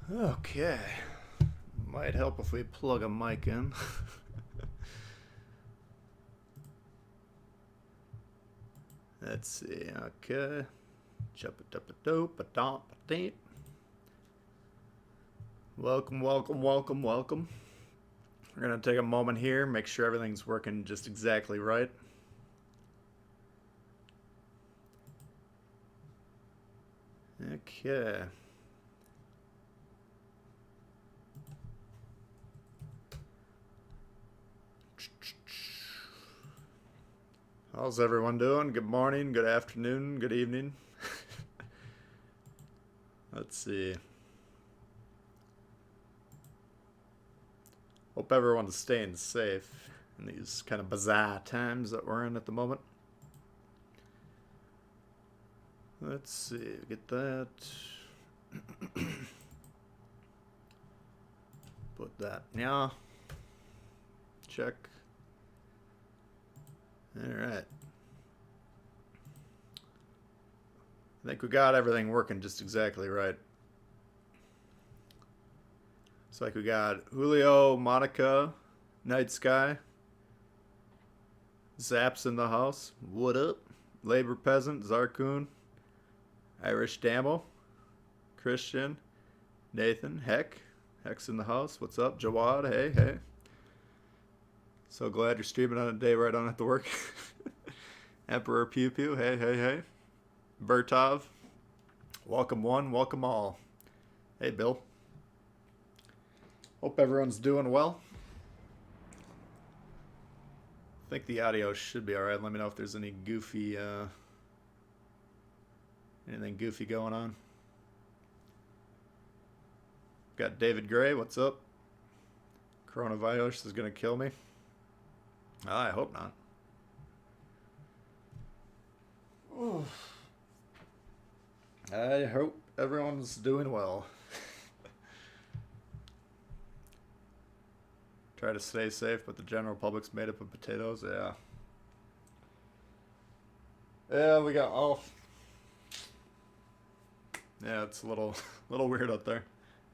Okay. Might help if we plug a mic in. Let's see. Okay. Welcome, welcome, welcome, welcome. We're going to take a moment here, make sure everything's working just exactly right. Okay. How's everyone doing? Good morning, good afternoon, good evening. Let's see. Hope everyone's staying safe in these kind of bizarre times that we're in at the moment. Let's see, get that. Put that, yeah. Check. Alright. I think we got everything working just exactly right. It's like we got Julio, Monica, Night Sky, Zaps in the house. What up? Labor Peasant, Zarkoon, Irish Damo, Christian, Nathan, Heck's in the house. What's up? Jawad, hey. So glad you're streaming on a day where I don't have to work. Emperor Pew Pew, hey. Bertov, welcome one, welcome all. Hey, Bill. Hope everyone's doing well. I think the audio should be alright. Let me know if there's any goofy, anything goofy going on. Got David Gray, what's up? Coronavirus is gonna kill me. I hope not. Oof. I hope everyone's doing well. Try to stay safe, but the general public's made up of potatoes. Yeah, we got off. Yeah, it's a little weird out there.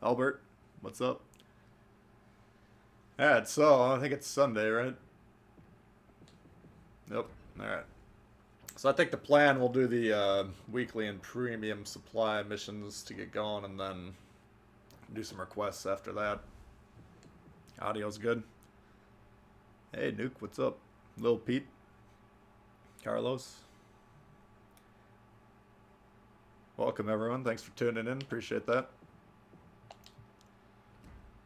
Albert, what's up? Alright, so I think it's Sunday, right? Yep. Alright. So I think the plan, we'll do the weekly and premium supply missions to get going, and then do some requests after that. Audio's good. Hey, Nuke, what's up? Lil Pete. Carlos. Welcome, everyone. Thanks for tuning in. Appreciate that.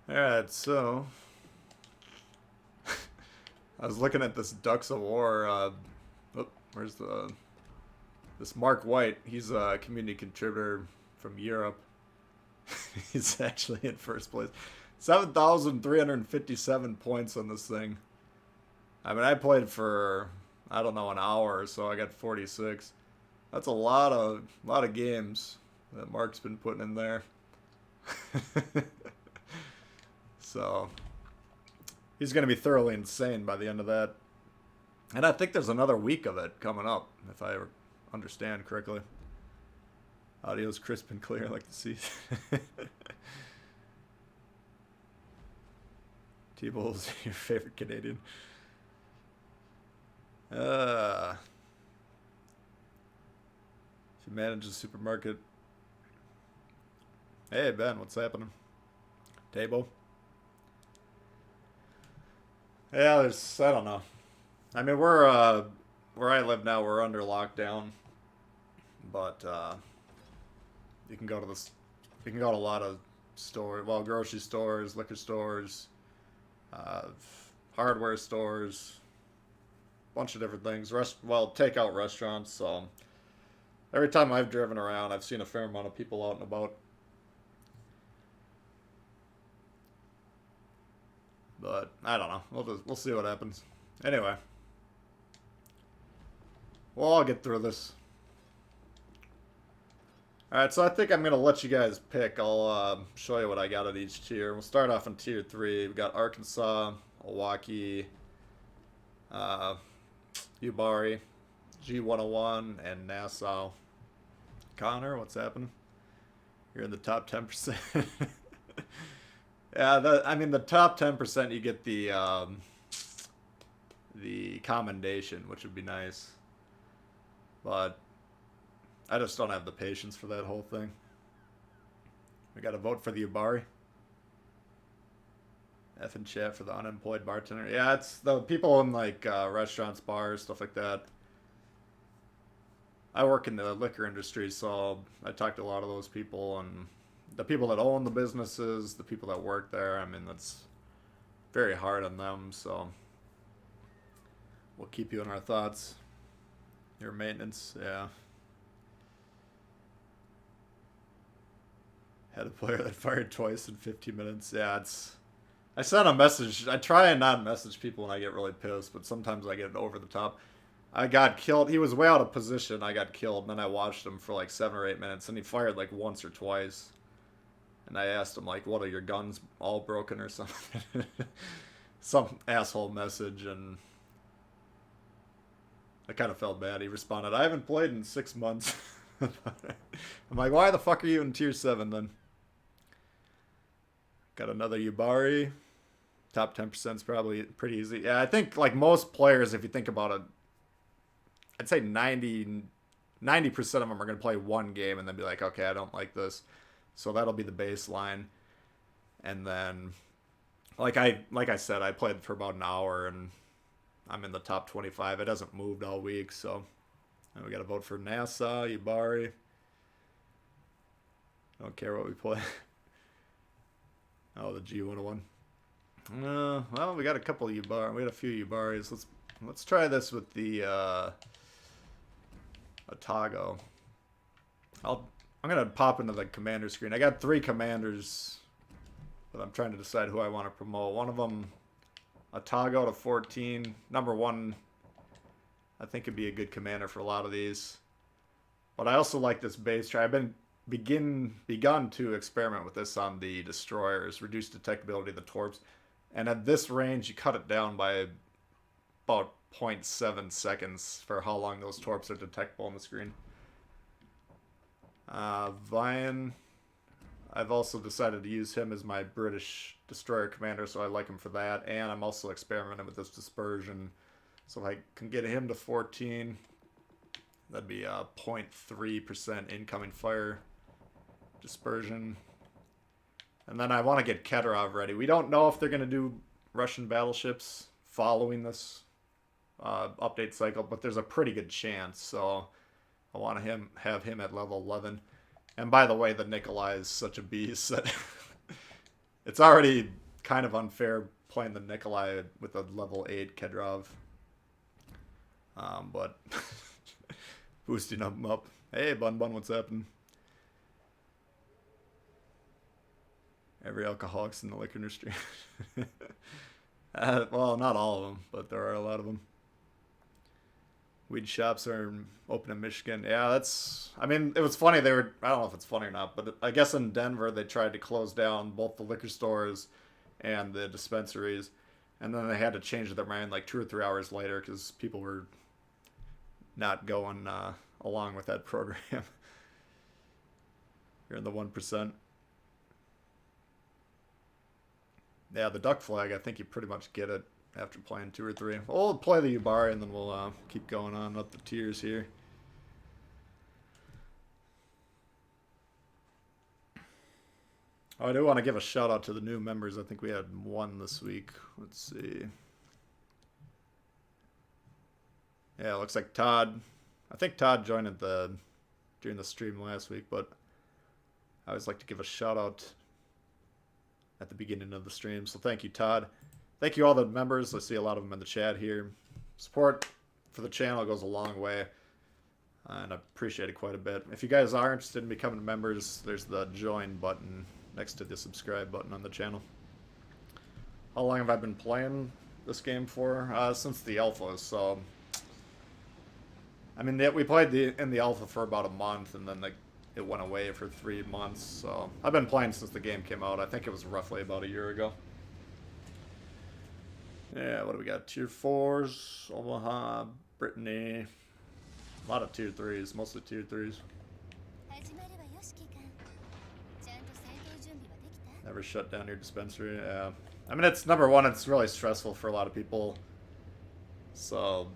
Alright, so... I was looking at this Ducks of War. Where's the... This Mark White, he's a community contributor from Europe. He's actually in first place. 7,357 points on this thing. I mean, I played for, I don't know, an hour, so I got 46. That's a lot of games that Mark's been putting in there. So, he's going to be thoroughly insane by the end of that. And I think there's another week of it coming up, if I understand correctly. Audio's crisp and clear like the sea. T-Bowl's your favorite Canadian. If you manage a supermarket. Hey, Ben, what's happening? Table? Yeah, I don't know. I mean, we're, where I live now, we're under lockdown. But, you can go to a lot of stores, well, grocery stores, liquor stores, hardware stores, bunch of different things. Takeout restaurants. So every time I've driven around, I've seen a fair amount of people out and about. But I don't know. We'll see what happens. Anyway, we'll all get through this. Alright, so I think I'm going to let you guys pick. I'll show you what I got at each tier. We'll start off in tier 3. We've got Arkansas, Milwaukee, Ubari, G101, and Nassau. Connor, what's happening? You're in the top 10%. Yeah, I mean the top 10% you get the commendation, which would be nice. But I just don't have the patience for that whole thing. We got to vote for the Ubari. F in chat for the unemployed bartender. Yeah, it's the people in like restaurants, bars, stuff like that. I work in the liquor industry, so I talk to a lot of those people and the people that own the businesses, the people that work there. I mean, that's very hard on them, so we'll keep you in our thoughts. Your maintenance, yeah. Had a player that fired twice in 15 minutes. Yeah, it's. I sent a message. I try and not message people when I get really pissed, but sometimes I get over the top. I got killed. He was way out of position. I got killed, and then I watched him for like 7 or 8 minutes, and he fired like once or twice. And I asked him like, "What are your guns all broken or something?" Some asshole message, and I kind of felt bad. He responded, "I haven't played in 6 months." I'm like, "Why the fuck are you in tier 7 then?" Got another Yubari. Top 10% is probably pretty easy. Yeah, I think like most players, if you think about it, I'd say 90% of them are going to play one game and then be like, okay, I don't like this. So that'll be the baseline. And then, like I said, I played for about an hour and I'm in the top 25. It hasn't moved all week, so we got to vote for NASA, Yubari. Don't care what we play. Oh, the G101. Well, we got a couple Yubari. We got a few Yubaris. Let's try this with the Atago. I'm gonna pop into the commander screen. I got 3 commanders, but I'm trying to decide who I want to promote. One of them, Atago to 14. Number 1, I think could be a good commander for a lot of these. But I also like this base try. I've been begun to experiment with this on the destroyers. Reduced detectability of the torps. And at this range, you cut it down by about 0.7 seconds for how long those torps are detectable on the screen. Vian, I've also decided to use him as my British destroyer commander, so I like him for that. And I'm also experimenting with this dispersion. So if I can get him to 14, that'd be a 0.3% incoming fire dispersion. And then I want to get Kedorov ready. We don't know if they're going to do Russian battleships following this update cycle, but there's a pretty good chance. So I want to have him at level 11. And by the way, the Nikolai is such a beast that it's already kind of unfair playing the Nikolai with a level 8 Kedorov. But boosting him up. Hey, Bun, what's happening? Every alcoholic's in the liquor industry. Well, not all of them, but there are a lot of them. Weed shops are open in Michigan. Yeah, that's... I mean, it was funny. I don't know if it's funny or not, but I guess in Denver they tried to close down both the liquor stores and the dispensaries. And then they had to change their mind like 2 or 3 hours later because people were not going along with that program. You're in the 1%. Yeah, the duck flag, I think you pretty much get it after playing 2 or 3. We'll play the Yubari and then we'll keep going on up the tiers here. Oh, I do want to give a shout out to the new members. I think we had 1 this week. Let's see. Yeah, it looks like Todd. I think Todd joined during the stream last week, but I always like to give a shout out at the beginning of the stream. So thank you, Todd. Thank you all the members. I see a lot of them in the chat here. Support for the channel goes a long way, and I appreciate it quite a bit. If you guys are interested in becoming members, there's the join button next to the subscribe button on the channel. How long have I been playing this game for? Since the alpha, so... I mean, we played in the alpha for about a month, and then it went away for 3 months, so I've been playing since the game came out. I think it was roughly about a year ago. Yeah, what do we got? Tier 4s, Omaha, Brittany. A lot of tier 3s, mostly tier 3s. Never shut down your dispensary. Yeah. I mean, it's number one, it's really stressful for a lot of people. So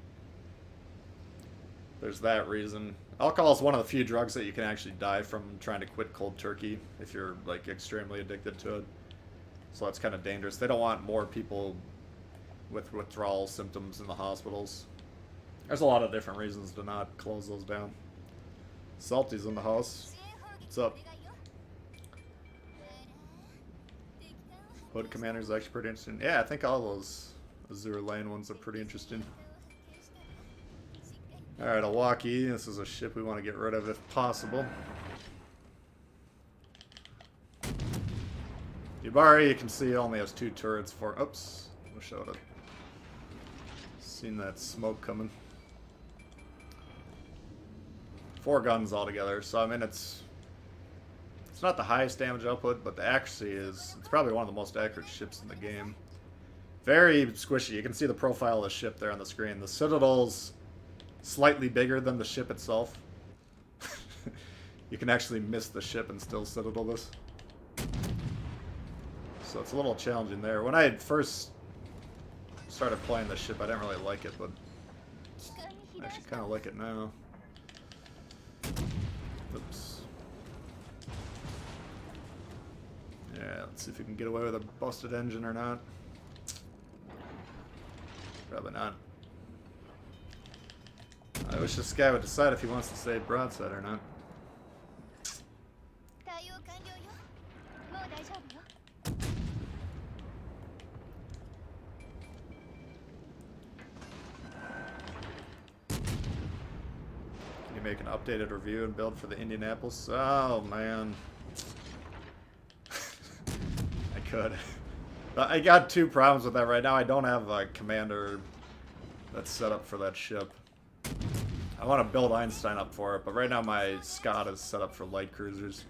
there's that reason. Alcohol is one of the few drugs that you can actually die from trying to quit cold turkey if you're like extremely addicted to it. So that's kind of dangerous. They don't want more people with withdrawal symptoms in the hospitals. There's a lot of different reasons to not close those down. Salty's in the house. What's up? Hood Commander's actually pretty interesting. Yeah, I think all those Azure Lane ones are pretty interesting. Alright, Milwaukee. This is a ship we want to get rid of if possible. Yubari, you can see, only has 2 turrets for... Oops. Wish I would have seen that smoke coming. 4 guns altogether, so I mean it's not the highest damage output, but the accuracy is, it's probably one of the most accurate ships in the game. Very squishy. You can see the profile of the ship there on the screen. The Citadel's slightly bigger than the ship itself. You can actually miss the ship and still Citadel this. So it's a little challenging there. When I first started playing this ship, I didn't really like it, but I actually kind of like it now. Oops. Yeah, let's see if we can get away with a busted engine or not. Probably not. I wish this guy would decide if he wants to stay broadside or not. Can you make an updated review and build for the Indianapolis? Oh man. I could. I got 2 problems with that right now. I don't have a commander that's set up for that ship. I want to build Einstein up for it, but right now my Scott is set up for light cruisers.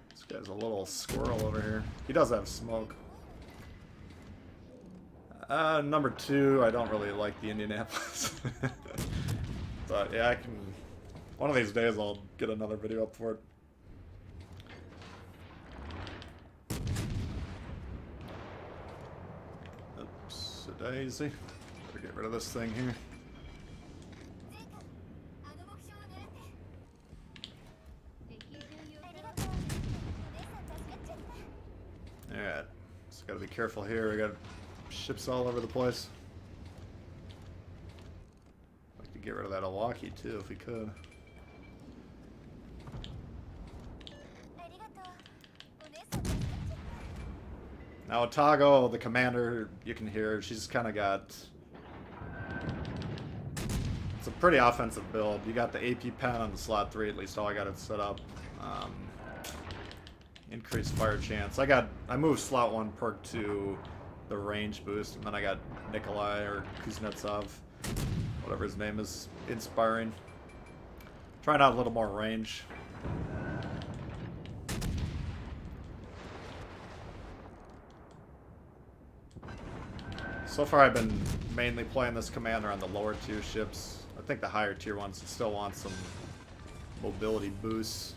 This guy's a little squirrel over here. He does have smoke. Number 2, I don't really like the Indianapolis. But yeah, I can... One of these days I'll get another video up for it. Oops, a daisy. Better get rid of this thing here. Alright, just gotta be careful here. We got ships all over the place. I'd like to get rid of that Milwaukee too, if we could. Now Otago, the commander, you can hear, she's kind of got... It's a pretty offensive build. You got the AP pen on the slot 3, at least all I got it set up. Increased fire chance. I moved slot 1 perk to the range boost, and then I got Nikolai or Kuznetsov, whatever his name is, inspiring. Trying out a little more range. So far I've been mainly playing this commander on the lower tier ships. I think the higher tier ones still want some mobility boosts.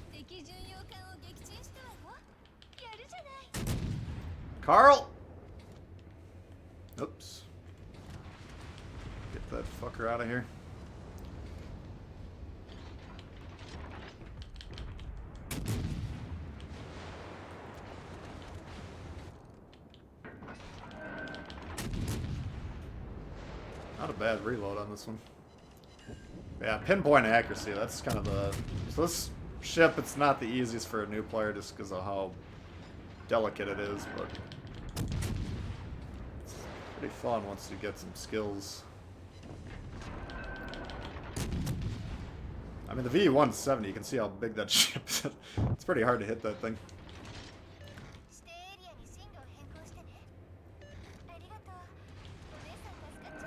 Carl! Oops. Get that fucker out of here. Not a bad reload on this one. Yeah, pinpoint accuracy, that's kind of the... So this ship, it's not the easiest for a new player just because of how delicate it is, but... It's pretty fun once you get some skills. I mean, the V170, you can see how big that ship is. It's pretty hard to hit that thing.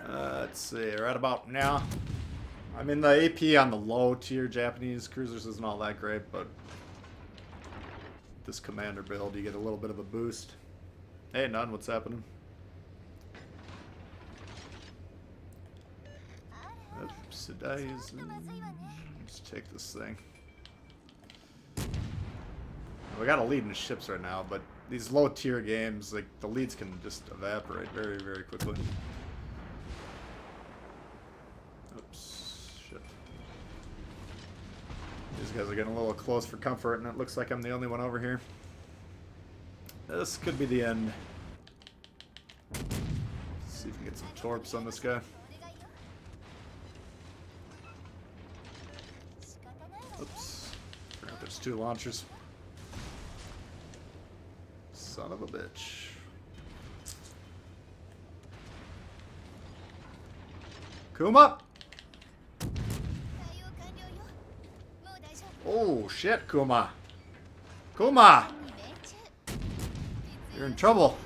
Let's see, right about now. I mean, the AP on the low tier Japanese cruisers isn't all that great, but this commander build, you get a little bit of a boost. Hey, none, what's happening? Oops, let's take this thing. We got a lead in ships right now, but these low tier games, like the leads can just evaporate very, very quickly. Oops, shit. These guys are getting a little close for comfort, and it looks like I'm the only one over here. This could be the end. Let's see if we can get some torps on this guy. Oops. Forgot there's 2 launchers. Son of a bitch. Kuma! Oh shit, Kuma. Kuma! You're in trouble.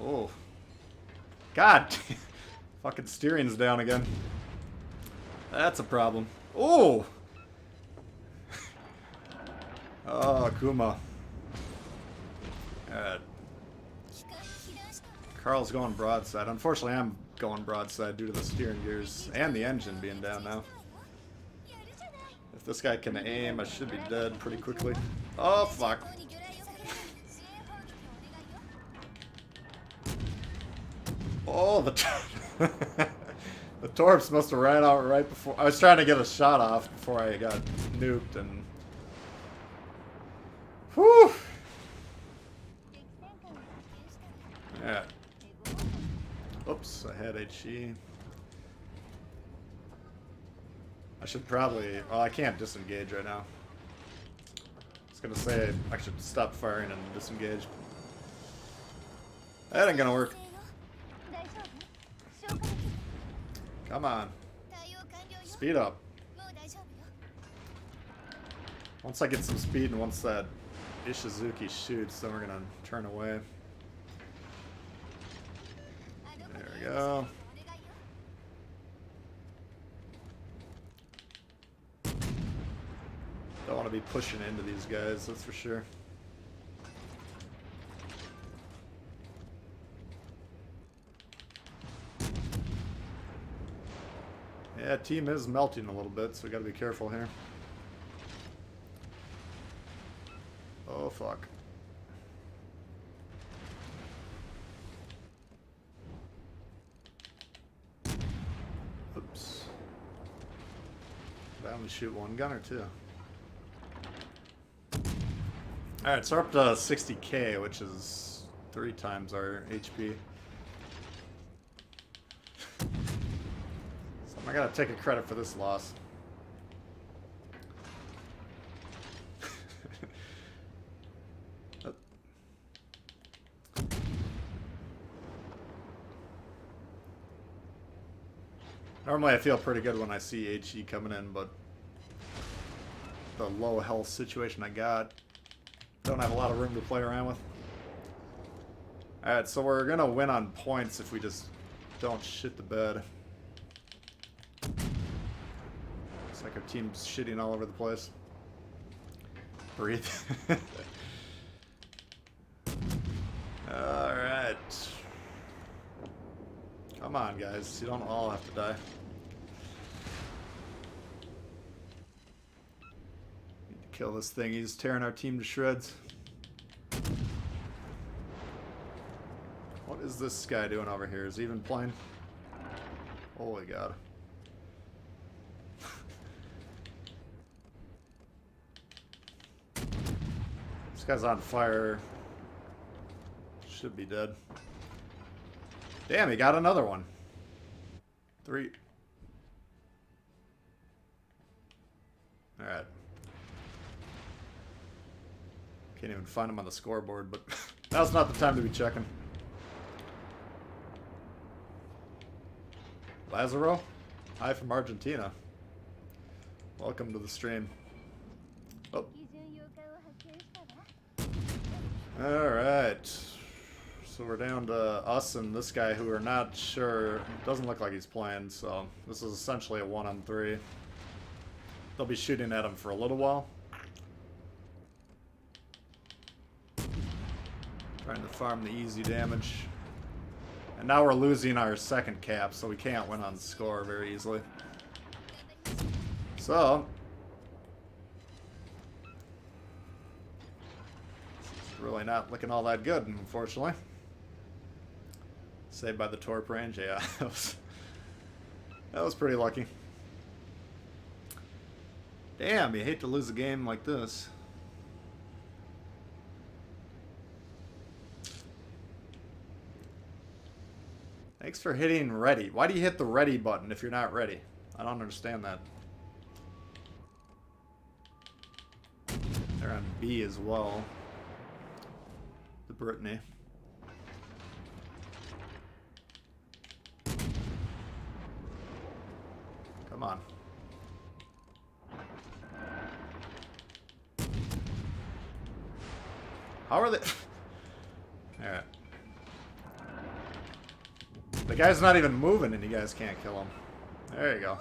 Oh. God. Fucking steering's down again. That's a problem. Oh! Oh, Kuma. Carl's going broadside. Unfortunately, I'm going broadside due to the steering gears and the engine being down now. If this guy can aim, I should be dead pretty quickly. Oh, fuck. Oh, the torps must have ran out right before. I was trying to get a shot off before I got nuked and... Whew! Yeah. Oops, I had HE. I should probably... Well, I can't disengage right now. I was gonna say I should stop firing and disengage. That ain't gonna work. Come on. Speed up. Once I get some speed and once that Ishizuki shoots, then we're gonna turn away. There we go. Don't want to be pushing into these guys, that's for sure. Yeah, team is melting a little bit, so we gotta be careful here. Oh, fuck. Oops. Did I only shoot 1 gun or 2? Alright, so we're up to 60k, which is 3 times our HP. I gotta take a credit for this loss. Normally I feel pretty good when I see HE coming in, but the low health situation I got, don't have a lot of room to play around with. Alright, so we're gonna win on points if we just don't shit the bed. Looks like our team's shitting all over the place. Breathe. Alright. Come on, guys. You don't all have to die. Need to kill this thing. He's tearing our team to shreds. What is this guy doing over here? Is he even playing? Holy God. This guy's on fire. Should be dead. Damn, he got another one. 3. Alright. Can't even find him on the scoreboard, but now's not the time to be checking. Lazaro? Hi from Argentina. Welcome to the stream. Oh. Alright. So we're down to us and this guy who are not sure. It doesn't look like he's playing, so this is essentially a 1-on-3. They'll be shooting at him for a little while. Trying to farm the easy damage. And now we're losing our second cap, so we can't win on score very easily. So really not looking all that good, unfortunately. Saved by the torp range, yeah. That was pretty lucky. Damn, you hate to lose a game like this. Thanks for hitting ready. Why do you hit the ready button if you're not ready? I don't understand that. They're on B as well. The Brittany. Come on. How are they? Alright. The guy's not even moving and you guys can't kill him. There you go.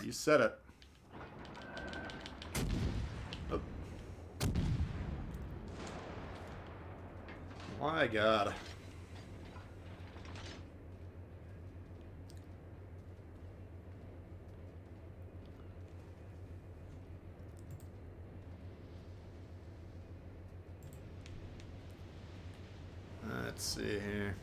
You said it. Oh. My God. Let's see here.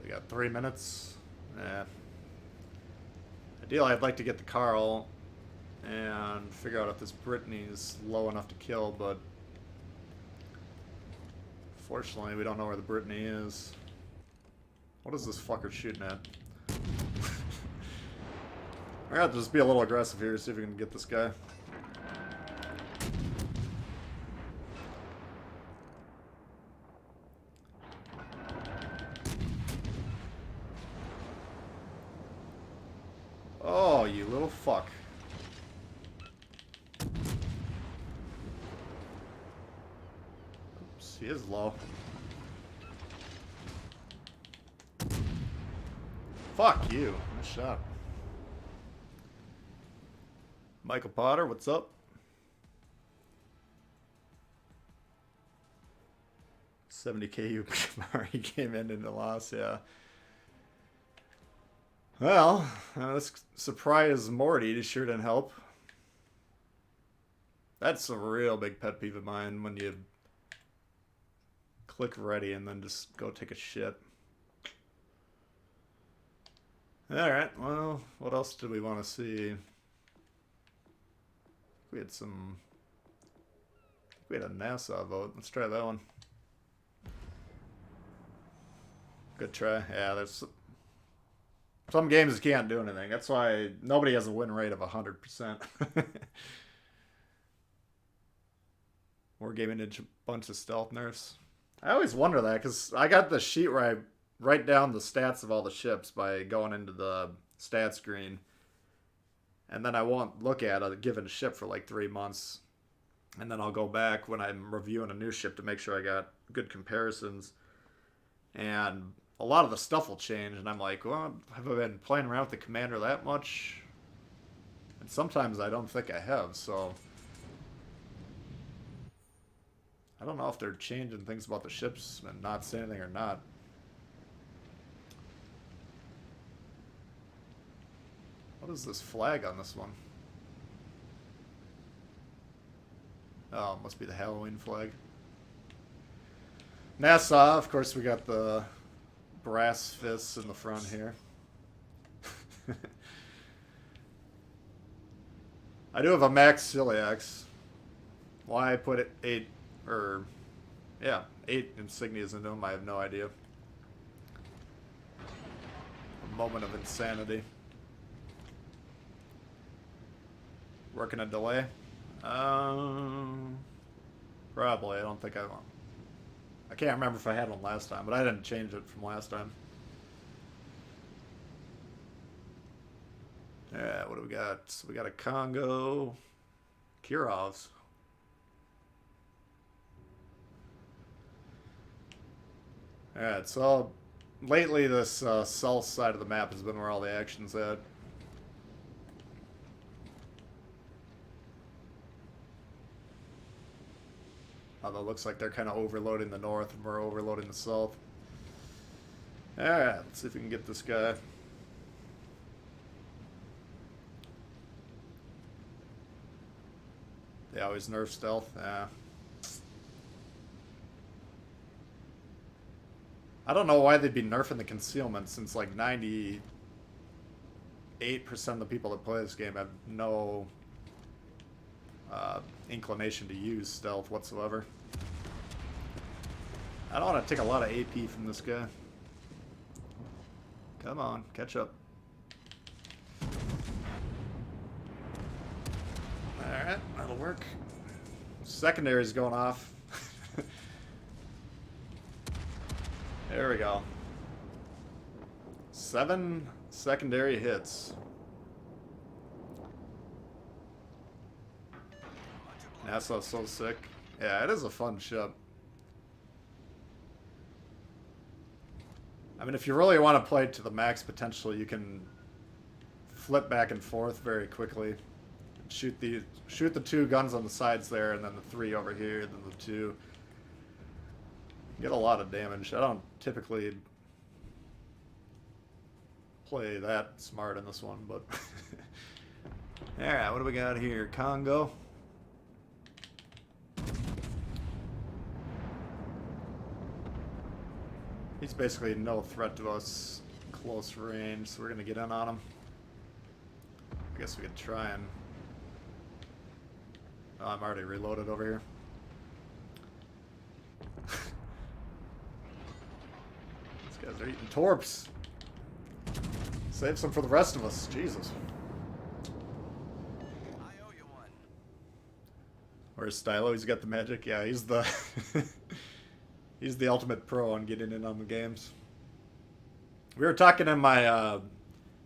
We got 3 minutes. Yeah. Ideally, I'd like to get the Carl and figure out if this Brittany's low enough to kill, but fortunately, we don't know where the Brittany is. What is this fucker shooting at? We're gonna have to just be a little aggressive here, see if we can get this guy. Oh, you little fuck. Oops, he is low. Fuck you. Nice shot. Michael Potter, what's up? 70k you already came in the loss, yeah. Well, this surprise Morty sure didn't help. That's a real big pet peeve of mine when you click ready and then just go take a shit. Alright, well, what else did we want to see? We had some... We had a NASA vote. Let's try that one. Good try. Yeah, there's... Some games you can't do anything. That's why nobody has a win rate of 100%. Wargaming did a bunch of stealth nerfs. I always wonder that, because I got the sheet where I write down the stats of all the ships by going into the stat screen. And then I won't look at a given ship for like 3 months. And then I'll go back when I'm reviewing a new ship to make sure I got good comparisons. And a lot of the stuff will change, and I'm like, well, have I been playing around with the commander that much? And sometimes I don't think I have, so... I don't know if they're changing things about the ships and not saying anything or not. What is this flag on this one? Oh, it must be the Halloween flag. NASA, of course, we got the brass fists in the front here. I do have a max celiacs. Why I put it 8 insignias into them, I have no idea. A moment of insanity. Working a delay? Probably. I don't think I want. I can't remember if I had one last time, but I didn't change it from last time. Yeah, what do we got? So we got a Congo. Kirovs. Alright, so lately this south side of the map has been where all the action's at. it looks like they're kind of overloading the north and we're overloading the south. Alright, let's see if we can get this guy. They always nerf stealth. Yeah. I don't know why they'd be nerfing the concealment, since like 98% of the people that play this game have no inclination to use stealth whatsoever. I don't want to take a lot of AP from this guy. Come on, catch up. Alright, that'll work. Secondary's going off. There we go. 7 secondary hits. NASA's so sick. Yeah, it is a fun ship. I mean, if you really want to play to the max potential, you can flip back and forth very quickly. Shoot the 2 guns on the sides there, and then the 3 over here, then the 2. Get a lot of damage. I don't typically play that smart in this one, but alright, what do we got here? Congo. He's basically no threat to us close range, so we're gonna get in on him. I guess we could try and... Oh, I'm already reloaded over here. These guys are eating torps. Save some for the rest of us. Jesus. I owe you one. Where's Stylo? He's got the magic. Yeah, he's the he's the ultimate pro on getting in on the games. We were talking in my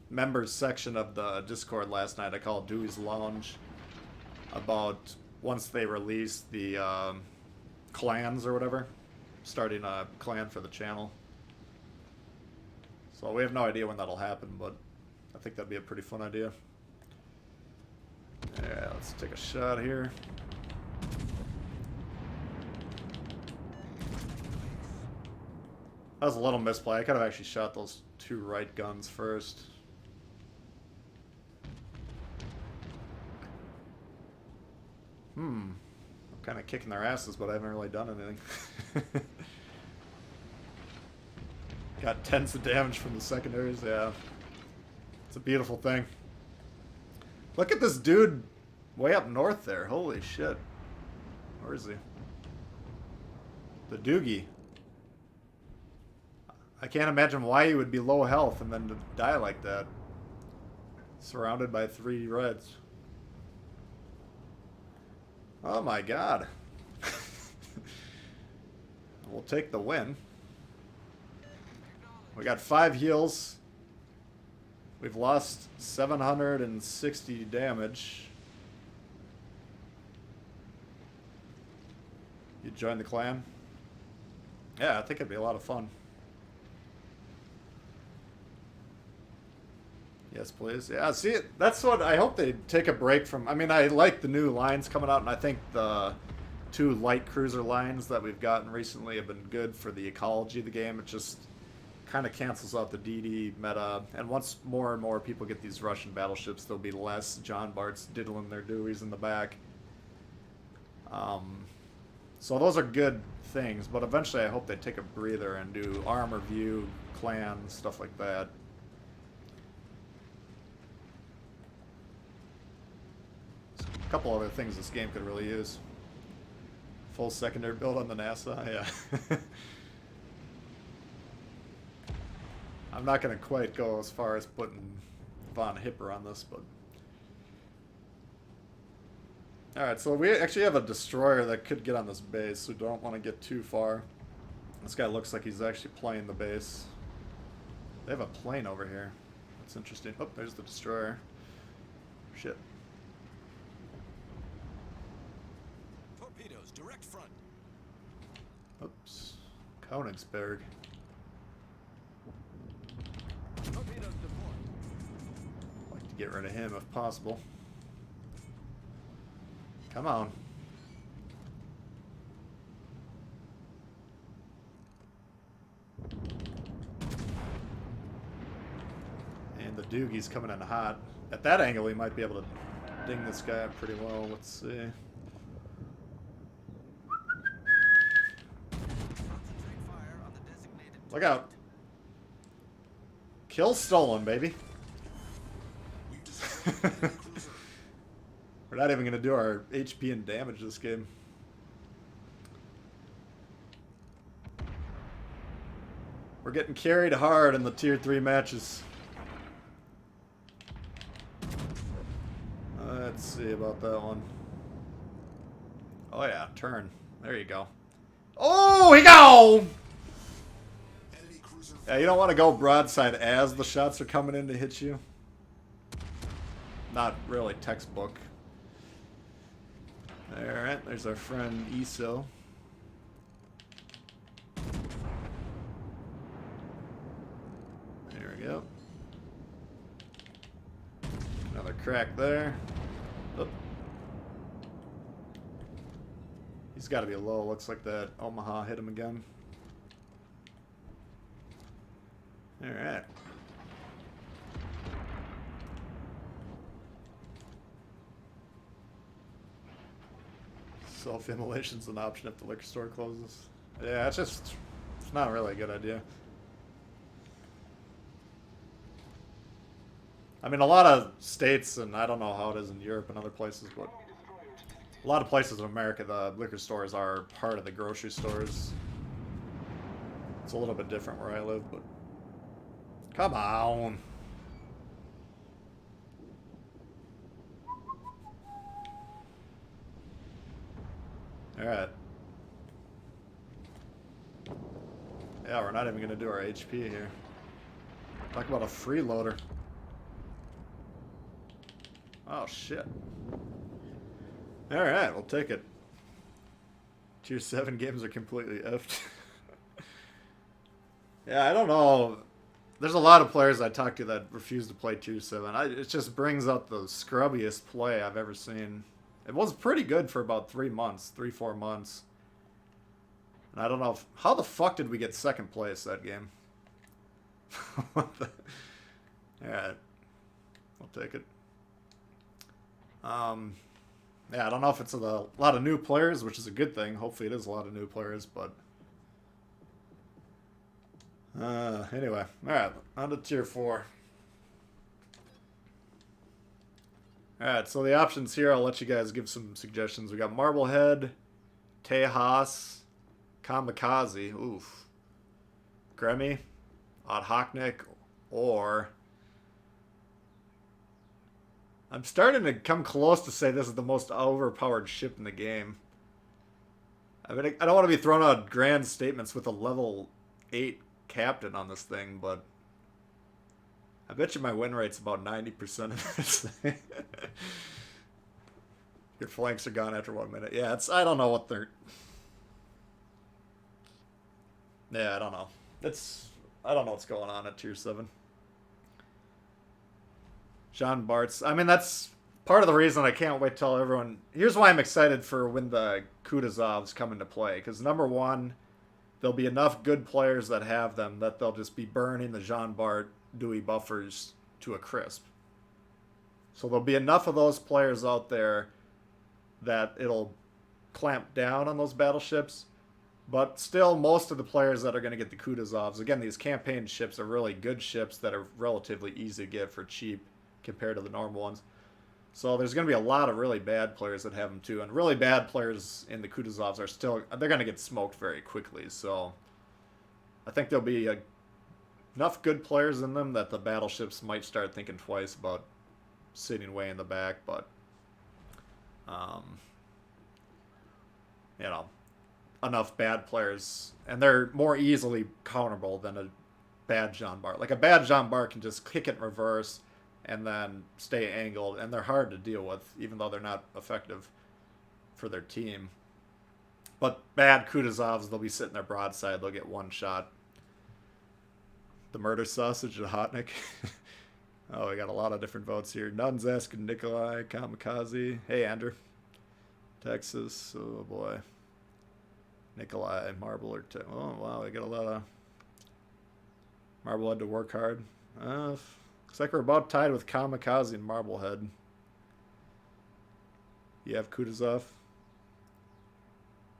members section of the Discord last night. I call it Dewey's Lounge, about once they release the clans or whatever, starting a clan for the channel. So we have no idea when that'll happen, but I think that'd be a pretty fun idea. Yeah, let's take a shot here. That was a little misplay. I could have actually shot those 2 right guns first. I'm kind of kicking their asses, but I haven't really done anything. Got tens of damage from the secondaries, yeah. It's a beautiful thing. Look at this dude way up north there. Holy shit. Where is he? The Doogie. I can't imagine why he would be low health and then to die like that. Surrounded by 3 reds. Oh my god. We'll take the win. We got 5 heals. We've lost 760 damage. You join the clan? Yeah, I think it'd be a lot of fun. Yes, please. Yeah, see, that's what I hope they take a break from. I mean, I like the new lines coming out, and I think the 2 light cruiser lines that we've gotten recently have been good for the ecology of the game. It just kind of cancels out the DD meta, and once more and more people get these Russian battleships, there'll be less John Barts diddling their Deweys in the back. So those are good things, but eventually I hope they take a breather and do armor view, clan, stuff like that. A couple other things this game could really use. Full secondary build on the NASA, yeah. I'm not going to quite go as far as putting Von Hipper on this, but... Alright, so we actually have a destroyer that could get on this base, so we don't want to get too far. This guy looks like he's actually playing the base. They have a plane over here. That's interesting. Oh, there's the destroyer. Shit. Torpedoes, direct front. Oops. Königsberg. Torpedoes deployed. Like to get rid of him if possible. Come on. the Doogie's coming in hot. At that angle, we might be able to ding this guy up pretty well. Let's see. Concentrate fire on the designated Look out. Kill stolen, baby. We're not even going to do our HP and damage this game. We're getting carried hard in the tier 3 matches. Let's see about that one. Oh yeah, turn. There you go. Oh, he go! Yeah, you don't want to go broadside as the shots are coming in to hit you. Not really textbook. Alright, there's our friend ESO. There we go. Another crack there. Oop. He's got to be low. Looks like that Omaha hit him again. Alright. Self-immolation's an option if the liquor store closes. Yeah, it's not really a good idea. I mean, a lot of states, and I don't know how it is in Europe and other places, but a lot of places in America, the liquor stores are part of the grocery stores. It's a little bit different where I live, but come on. Alright. Yeah, we're not even going to do our HP here. Talk about a freeloader. Oh, shit. Alright, we'll take it. Tier 7 games are completely effed. Yeah, I don't know. There's a lot of players I talk to that refuse to play Tier 7. It just brings out the scrubbiest play I've ever seen. It was pretty good for about 3 months, 3-4 months. And I don't know how the fuck did we get second place that game? What the? Alright. I'll take it. Yeah, I don't know if it's a lot of new players, which is a good thing. Hopefully it is a lot of new players, but anyway. Alright, on to tier 4. Alright, so the options here, I'll let you guys give some suggestions. We got Marblehead, Tejas, Kamikaze, oof, Gremmy, Odhoknik, or I'm starting to come close to say this is the most overpowered ship in the game. I mean, I don't want to be throwing out grand statements with a level 8 captain on this thing, but I bet you my win rate's about 90% of this thing. Your flanks are gone after 1 minute. Yeah, I don't know what they're... Yeah, I don't know. I don't know what's going on at tier 7. Jean Bart's. I mean, that's part of the reason I can't wait to tell everyone. Here's why I'm excited for when the Kutuzovs come into play. Because number one, there'll be enough good players that have them that they'll just be burning the Jean Bart Dewey buffers to a crisp. So there'll be enough of those players out there that it'll clamp down on those battleships. But still, most of the players that are going to get the Kutuzovs, again, these campaign ships are really good ships that are relatively easy to get for cheap compared to the normal ones. So there's going to be a lot of really bad players that have them too. And really bad players in the Kutuzovs are still, they're going to get smoked very quickly. So I think there'll be enough good players in them that the battleships might start thinking twice about sitting way in the back. But, you know, enough bad players. And they're more easily counterable than a bad Jean Bart. Like a bad Jean Bart can just kick it in reverse and then stay angled, and they're hard to deal with, even though they're not effective for their team. But bad Kutuzovs, they'll be sitting there broadside, they'll get one shot. The murder sausage of Hotnik. Oh, we got a lot of different votes here. Nuns asking Nikolai, Kamikaze. Hey, Andrew. Texas, oh boy. Nikolai, Marble, or oh wow, we got a lot of Marble had to work hard. Looks like we're about tied with Kamikaze and Marblehead. You have Kutuzov.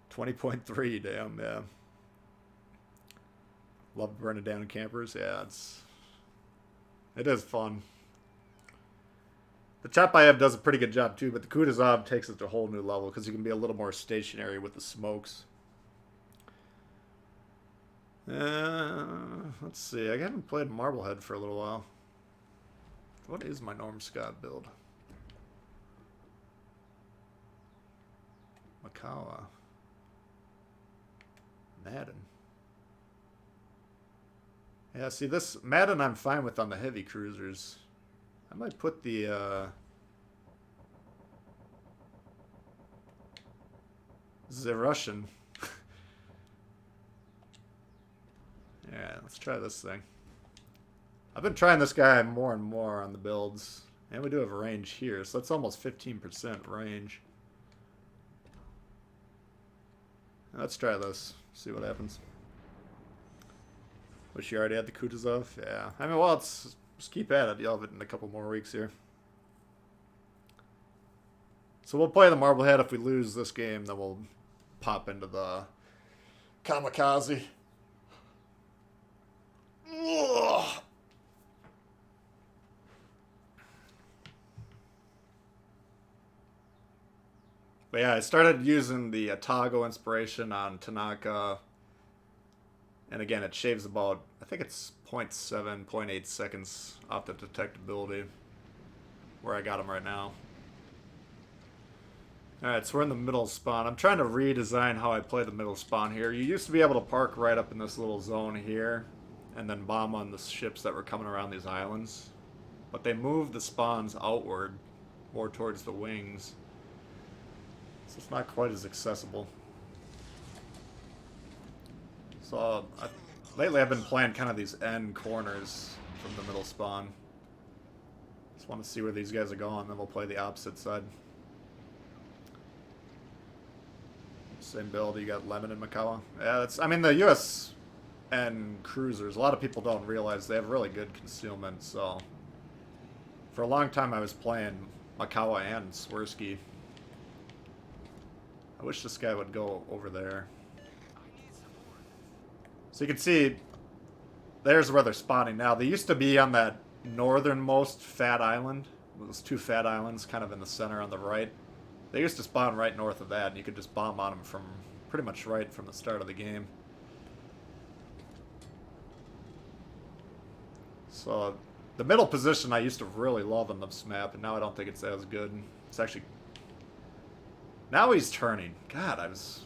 20.3, damn, yeah. Love burning down campers. Yeah, it is fun. The Chapayev does a pretty good job too, but the Kutuzov takes it to a whole new level because you can be a little more stationary with the smokes. Let's see. I haven't played Marblehead for a little while. What is my Norm Scott build? Makawa. Madden. Yeah, see this Madden I'm fine with on the heavy cruisers. I might put the Russian. Yeah, let's try this thing. I've been trying this guy more and more on the builds. And we do have a range here, so that's almost 15% range. Let's try this. See what happens. Wish you already had the Kutuzov. Yeah. I mean, well, let's keep at it. You'll have it in a couple more weeks here. So we'll play the Marblehead. If we lose this game, then we'll pop into the Kamikaze. Ugh. But yeah, I started using the Atago inspiration on Tanaka. And again, it shaves about, I think it's 0.7, 0.8 seconds off the detectability where I got him right now. Alright, so we're in the middle spawn. I'm trying to redesign how I play the middle spawn here. You used to be able to park right up in this little zone here and then bomb on the ships that were coming around these islands. But they moved the spawns outward, more towards the wings. So it's not quite as accessible. So lately I've been playing kind of these end corners from the middle spawn. Just want to see where these guys are going, then we'll play the opposite side. Same build, you got Lemon and Makawa. Yeah, that's, I mean, the US and cruisers, a lot of people don't realize they have really good concealment, so for a long time I was playing Makawa and Swirsky. I wish this guy would go over there. So you can see, there's where they're spawning now. They used to be on that northernmost fat island. Those two fat islands kind of in the center on the right. They used to spawn right north of that, and you could just bomb on them from pretty much right from the start of the game. So the middle position I used to really love on this map, and now I don't think it's as good. It's actually... Now he's turning. God, I was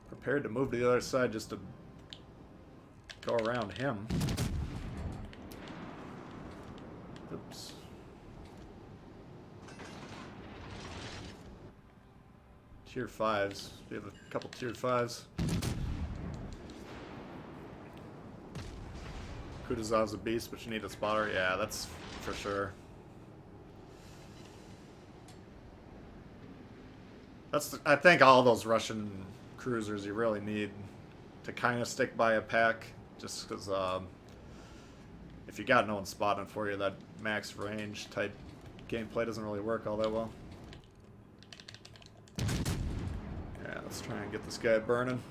prepared to move to the other side just to go around him. Oops. Tier 5s. We have a couple tier 5s. Kutuzov's a beast, but you need a spotter. Yeah, that's for sure. I think all those Russian cruisers you really need to kind of stick by a pack, just because if you got no one spotting for you, that max range type gameplay doesn't really work all that well. Yeah, let's try and get this guy burning.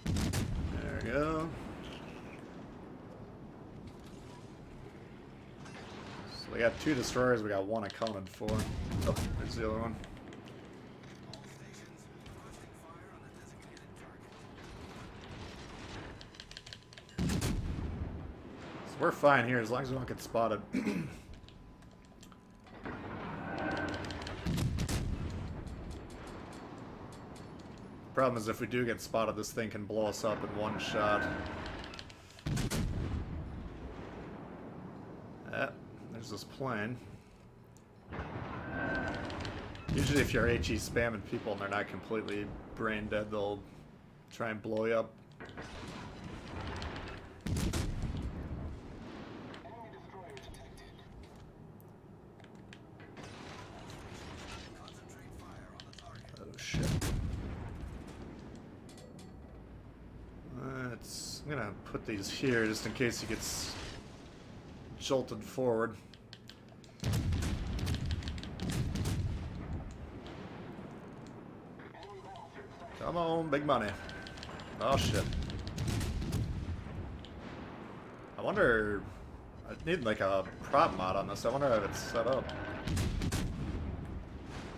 There we go. We got 2 destroyers, we got 1 accounted for. Oh, there's the other one. All stations, requesting fire on the designated target. So we're fine here as long as we don't get spotted. Problem is if we do get spotted, this thing can blow us up in one shot. There's this plane. Usually if you're HE spamming people and they're not completely brain dead, they'll try and blow you up. Concentrate fire on the target. Oh shit. I'm gonna put these here just in case he gets jolted forward. Come on, big money. Oh shit. I wonder... I need like a prop mod on this. I wonder how it's set up.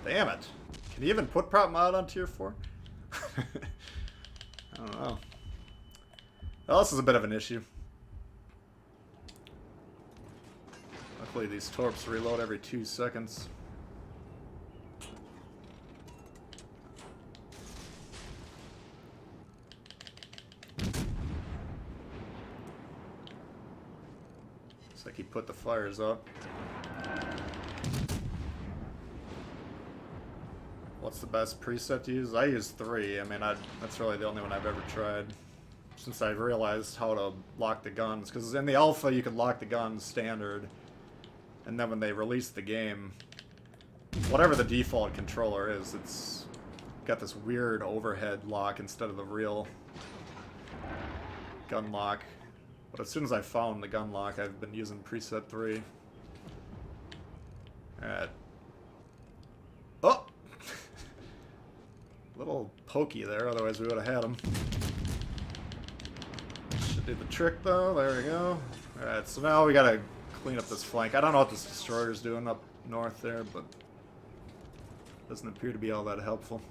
Damn it. Can you even put prop mod on tier 4? I don't know. Well, this is a bit of an issue. Luckily these torps reload every 2 seconds. Looks like he put the fires up. What's the best preset to use? I use 3. I mean, that's really the only one I've ever tried. Since I realized how to lock the guns. Because in the alpha, you could lock the guns standard. And then when they released the game, whatever the default controller is, it's got this weird overhead lock instead of the real gun lock. But as soon as I found the gun lock, I've been using preset 3. Alright. Oh! Little pokey there, otherwise we would have had him. Should do the trick though, there we go. Alright, so now we gotta clean up this flank. I don't know what this destroyer's doing up north there, but doesn't appear to be all that helpful.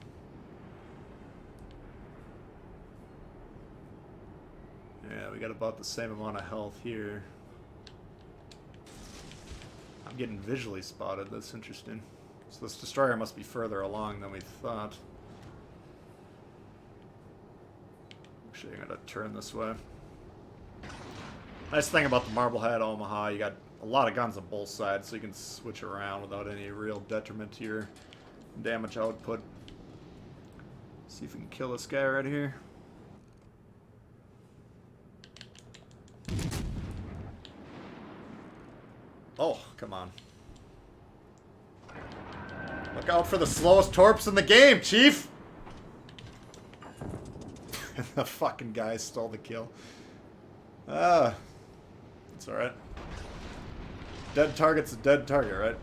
Yeah, we got about the same amount of health here. I'm getting visually spotted, that's interesting. So this destroyer must be further along than we thought. Actually, I'm gonna turn this way. Nice thing about the Marblehead Omaha, you got a lot of guns on both sides, so you can switch around without any real detriment to your damage output. See if we can kill this guy right here. Oh, come on. Look out for the slowest torps in the game, Chief! The fucking guy stole the kill. It's alright. Dead target's a dead target,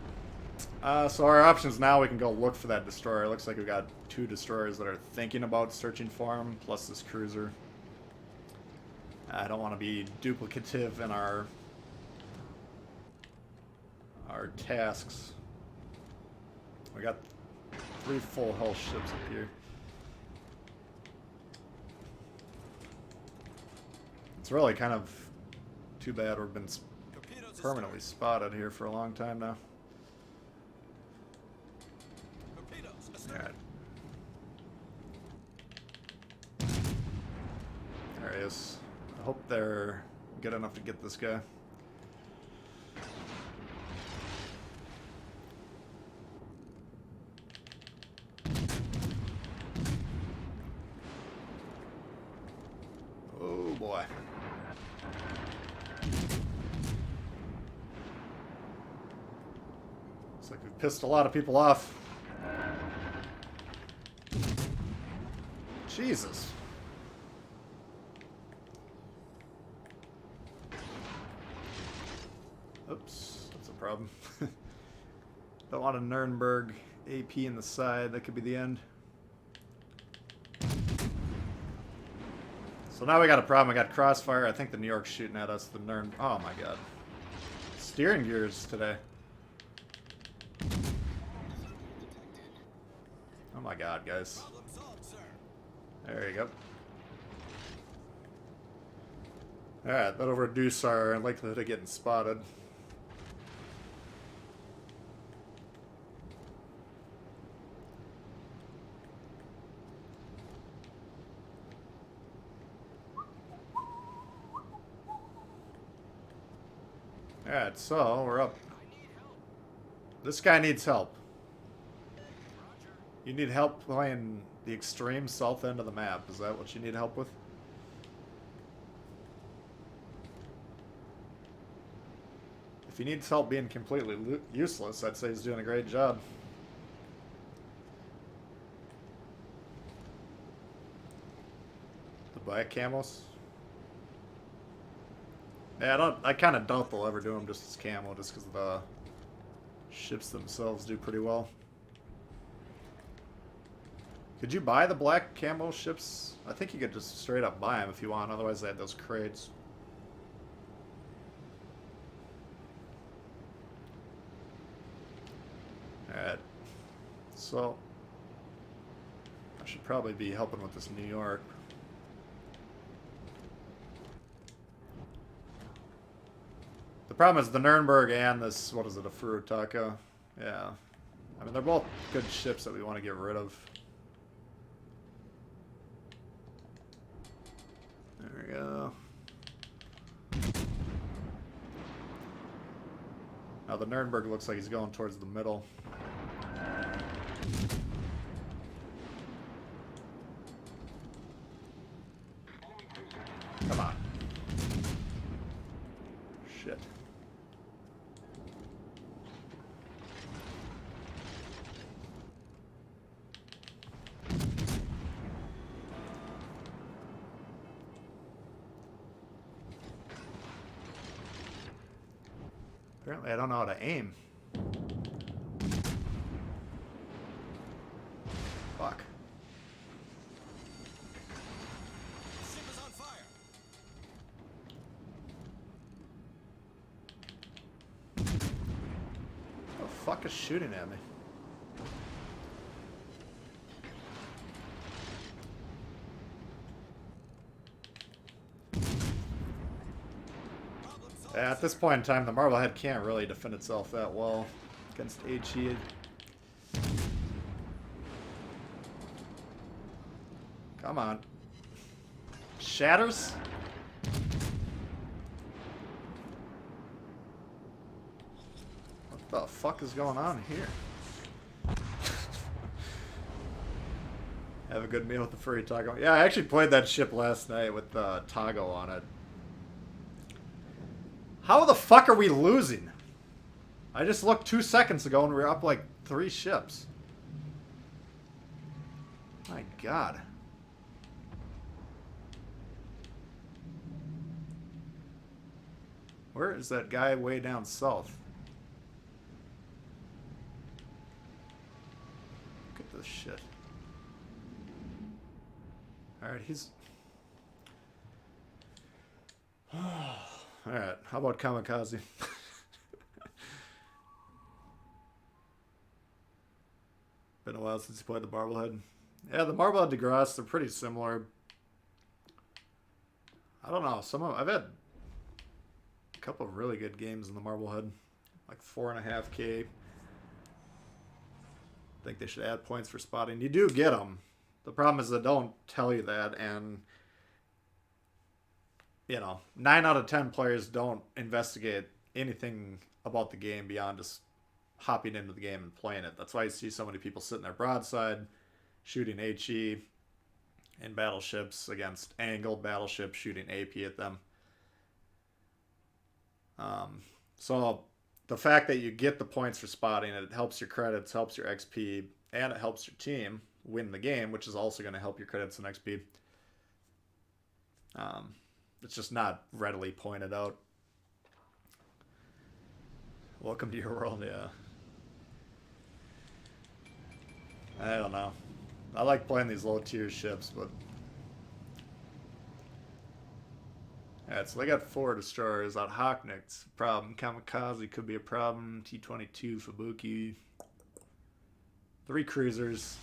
right? So our options now, we can go look for that destroyer. Looks like we got 2 destroyers that are thinking about searching for him, plus this cruiser. I don't want to be duplicative in our tasks. We got 3 full hull ships up here. It's really kind of too bad we've been permanently spotted here for a long time now. Alright. There he is. I hope they're good enough to get this guy. Oh boy. Looks like we've pissed a lot of people off. Jesus. Oops, that's a problem. Don't want a Nuremberg AP in the side, that could be the end. So now we got a problem, we got crossfire, I think the New York's shooting at us, the oh my god. Steering gears today. Oh my god, guys. There you go. Alright, that'll reduce our likelihood of getting spotted. Alright, so we're up. This guy needs help. You need help playing the extreme south end of the map. Is that what you need help with? If he needs help being completely useless, I'd say he's doing a great job. The black camos? Yeah, I kind of doubt they'll ever do them just as camo, just because the ships themselves do pretty well. Could you buy the black camo ships? I think you could just straight up buy them if you want. Otherwise, they had those crates. Alright. So, I should probably be helping with this New York. The problem is the Nuremberg and this, what is it, a Furutaka? Yeah. I mean, they're both good ships that we want to get rid of. There we go. Now the Nuremberg looks like he's going towards the middle. Come on. Shit. Apparently I don't know how to aim. Fuck. Ship is on fire. Who the fuck is shooting at me? Problem solved. Yeah, at this point in time, the Marblehead can't really defend itself that well against HE. Come on. Shatters? What the fuck is going on here? Have a good meal with the furry taco. Yeah, I actually played that ship last night with Tago on it. How the fuck are we losing? I just looked 2 seconds ago and we were up like 3 ships. My god. Where is that guy way down south? Look at this shit. Alright, he's... Alright, how about Kamikaze? Been a while since you played the Marblehead. Yeah, the Marblehead to Grass, they're pretty similar. I don't know, I've had a couple of really good games in the Marblehead. Like 4.5K. I think they should add points for spotting. You do get them. The problem is they don't tell you that, and you know, 9 out of 10 players don't investigate anything about the game beyond just hopping into the game and playing it. That's why you see so many people sitting there broadside, shooting HE in battleships against angled battleships, shooting AP at them. So the fact that you get the points for spotting it helps your credits, helps your XP, and it helps your team win the game, which is also going to help your credits and XP. It's just not readily pointed out. Welcome to your world, yeah. I don't know. I like playing these low tier ships, but... Alright, so they got 4 destroyers. That Hocknick's a problem. Kamikaze could be a problem. T-22, Fubuki. 3 cruisers.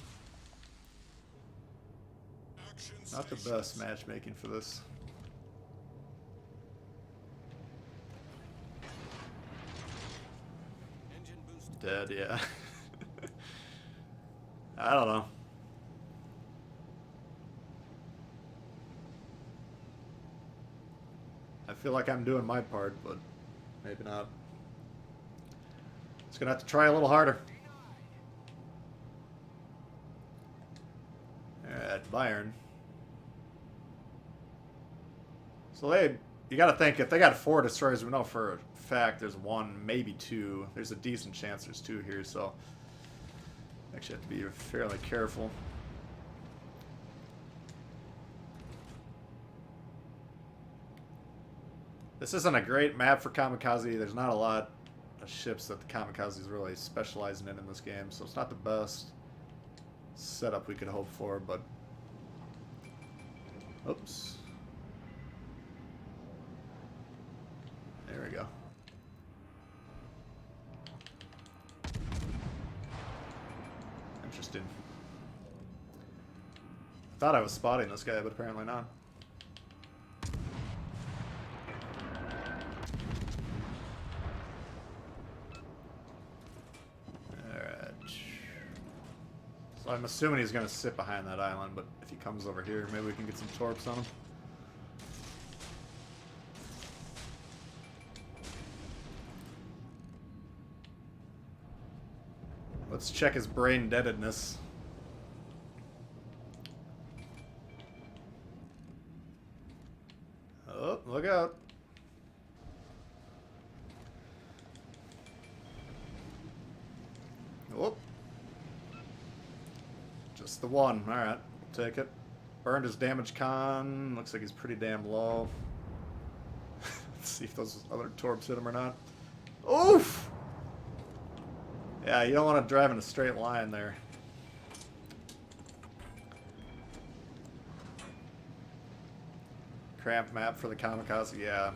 Action Not the stations. best matchmaking for this. Engine boost. Dead, yeah. I don't know. I feel like I'm doing my part, but maybe not. Just gonna have to try a little harder. Alright, Bayern. So you gotta think, if they got 4 destroyers, we know for a fact there's 1, maybe 2. There's a decent chance there's 2 here, so actually have to be fairly careful. This isn't a great map for kamikaze. There's not a lot of ships that the kamikaze is really specializing in this game, so it's not the best setup we could hope for, but... Oops. There we go. Interesting. Thought I was spotting this guy, but apparently not. So I'm assuming he's going to sit behind that island, but if he comes over here, maybe we can get some torps on him. Let's check his brain deadedness. Oh, look out. Whoop. Just the one. Alright, we'll take it. Burned his damage con. Looks like he's pretty damn low. Let's see if those other torps hit him or not. Oof! Yeah, you don't want to drive in a straight line there. Cramped map for the kamikaze, yeah.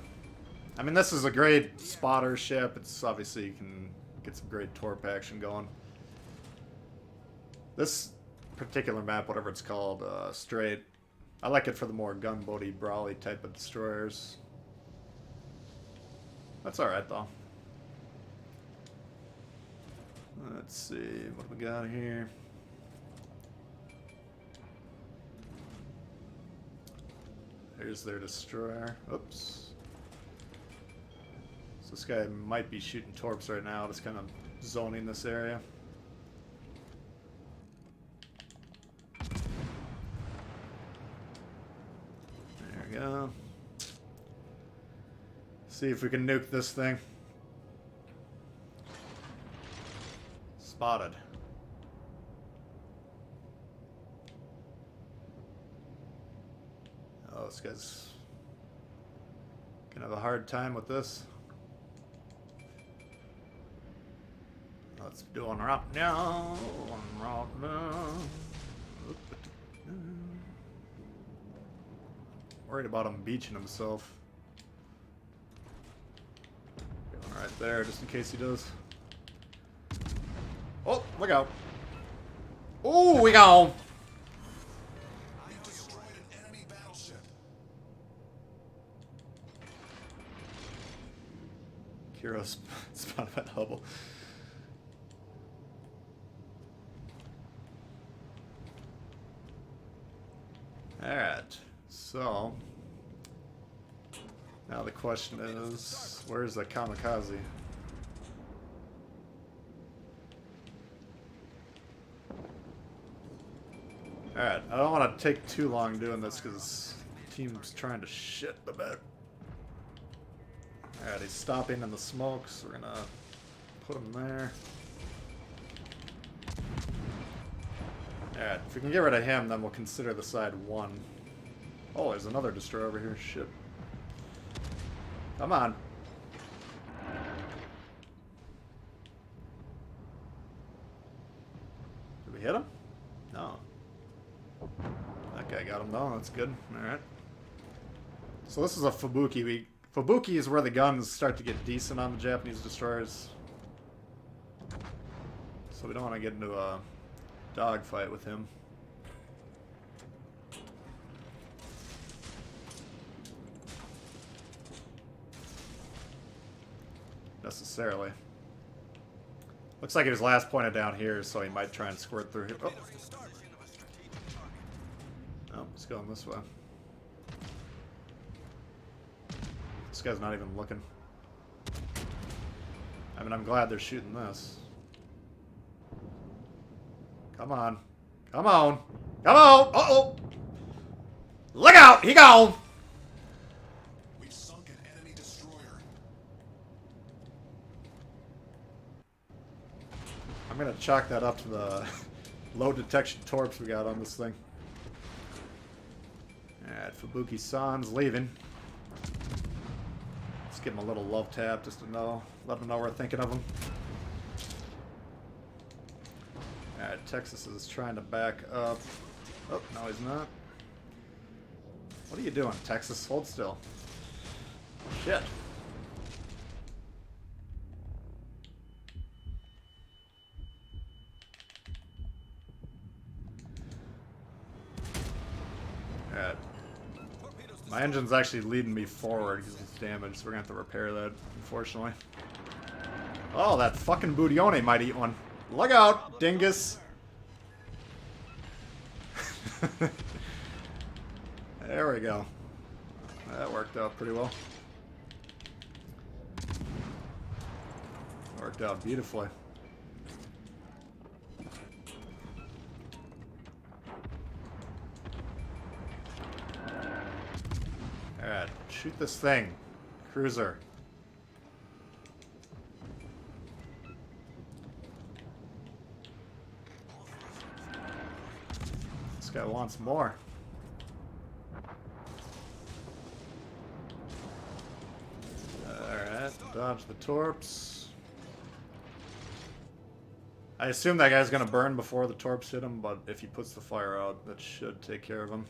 I mean, this is a great spotter ship. It's obviously you can get some great torp action going. This particular map, whatever it's called, straight. I like it for the more gunboaty, brawly type of destroyers. That's alright, though. Let's see, what do we got here? There's their destroyer. Oops. So this guy might be shooting torps right now, just kind of zoning this area. There we go. See if we can nuke this thing. Spotted. Oh, this guy's gonna have a hard time with this. Let's do one right now. One right now. Worried about him beaching himself. Going right there, just in case he does. Oh, look out. Oh, we go. I have destroyed an enemy battleship. Kira spotted that Hubble. Alright, so now the question is, where's the kamikaze? Alright, I don't want to take too long doing this because the team's trying to shit the bed. Alright, he's stopping in the smoke, so we're gonna put him there. Alright, if we can get rid of him, then we'll consider the side one. Oh, there's another destroyer over here. Shit. Come on. Did we hit him? No. That guy got him though. That's good. Alright. So this is a Fubuki. Fubuki is where the guns start to get decent on the Japanese destroyers. So we don't want to get into a dogfight with him. Necessarily. Looks like he was last pointed down here, so he might try and squirt through here. Oh, oh, he's going this way. This guy's not even looking. I mean, I'm glad they're shooting this. Come on. Come on. Come on! Uh-oh! Look out! He gone! We've sunk an enemy destroyer. I'm gonna chalk that up to the low detection torps we got on this thing. Alright, Fubuki-san's leaving. give him a little love tap just to know, let him know we're thinking of him. Alright, Texas is trying to back up. Oh, no he's not. What are you doing, Texas? Hold still. Shit. Alright. My engine's actually leading me forward because it's damaged, so we're gonna have to repair that, unfortunately. Oh, that fucking Budione might eat one. Look out, dingus! There we go. That worked out pretty well. Worked out beautifully. Alright, shoot this thing. Cruiser. This guy wants more. Alright, dodge the torps. I assume that guy's gonna burn before the torps hit him, but if he puts the fire out, that should take care of him.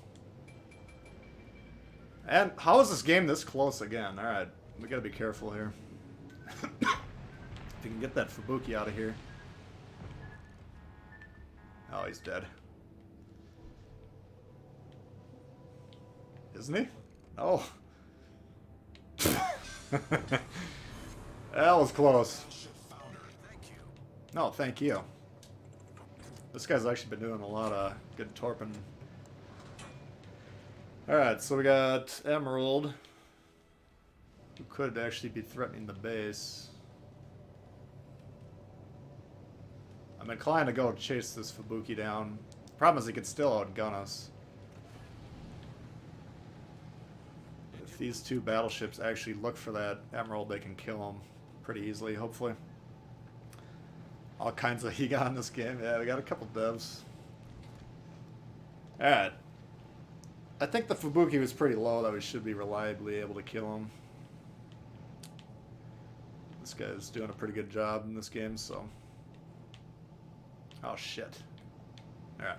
And how is this game this close again? Alright, we gotta be careful here. If you can get that Fubuki out of here. Oh, he's dead. Isn't he? Oh. That was close. No, thank you. This guy's actually been doing a lot of good torping. Alright, so we got Emerald, who could actually be threatening the base. I'm inclined to go chase this Fubuki down. Problem is he could still outgun us. If these two battleships actually look for that Emerald, they can kill him pretty easily, hopefully. All kinds of Higa in this game. Yeah, we got a couple devs. Alright. I think the Fubuki was pretty low that we should be reliably able to kill him. This guy's doing a pretty good job in this game, so... Oh, shit. Alright.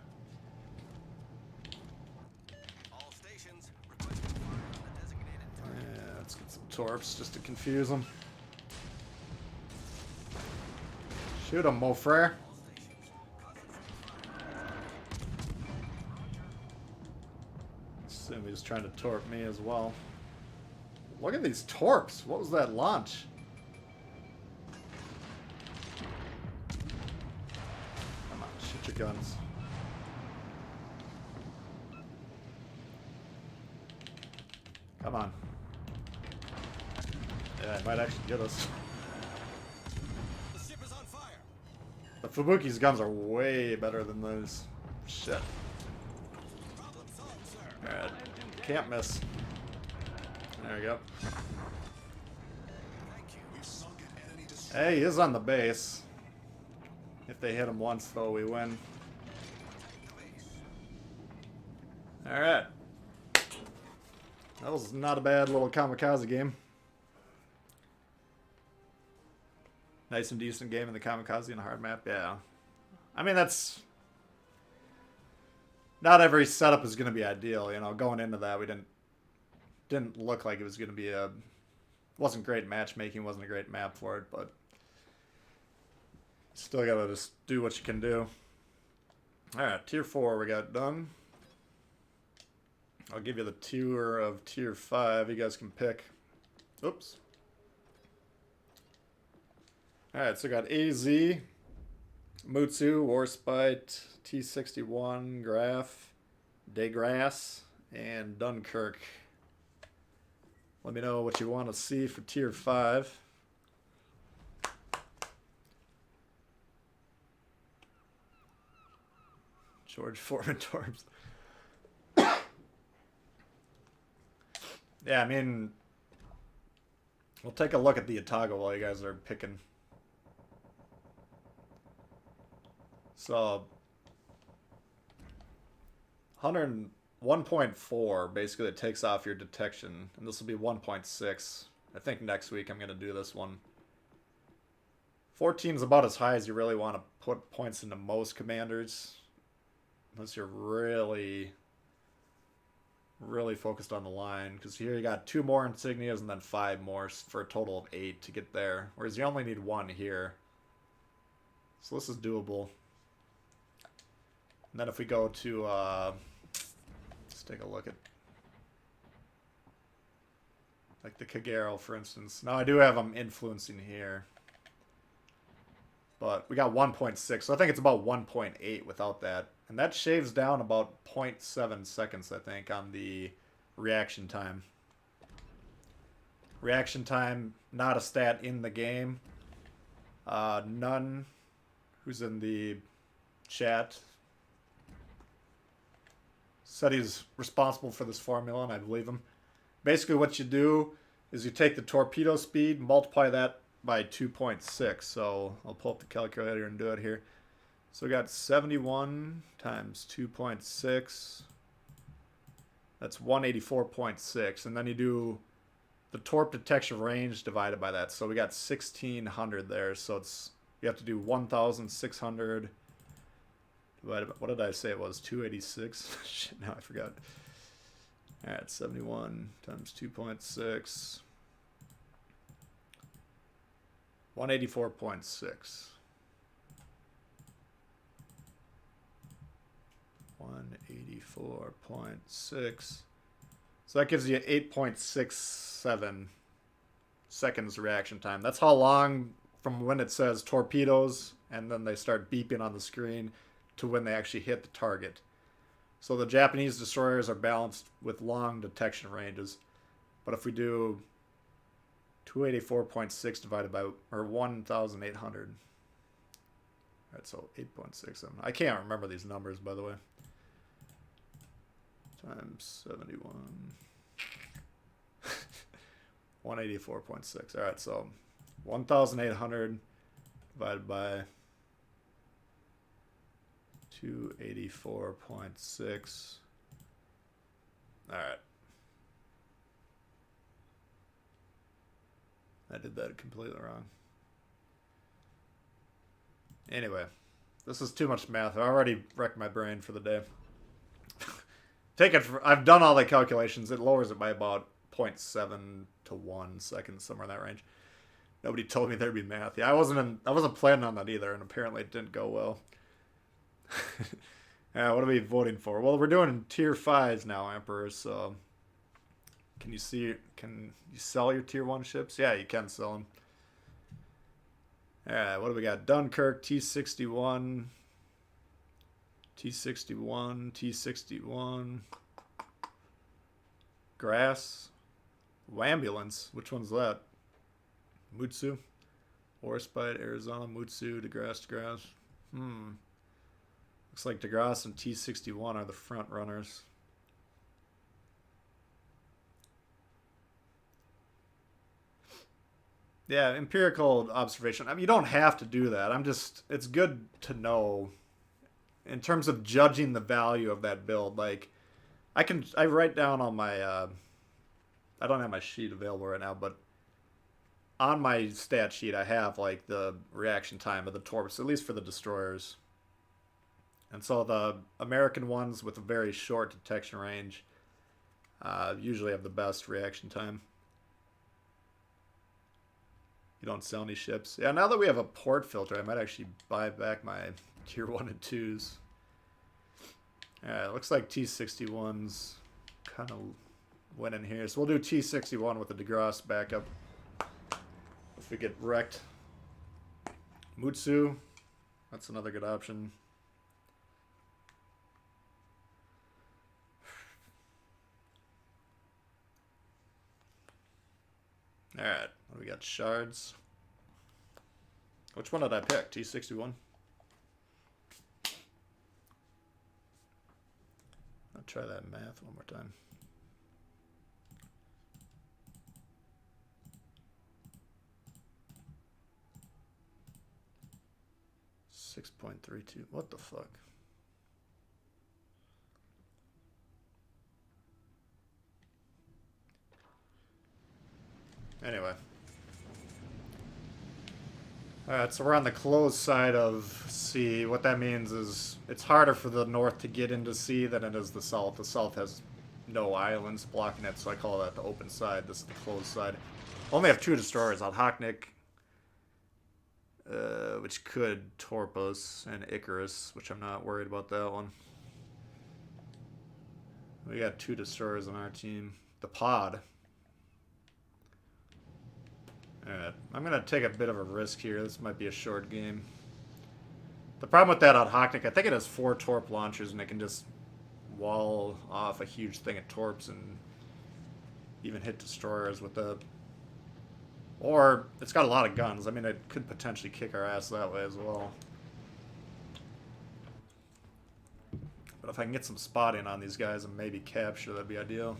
All stations requesting fire on the designated target. Yeah, let's get some torps just to confuse them. Shoot him, mon frere. All stations concentrate fire. Assume he's trying to torp me as well. Look at these torps. What was that launch? Come on, shoot your guns. Come on. Yeah, it might actually get us. The ship is on fire. The Fubuki's guns are way better than those. Shit. Problem solved, sir. Alright. Can't miss. There we go. Thank you. We've sunk an enemy destroyer. Hey, he is on the base. If they hit him once, though, we win. Protect the base. Alright. That was not a bad little kamikaze game. Nice and decent game in the kamikaze and a hard map, yeah. I mean, that's... Not every setup is going to be ideal, you know. Going into that, we didn't look like it was going to be a... Wasn't great matchmaking, wasn't a great map for it, but... Still gotta just do what you can do. Alright, Tier 4 we got done. I'll give you the tour of Tier 5. You guys can pick. Oops. Alright, so we got AZ, Mutsu, Warspite, T61, Graf, Degrasse, and Dunkirk. Let me know what you want to see for Tier 5. George Foreman Torps. Yeah, I mean, we'll take a look at the Otago while you guys are picking. So, 101.4, basically it takes off your detection, and this will be 1.6 I think next week I'm going to do this one. 14 is about as high as you really want to put points into most commanders. Unless you're really focused on the line. Because here you got 2 more insignias and then 5 more for a total of 8 to get there. Whereas you only need 1 here. So this is doable. And then if we go to, let's take a look at, like the Kagero, for instance. Now I do have them influencing here. But we got 1.6, so I think it's about 1.8 without that. And that shaves down about 0.7 seconds, I think, on the reaction time. Reaction time, not a stat in the game. None, who's in the chat, said he's responsible for this formula, and I believe him. Basically what you do is you take the torpedo speed, multiply that by 2.6. So I'll pull up the calculator and do it here. So we got 71 times 2.6. That's 184.6. And then you do the torp detection range divided by that. So we got 1600 there. So it's, you have to do 1600 divided by, what did I say it was? 286? Shit, now I forgot. Alright, 71 times 2.6. 184.6. 184.6. So that gives you 8.67 seconds reaction time. That's how long from when it says torpedoes and then they start beeping on the screen to when they actually hit the target. So the Japanese destroyers are balanced with long detection ranges. But if we do 284.6 divided by, or 1,800. Alright, so 8.67. I can't remember these numbers, by the way. Times 71. 184.6. Alright, so 1,800 divided by 284.6. Alright. I did that completely wrong. Anyway, this is too much math. I already wrecked my brain for the day. Take it for, I've done all the calculations. It lowers it by about 0.7 to 1 seconds, somewhere in that range. Nobody told me there'd be math. Yeah, I wasn't planning on that either, and apparently it didn't go well. Yeah, what are we voting for? Well, we're doing tier 5s now, Emperor, so can you sell your tier 1 ships? Yeah, you can sell them. Alright, what do we got? Dunkirk, T-61, T-61, T-61, Grass, Wambulance. Which one's that? Mutsu, Warspite, Arizona, Mutsu, DeGrasse, DeGrasse. Looks like DeGrasse and T-61 are the front runners. Yeah, empirical observation. I mean, you don't have to do that. It's good to know in terms of judging the value of that build. Like, I write down on my, I don't have my sheet available right now, but on my stat sheet, I have, like, the reaction time of the torps, at least for the destroyers. And so the American ones with a very short detection range usually have the best reaction time. You don't sell any ships. Yeah, now that we have a port filter, I might actually buy back my tier 1 and 2s. Alright, looks like T-61's kind of went in here. So we'll do T-61 with the DeGrasse backup. If we get wrecked. Mutsu, that's another good option. Alright, what do we got? Shards. Which one did I pick? T-61? I'll try that math one more time. $6.32. What the fuck? Anyway. Alright, so we're on the closed side of C. What that means is it's harder for the north to get into C than it is the south. The south has no islands blocking it, so I call that the open side. This is the closed side. Only have 2 destroyers on Hocknick, which could torp us, and Icarus, which I'm not worried about that one. We got 2 destroyers on our team. The pod. Alright, I'm going to take a bit of a risk here. This might be a short game. The problem with that on Hocknick, I think it has 4 torp launchers, and it can just wall off a huge thing of torps and even hit destroyers with that. Or, it's got a lot of guns. I mean, it could potentially kick our ass that way as well. But if I can get some spotting on these guys and maybe capture, that'd be ideal.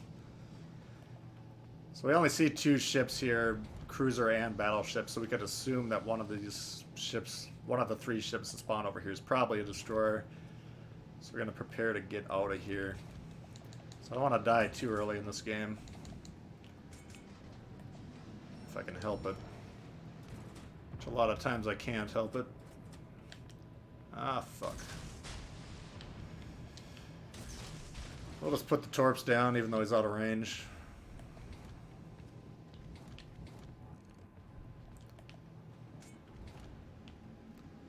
So we only see 2 ships here, cruiser and battleship, so we could assume that one of these ships, one of the 3 ships that spawn over here is probably a destroyer. So we're going to prepare to get out of here. So I don't want to die too early in this game. If I can help it. Which a lot of times I can't help it. Ah, fuck. We'll just put the torps down even though he's out of range.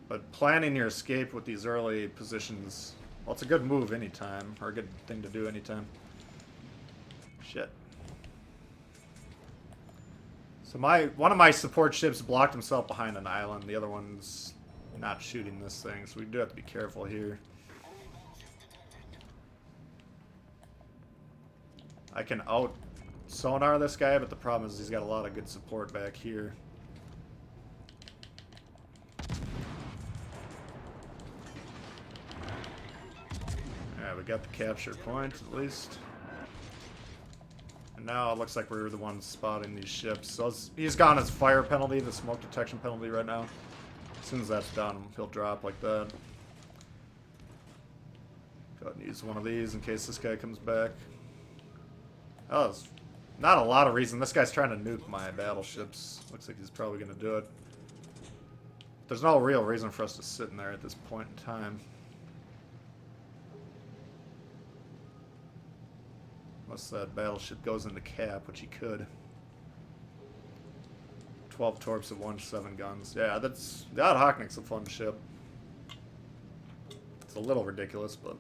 But planning your escape with these early positions, well, it's a good move anytime, or a good thing to do anytime. Shit. So one of my support ships blocked himself behind an island. The other one's not shooting this thing, so we do have to be careful here. I can out sonar this guy, but the problem is he's got a lot of good support back here. We got the capture point, at least. And now it looks like we're the ones spotting these ships. So he's gone his fire penalty, the smoke detection penalty right now. As soon as that's done, he'll drop like that. Go ahead and use one of these in case this guy comes back. Oh, there's not a lot of reason. This guy's trying to nuke my battleships. Looks like he's probably going to do it. There's no real reason for us to sit in there at this point in time. Unless that battleship goes into cap, which he could. 12 torps at 1-7 guns. Yeah, that's... that Hocknick's a fun ship. It's a little ridiculous, but...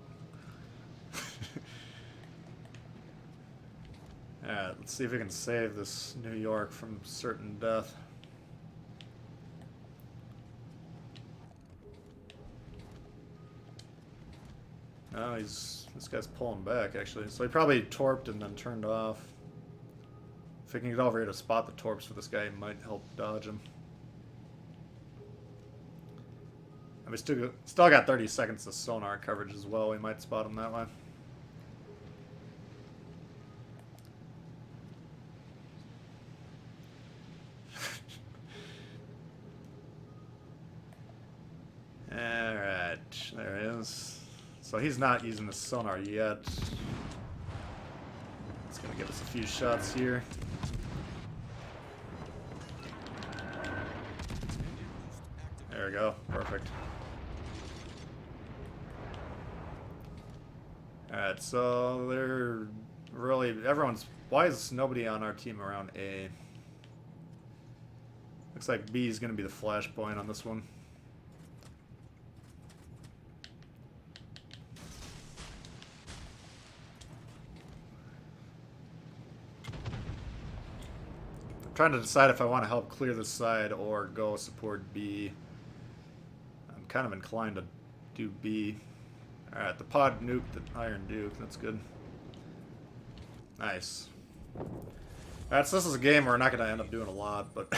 Alright, let's see if we can save this New York from certain death. Oh, this guy's pulling back, actually. So he probably torped and then turned off. If we can get over here to spot the torps for this guy, it might help dodge him. And we still got 30 seconds of sonar coverage as well. We might spot him that way. Alright, there he is. So he's not using the sonar yet. It's going to give us a few shots here. There we go. Perfect. Alright, so they're really... everyone's... why is nobody on our team around A? Looks like B is going to be the flashpoint on this one. Trying to decide if I want to help clear this side or go support B. I'm kind of inclined to do B. Alright, the pod nuked the Iron Duke. That's good. Nice. Alright, so this is a game where we're not going to end up doing a lot, but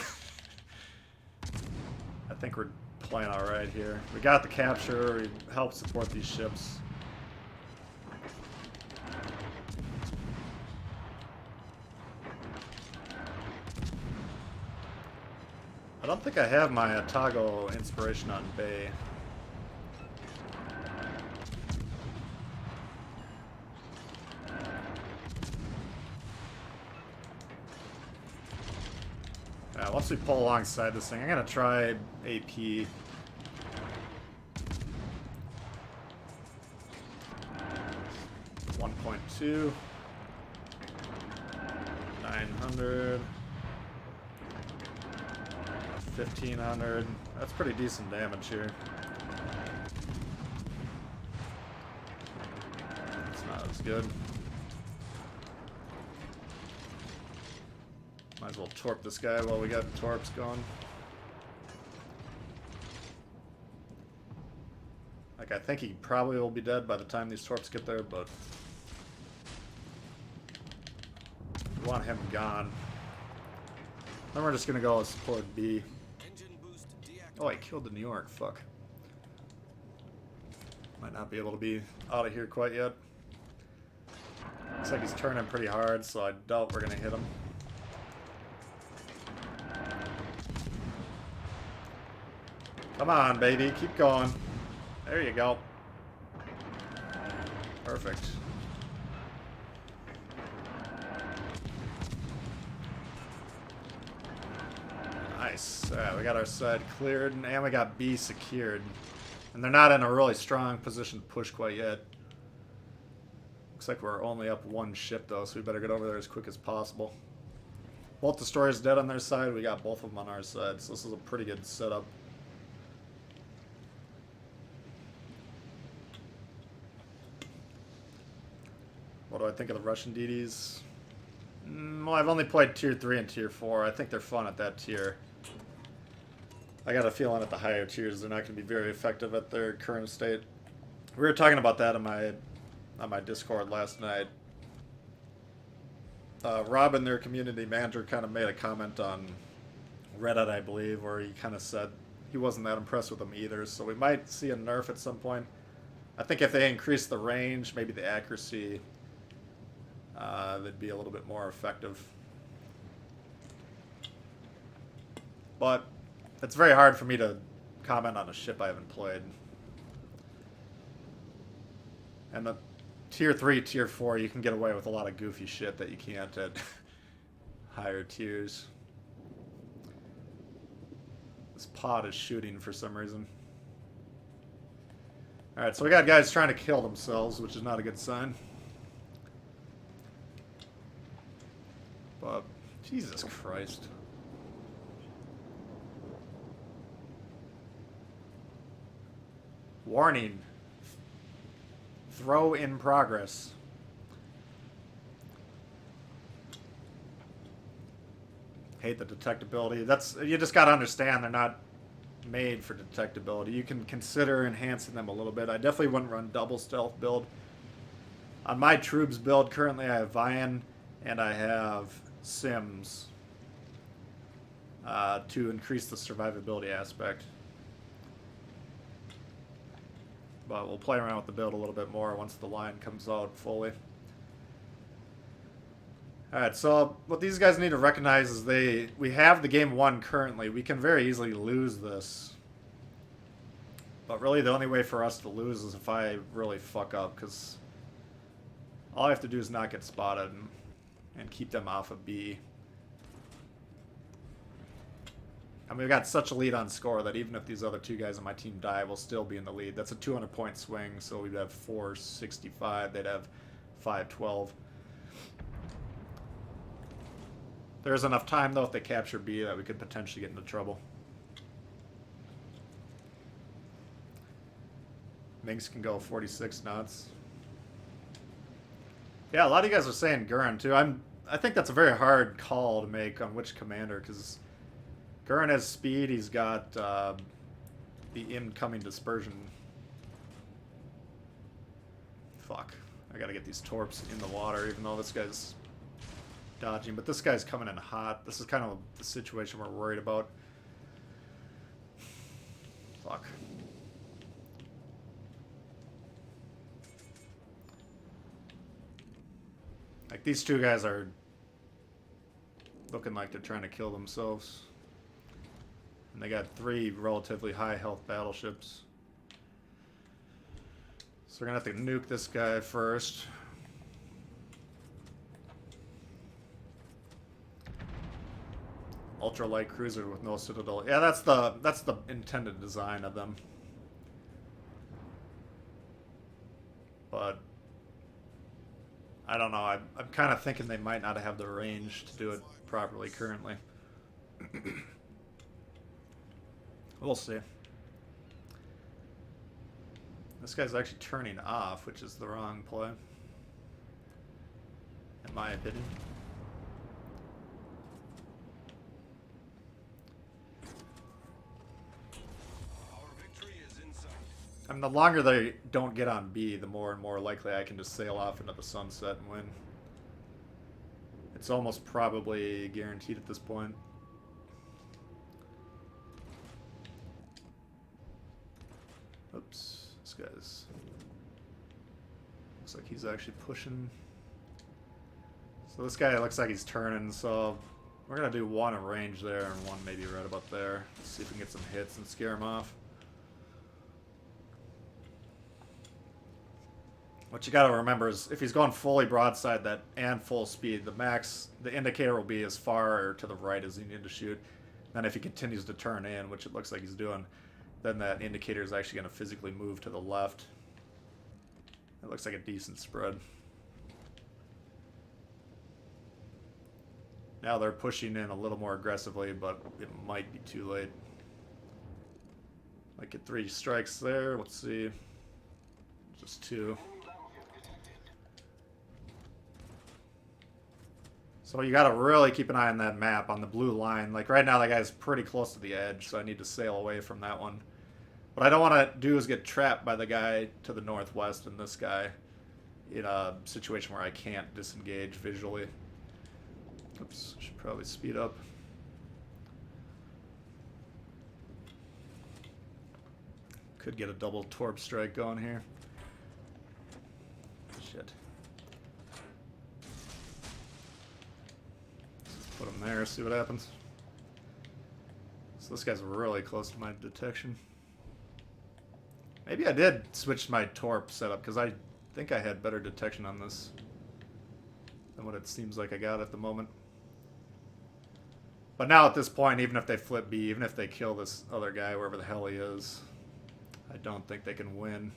I think we're playing alright here. We got the capture. We helped support these ships. I don't think I have my Atago inspiration on Bay. once we pull alongside this thing, I'm gonna try AP. .2 900 1500. That's pretty decent damage here. It's not as good. Might as well torp this guy while we got torps going. Like, I think he probably will be dead by the time these torps get there, but we want him gone. Then we're just gonna go support B. Engine boost Oh, I killed the New York. Fuck. Might not be able to be out of here quite yet. Looks like he's turning pretty hard, so I doubt we're gonna hit him. Come on, baby. Keep going. There you go. Perfect. Nice. Alright, we got our side cleared, and we got B secured. And they're not in a really strong position to push quite yet. Looks like we're only up one ship, though, so we better get over there as quick as possible. Both destroyers dead on their side. We got both of them on our side, so this is a pretty good setup. What do I think of the Russian DDs? Well, I've only played Tier 3 and Tier 4. I think they're fun at that tier. I got a feeling at the higher tiers they're not going to be very effective at their current state. We were talking about that on my Discord last night. Robin, their community manager, kind of made a comment on Reddit, I believe, where he kind of said he wasn't that impressed with them either. So we might see a nerf at some point. I think if they increase the range, maybe the accuracy, they'd be a little bit more effective. But it's very hard for me to comment on a ship I haven't played. And the Tier 3, Tier 4, you can get away with a lot of goofy shit that you can't at higher tiers. This pod is shooting for some reason. Alright, so we got guys trying to kill themselves, which is not a good sign. But, Jesus Christ. Warning. Throw in progress. Hate the detectability. That's, you just gotta understand they're not made for detectability. You can consider enhancing them a little bit. I definitely wouldn't run double stealth build. On my troops build, currently I have Vian and I have Sims to increase the survivability aspect. But we'll play around with the build a little bit more once the line comes out fully. Alright, so what these guys need to recognize is we have the game won currently. We can very easily lose this. But really the only way for us to lose is if I really fuck up, because all I have to do is not get spotted and keep them off of B. I mean, we got such a lead on score that even if these other two guys on my team die, we'll still be in the lead. That's a 200-point swing, so we'd have 465. They'd have 512. There's enough time, though, if they capture B, that we could potentially get into trouble. Minx can go 46 knots. Yeah, a lot of you guys are saying Gurren, too. I think that's a very hard call to make on which commander, because Gurren has speed. He's got the incoming dispersion. Fuck. I gotta get these torps in the water, even though this guy's dodging. But this guy's coming in hot. This is kind of the situation we're worried about. Fuck. Like, these two guys are looking like they're trying to kill themselves. And they got 3 relatively high health battleships. So we're gonna have to nuke this guy first. ultralight cruiser with no citadel. Yeah, that's the intended design of them. But I don't know. I'm kind of thinking they might not have the range to do it properly currently. We'll see. This guy's actually turning off, which is the wrong play, in my opinion. Our victory is in sight. I mean, the longer they don't get on B, the more and more likely I can just sail off into the sunset and win. It's almost probably guaranteed at this point. Oops, this guy's... looks like he's actually pushing. So this guy looks like he's turning, so we're going to do one at range there and one maybe right about there. Let's see if we can get some hits and scare him off. What you got to remember is if he's going fully broadside that and full speed, the indicator will be as far to the right as you need to shoot. Then if he continues to turn in, which it looks like he's doing, then that indicator is actually going to physically move to the left. It looks like a decent spread. Now they're pushing in a little more aggressively, but it might be too late. Might get 3 strikes there. Let's see. Just 2. So you got to really keep an eye on that map, on the blue line. Like right now, that guy's pretty close to the edge, so I need to sail away from that one. What I don't want to do is get trapped by the guy to the northwest and this guy in a situation where I can't disengage visually. Oops, should probably speed up. Could get a double torp strike going here. Shit. Put him there, see what happens. So this guy's really close to my detection. Maybe I did switch my torp setup, because I think I had better detection on this than what it seems like I got at the moment. But now at this point, even if they flip B, even if they kill this other guy, wherever the hell he is, I don't think they can win.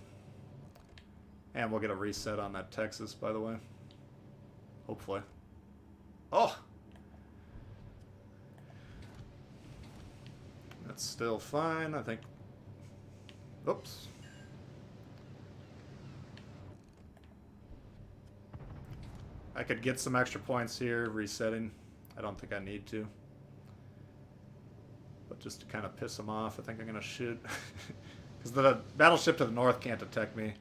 And we'll get a reset on that Texas, by the way. Hopefully. Oh! That's still fine, I think. Oops. I could get some extra points here, resetting. I don't think I need to. But just to kind of piss them off, I think I'm going to shoot. Because the battleship to the north can't detect me.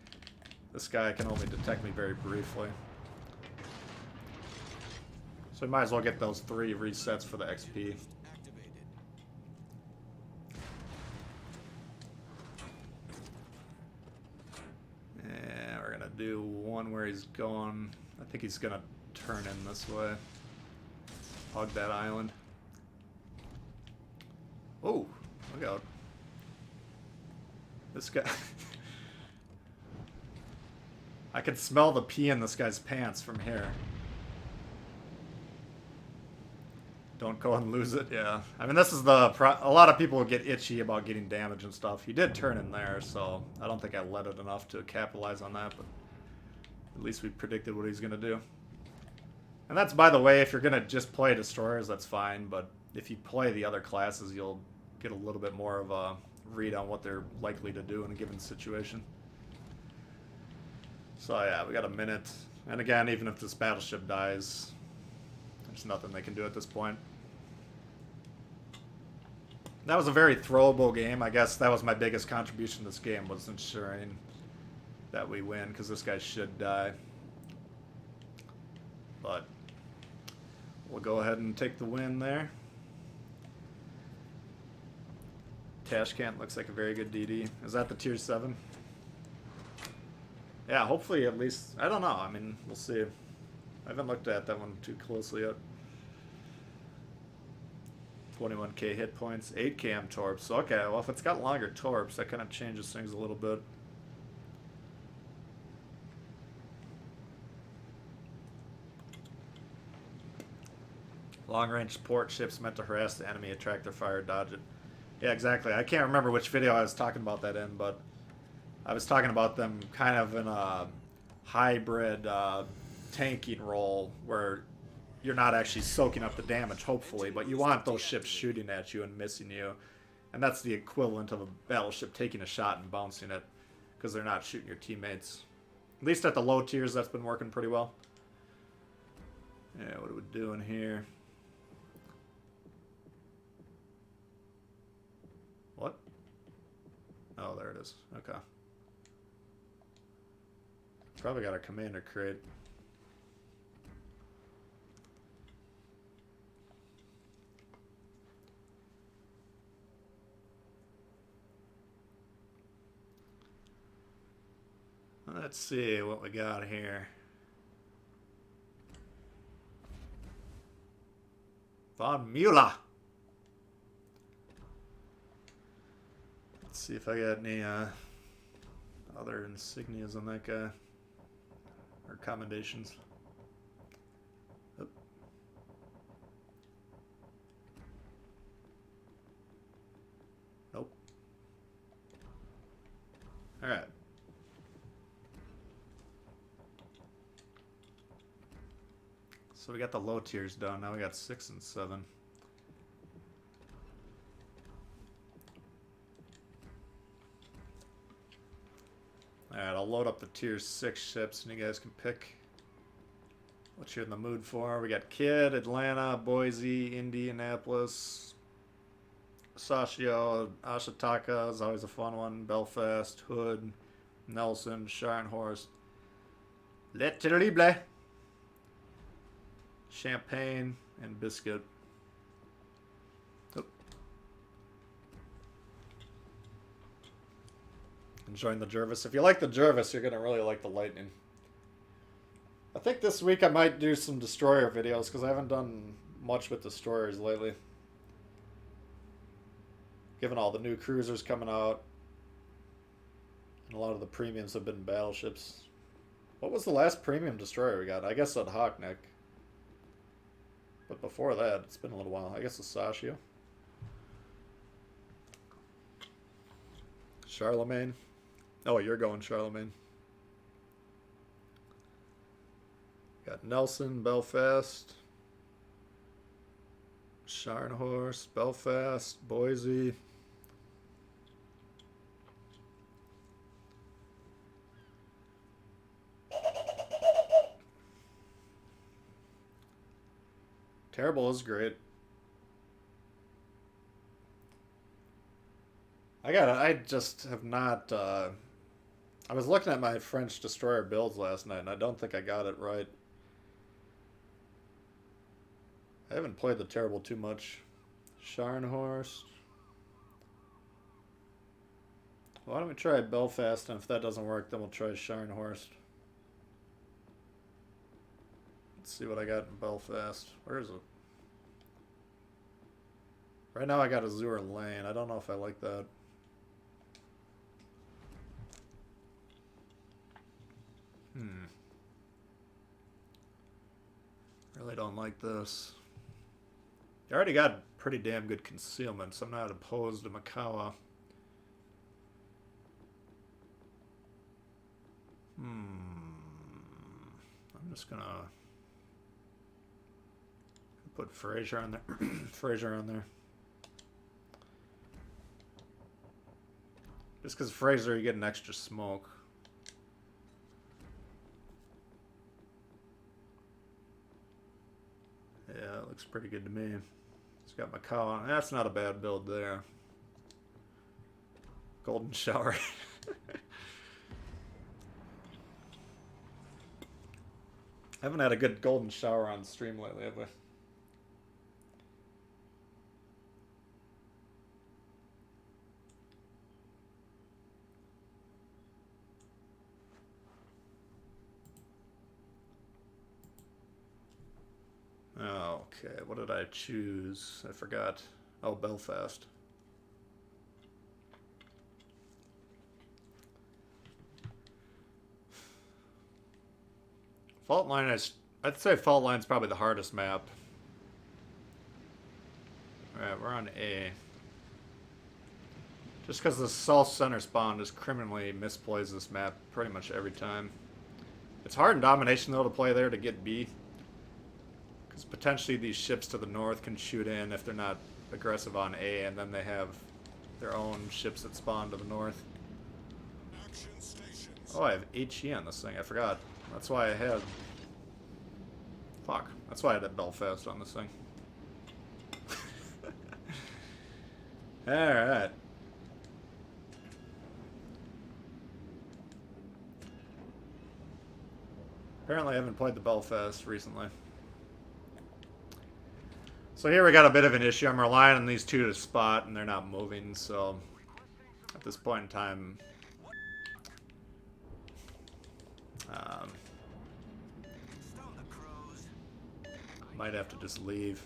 This guy can only detect me very briefly. So we might as well get those 3 resets for the XP. Yeah, we're going to do one where he's going. I think he's going to turn in this way. Hug that island. Oh, look out. This guy... I can smell the pee in this guy's pants from here. Don't go and lose it, yeah. I mean, this is a lot of people get itchy about getting damage and stuff. He did turn in there, so I don't think I let it enough to capitalize on that, but at least we predicted what he's going to do. And that's, by the way, if you're going to just play destroyers, that's fine, but if you play the other classes, you'll get a little bit more of a read on what they're likely to do in a given situation. So yeah, we got a minute. And again, even if this battleship dies, there's nothing they can do at this point. That was a very throwable game. I guess that was my biggest contribution to this game, was ensuring that we win, because this guy should die. But we'll go ahead and take the win there. Tashkent looks like a very good DD. Is that the tier 7? Yeah, hopefully at least... I don't know. I mean, we'll see. I haven't looked at that one too closely yet. 21k hit points, 8 cam torps. Okay, well, if it's got longer torps, that kind of changes things a little bit. Long-range support ships meant to harass the enemy, attract their fire, dodge it. Yeah, exactly. I can't remember which video I was talking about that in, but I was talking about them kind of in a hybrid tanking role where you're not actually soaking up the damage, hopefully, but you want those ships shooting at you and missing you. And that's the equivalent of a battleship taking a shot and bouncing it, because they're not shooting your teammates. At least at the low tiers, that's been working pretty well. Yeah, what are we doing here? What? Oh, there it is. Okay. Probably got a commander crate. Let's see what we got here. Von Müller. Let's see if I got any other insignias on that guy. Or commendations. Oh. Nope. Alright. So we got the low tiers done. Now we got 6 and 7. Alright, I'll load up the tier 6 ships and you guys can pick what you're in the mood for. We got Kidd, Atlanta, Boise, Indianapolis, Sashio, Ashitaka is always a fun one, Belfast, Hood, Nelson, Scharnhorst, Le Terrible, Champagne, and Biscuit. Oh. Enjoying the Jervis. If you like the Jervis, you're going to really like the Lightning. I think this week I might do some Destroyer videos because I haven't done much with Destroyers lately. Given all the new cruisers coming out. And a lot of the premiums have been battleships. What was the last premium Destroyer we got? I guess that Hawkneck. But before that, it's been a little while. I guess it's Sashio. Charlemagne. Oh, you're going Charlemagne. Got Nelson, Belfast, Scharnhorst, Belfast, Boise. Terrible is great. I just have not, I was looking at my French Destroyer builds last night and I don't think I got it right. I haven't played the Terrible too much. Scharnhorst. Why don't we try Belfast, and if that doesn't work, then we'll try Scharnhorst. Let's see what I got in Belfast. Where is it? Right now I got Azure Lane. I don't know if I like that. Really don't like this. I already got pretty damn good concealment, so I'm not opposed to Makawa. I'm just gonna put Fraser on there. Fraser on there. Just because Fraser, you get an extra smoke. Yeah, it looks pretty good to me. It's got Makawa. That's not a bad build there. Golden Shower. I haven't had a good Golden Shower on stream lately, have we? Okay, what did I choose? I forgot. Oh, Belfast. Fault Line I'd say Fault Line's probably the hardest map. Alright, we're on A. Just because the south center spawn just criminally misplays this map pretty much every time. It's hard in domination though to play there to get B. Because potentially these ships to the north can shoot in if they're not aggressive on A, and then they have their own ships that spawn to the north. Action stations. Oh, I have HE on this thing. I forgot. That's why I had... Fuck. That's why I had Belfast on this thing. Alright. Apparently I haven't played the Belfast recently. So here we got a bit of an issue. I'm relying on these two to spot, and they're not moving, so... At this point in time... Stone the crows. might have to just leave.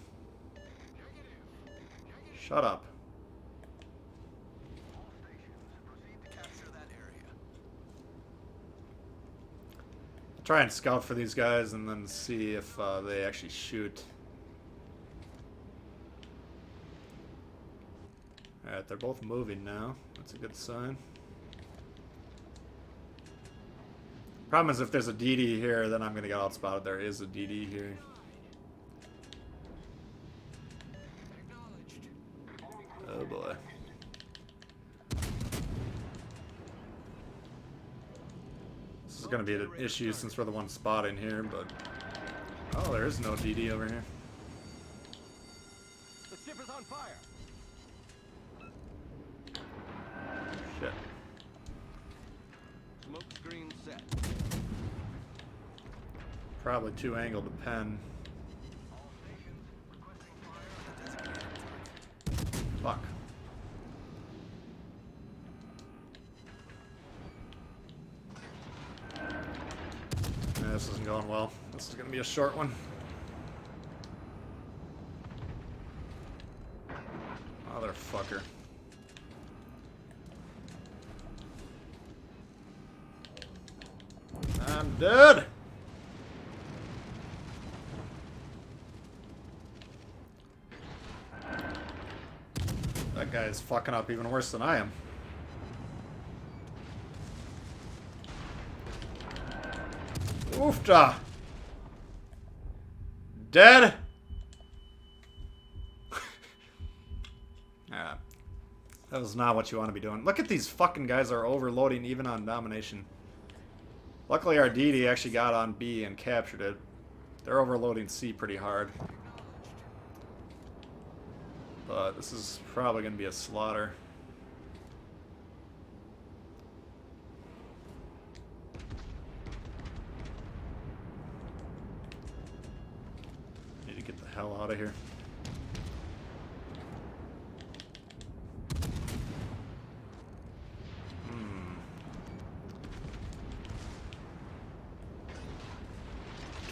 Shut up. All stations, proceed to capture that area. Try and scout for these guys and then see if they actually shoot. Alright, they're both moving now. That's a good sign. Problem is if there's a DD here, then I'm going to get outspotted. There is a DD here. Oh boy. This is going to be an issue since we're the ones spotting here, but... Oh, there is no DD over here. The ship is on fire. Shit. Smoke screen set. Probably too angled to pen. All stations, requesting fire. Designated target. Fuck. Yeah, this isn't going well. This is going to be a short one. Motherfucker. I'm dead! That guy is fucking up even worse than I am. Oofta! Dead? Yeah. That was not what you want to be doing. Look at these fucking guys are overloading even on domination. Luckily our DD actually got on B and captured it. They're overloading C pretty hard. But this is probably going to be a slaughter. Need to get the hell out of here.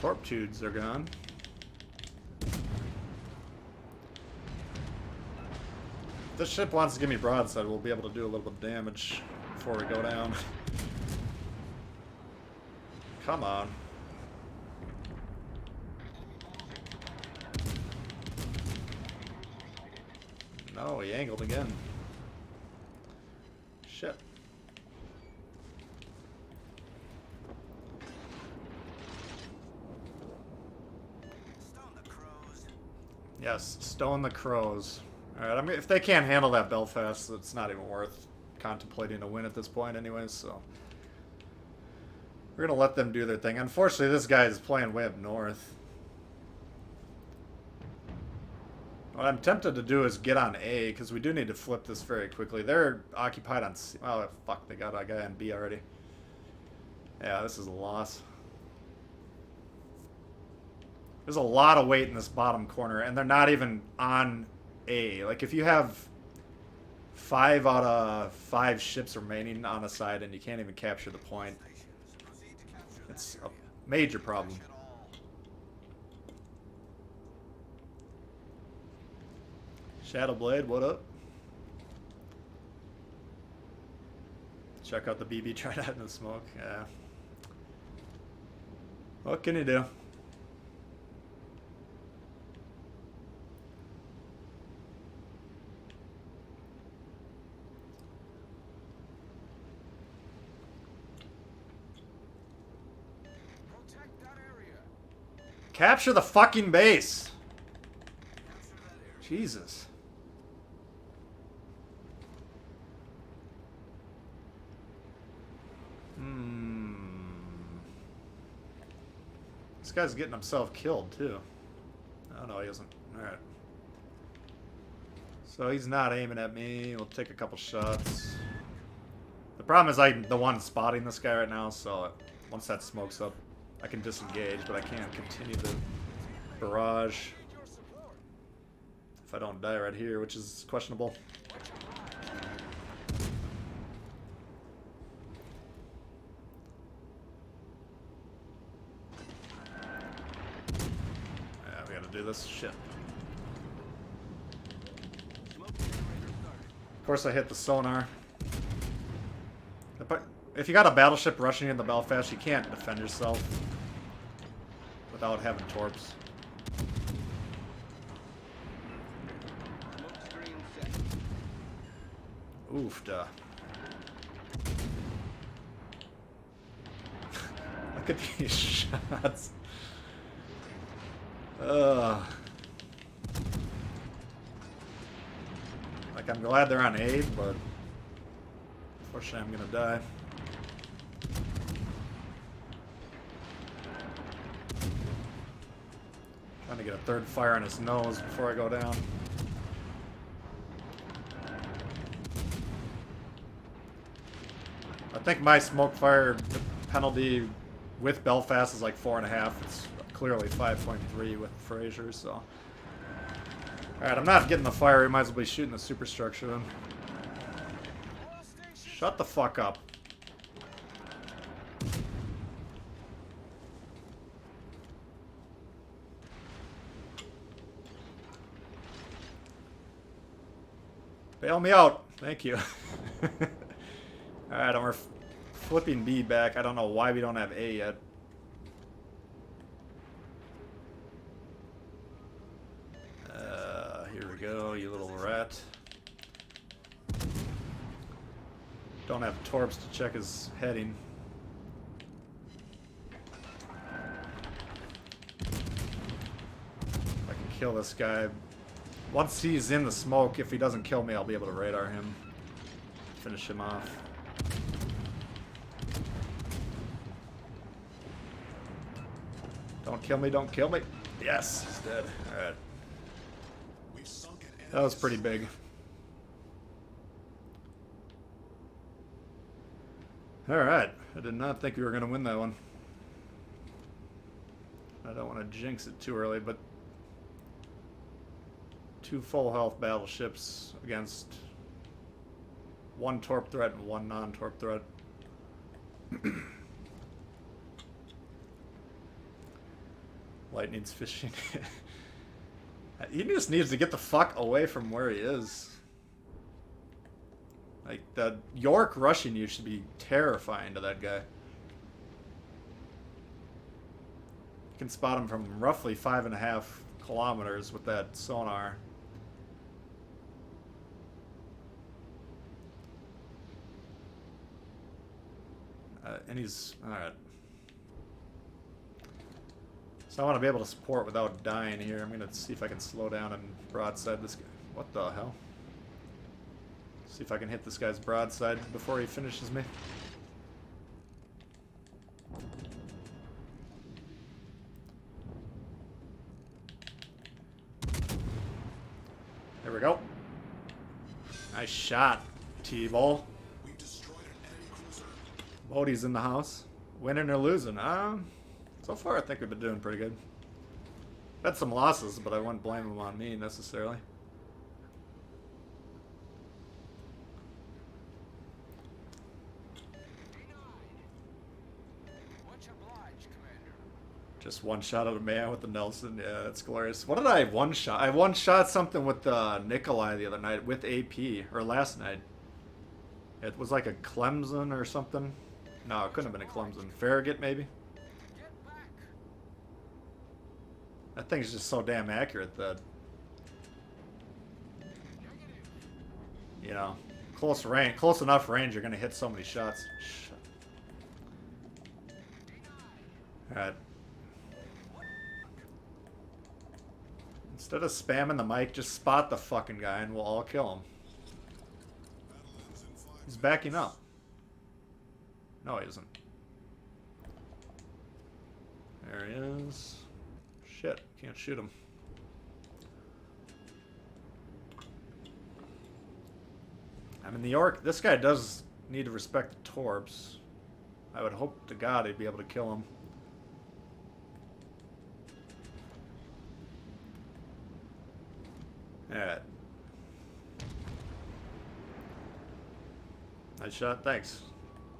Torpedoes are gone. If this ship wants to give me broadside, we'll be able to do a little bit of damage before we go down. Come on. No, he angled again. Shit. Stone the crows. Yes, stone the crows. Alright, I mean, if they can't handle that Belfast, it's not even worth contemplating a win at this point anyways, so... We're gonna let them do their thing. Unfortunately, this guy is playing way up north. What I'm tempted to do is get on A, because we do need to flip this very quickly. They're occupied on C. Oh, fuck, they got a guy on B already. Yeah, this is a loss. There's a lot of weight in this bottom corner, and they're not even on A. Like, if you have 5 out of 5 ships remaining on a side and you can't even capture the point, Stations, proceed to capture that it's area. a major problem. Finish it all. Shadowblade, what up? Check out the BB, try that in the smoke. Yeah. What can you do? Capture the fucking base. Capture that area. Jesus. This guy's getting himself killed, too. Oh, no, he isn't. Alright. So he's not aiming at me. We'll take a couple shots. The problem is I'm the one spotting this guy right now, so once that smoke's up, I can disengage, but I can't continue the barrage Need your support. if I don't die right here, which is questionable. Yeah, we gotta do this shit. Smoke generator started. Of course I hit the sonar. If you got a battleship rushing in the Belfast, you can't defend yourself without having torps. Smoke screen set. Oof, duh. Look at these shots. Like, I'm glad they're on aid, but unfortunately I'm gonna die. Trying to get a third fire on his nose before I go down. I think my smoke fire penalty with Belfast is like 4.5. It's clearly 5.3 with Fraser, so. Alright, I'm not getting the fire. We might as well be shooting the superstructure then. All stations. Shut the fuck up. Bail me out. Thank you. Alright, we're flipping B back. I don't know why we don't have A yet. Here we go, you little rat. Don't have torps to check his heading. If I can kill this guy. Once he's in the smoke, if he doesn't kill me, I'll be able to radar him. Finish him off. Don't kill me, don't kill me. Yes, he's dead. Alright. We've sunk an That was pretty big. Alright. I did not think we were going to win that one. I don't want to jinx it too early, but 2 full health battleships against 1 torp threat and 1 non-torp threat. Lightning's fishing. He just needs to get the fuck away from where he is. Like, the York rushing you should be terrifying to that guy. You can spot him from roughly 5.5 kilometers with that sonar. And he's... Alright. So I want to be able to support without dying here. I'm going to see if I can slow down and broadside this guy. What the hell? See if I can hit this guy's broadside before he finishes me. There we go. Nice shot, T-Ball. We've destroyed an enemy cruiser. Bodie's in the house. Winning or losing? So far I think we've been doing pretty good. Had some losses, but I wouldn't blame them on me necessarily. Much obliged, Commander. Just one shot at a man with the Nelson. Yeah, that's glorious. What did I one shot? I one shot something with Nikolai the other night with AP, or last night. It was like a Clemson or something. No, it couldn't have been a Clemson. Farragut maybe? Get back. That thing's just so damn accurate that, Negative. you know, close range, close enough range, you're gonna hit so many shots. Alright. Instead of spamming the mic, just spot the fucking guy and we'll all kill him. He's backing up. No, he isn't. There he is. Shit, can't shoot him. I mean, the York, this guy does need to respect the Torps. I would hope to God he'd be able to kill him. Alright. Nice shot, thanks.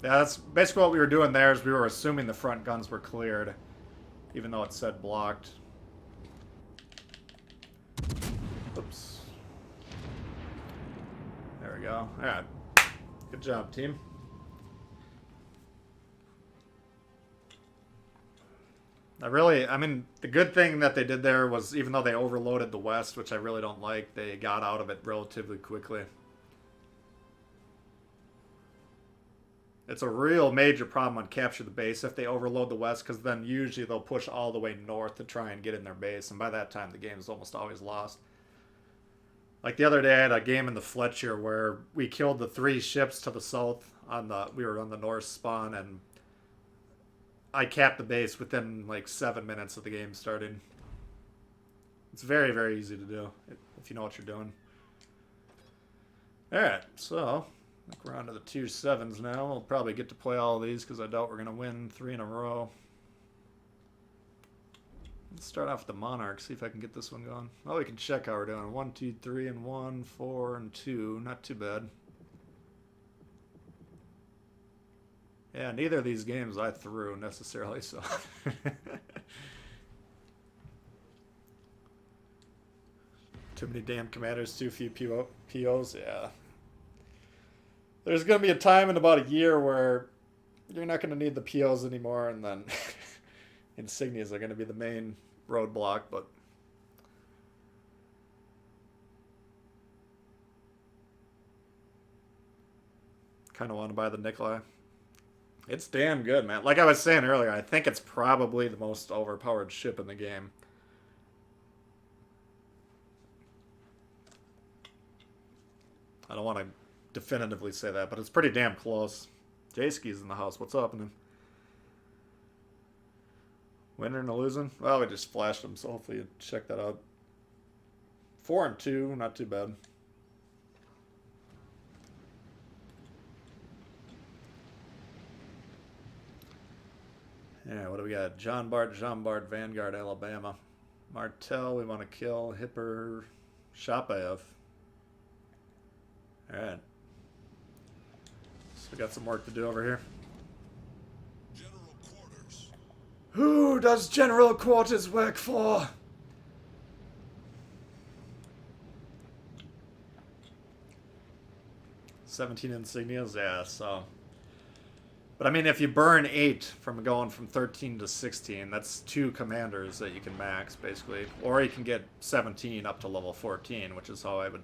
Yeah, that's basically what we were doing there, is we were assuming the front guns were cleared, even though it said blocked. Oops. There we go. Alright. Good job, team. I mean, the good thing that they did there was, even though they overloaded the West, which I really don't like, they got out of it relatively quickly. It's a real major problem on Capture the Base if they overload the West, because then usually they'll push all the way north to try and get in their base, and by that time the game is almost always lost. Like the other day I had a game in the Fletcher where we killed the 3 ships to the south we were on the north spawn, and I capped the base within like 7 minutes of the game starting. It's very, very easy to do if you know what you're doing. Alright, so I think we're on to the tier 7s now. We'll probably get to play all of these because I doubt we're going to win 3 in a row. Let's start off with the Monarch, see if I can get this one going. Oh, we can check how we're doing. 1, 2, 3, and 1, 4, and 2. Not too bad. Yeah, neither of these games I threw necessarily, so. Too many damn commanders, too few POs, yeah. There's going to be a time in about a year where you're not going to need the POs anymore, and then insignias are going to be the main roadblock, but kind of want to buy the Nikolai. It's damn good, man. Like I was saying earlier, I think it's probably the most overpowered ship in the game. I don't want to definitively say that, but it's pretty damn close. Jayski's in the house. What's up, man? Winning and losing? Well, we just flashed them, so hopefully you check that out. 4 and 2, not too bad. Yeah, what do we got? Jean Bart, Vanguard, Alabama. Martel, we want to kill. Hipper, Shapaev. Alright. So we got some work to do over here. General quarters. Who does General Quarters work for? $17 insignias, yeah, so. But I mean, if you burn 8 from going from 13 to 16, that's 2 commanders that you can max, basically. Or you can get 17 up to level 14, which is how I would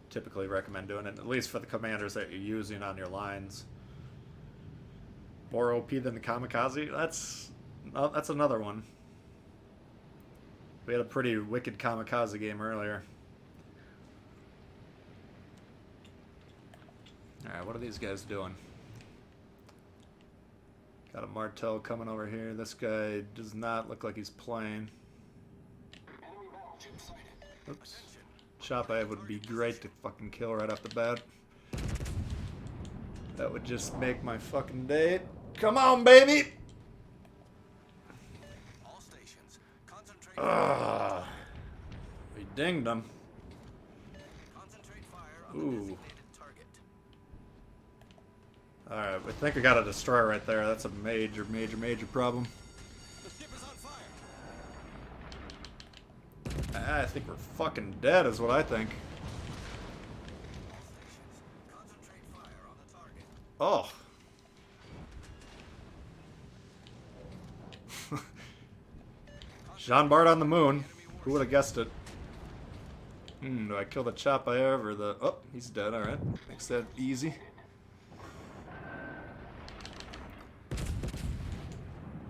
typically recommend doing it, at least for the commanders that you're using on your lines. More OP than the Kamikaze? That's another one. We had a pretty wicked Kamikaze game earlier. Alright, what are these guys doing? Got a Martel coming over here. This guy does not look like he's playing. Oops. Chapaev would be great to fucking kill right off the bat. That would just make my fucking day. Come on, baby! All stations. Concentrate. Ah, we dinged him. Concentrate fire on the Ooh. designated target. Alright, I think we got a destroyer right there. That's a major, major, major problem. The ship is on fire. I think we're fucking dead is what I think. All stations. Concentrate fire on the target. Oh. Jean Bart on the moon. Who would have guessed it? Do I kill the Chapaev or the... Oh, he's dead, alright. Makes that easy.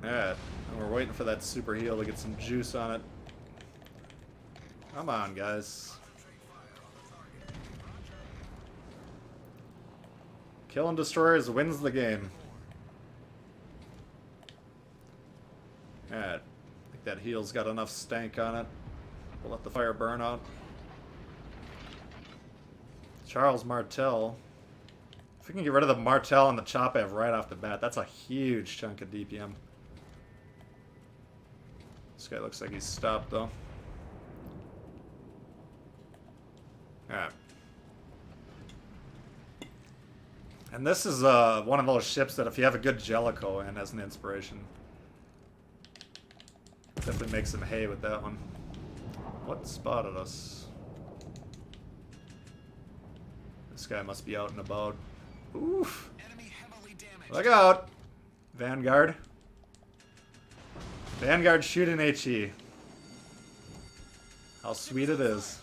Alright, and we're waiting for that super heal to get some juice on it. Come on, guys. Killing destroyers wins the game. Alright. I think that heel's got enough stank on it. We'll let the fire burn out. Charles Martel. If we can get rid of the Martel and the Chopev right off the bat, that's a huge chunk of DPM. This guy looks like he's stopped, though. Alright. And this is one of those ships that if you have a good Jellicoe in as an inspiration, definitely make some hay with that one. What spotted us? This guy must be out and about. Oof! Enemy heavily damaged. Look out! Vanguard. Vanguard shooting HE. How sweet it is.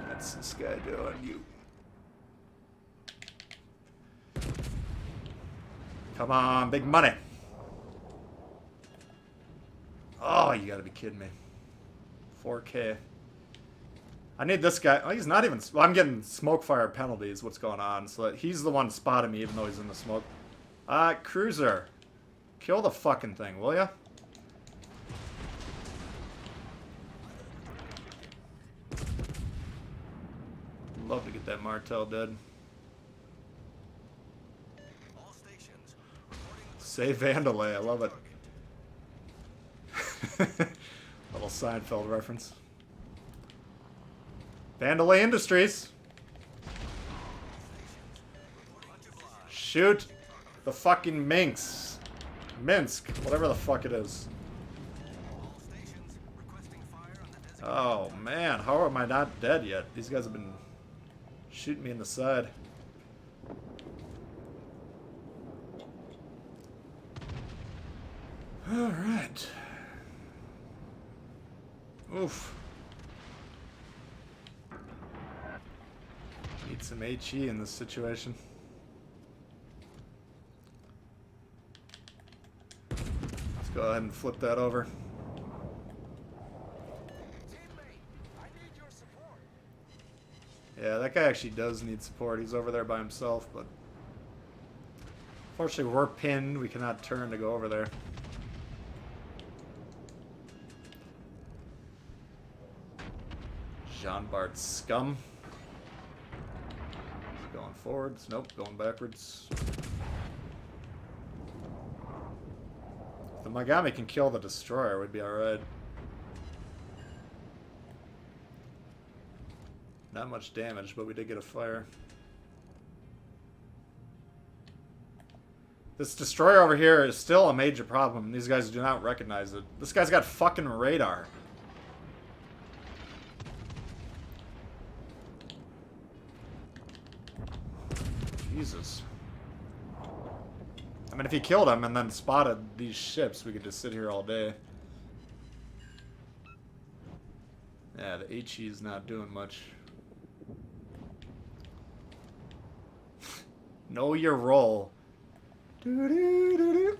What's this guy doing? You. Come on, big money. Oh, you gotta be kidding me. 4K. I need this guy. Oh, he's not even. Well, I'm getting smoke fire penalties. What's going on? So he's the one spotting me, even though he's in the smoke. Cruiser. Kill the fucking thing, will ya? Love to get that Martel dead. All stations reporting Save Vandalay, I love it. Little Seinfeld reference. Vandalay Industries. Shoot the fucking Minx. Minsk, whatever the fuck it is. all stations requesting fire on the designated. Oh man, how am I not dead yet? These guys have been shooting me in the side. Alright. Oof. Need some HE in this situation. Let's go ahead and flip that over. Teammate, I need your support. Yeah, that guy actually does need support. He's over there by himself, but unfortunately we're pinned. We cannot turn to go over there. Jean Bart scum. Going forwards. Nope, going backwards. If the Megami can kill the destroyer, we'd be alright. Not much damage, but we did get a fire. This destroyer over here is still a major problem. These guys do not recognize it. This guy's got fucking radar. Jesus. I mean, if he killed him and then spotted these ships, we could just sit here all day. Yeah, the HE is not doing much. Know your role. Doo-doo-doo-doo.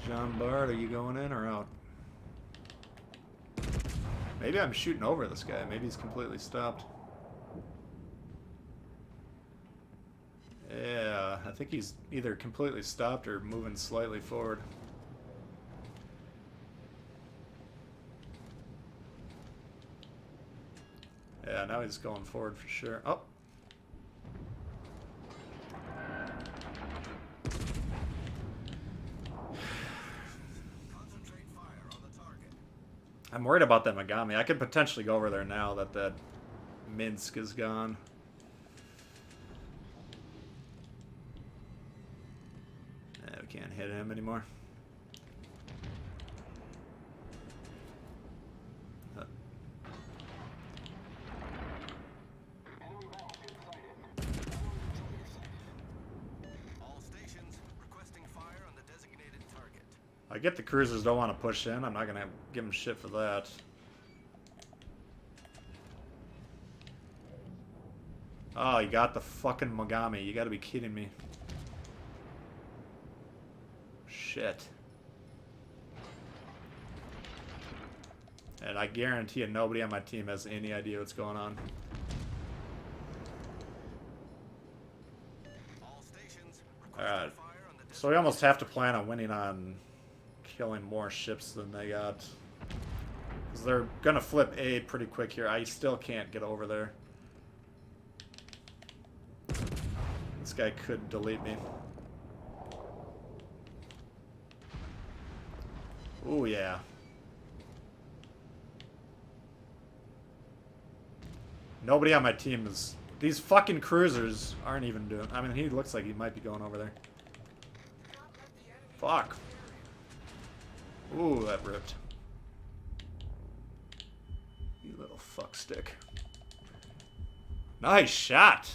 John Bard, are you going in or out? Maybe I'm shooting over this guy. Maybe he's completely stopped. Yeah, I think he's either completely stopped or moving slightly forward. Yeah, now he's going forward for sure. Oh! Concentrate fire on the target. I'm worried about that Megami. I could potentially go over there now that that Minsk is gone. Yeah, we can't hit him anymore. All stations requesting fire on the designated target. I get the cruisers don't want to push in. I'm not going to give them shit for that. Oh, you got the fucking Megami. You got to be kidding me. shit. And I guarantee you nobody on my team has any idea what's going on. Alright. So we almost have to plan on winning on killing more ships than they got. Because they're going to flip A pretty quick here. I still can't get over there. This guy could delete me. Ooh, yeah. Nobody on my team is... These fucking cruisers aren't even doing... I mean, he looks like he might be going over there. Fuck. Ooh, that ripped. You little fuckstick. Nice shot!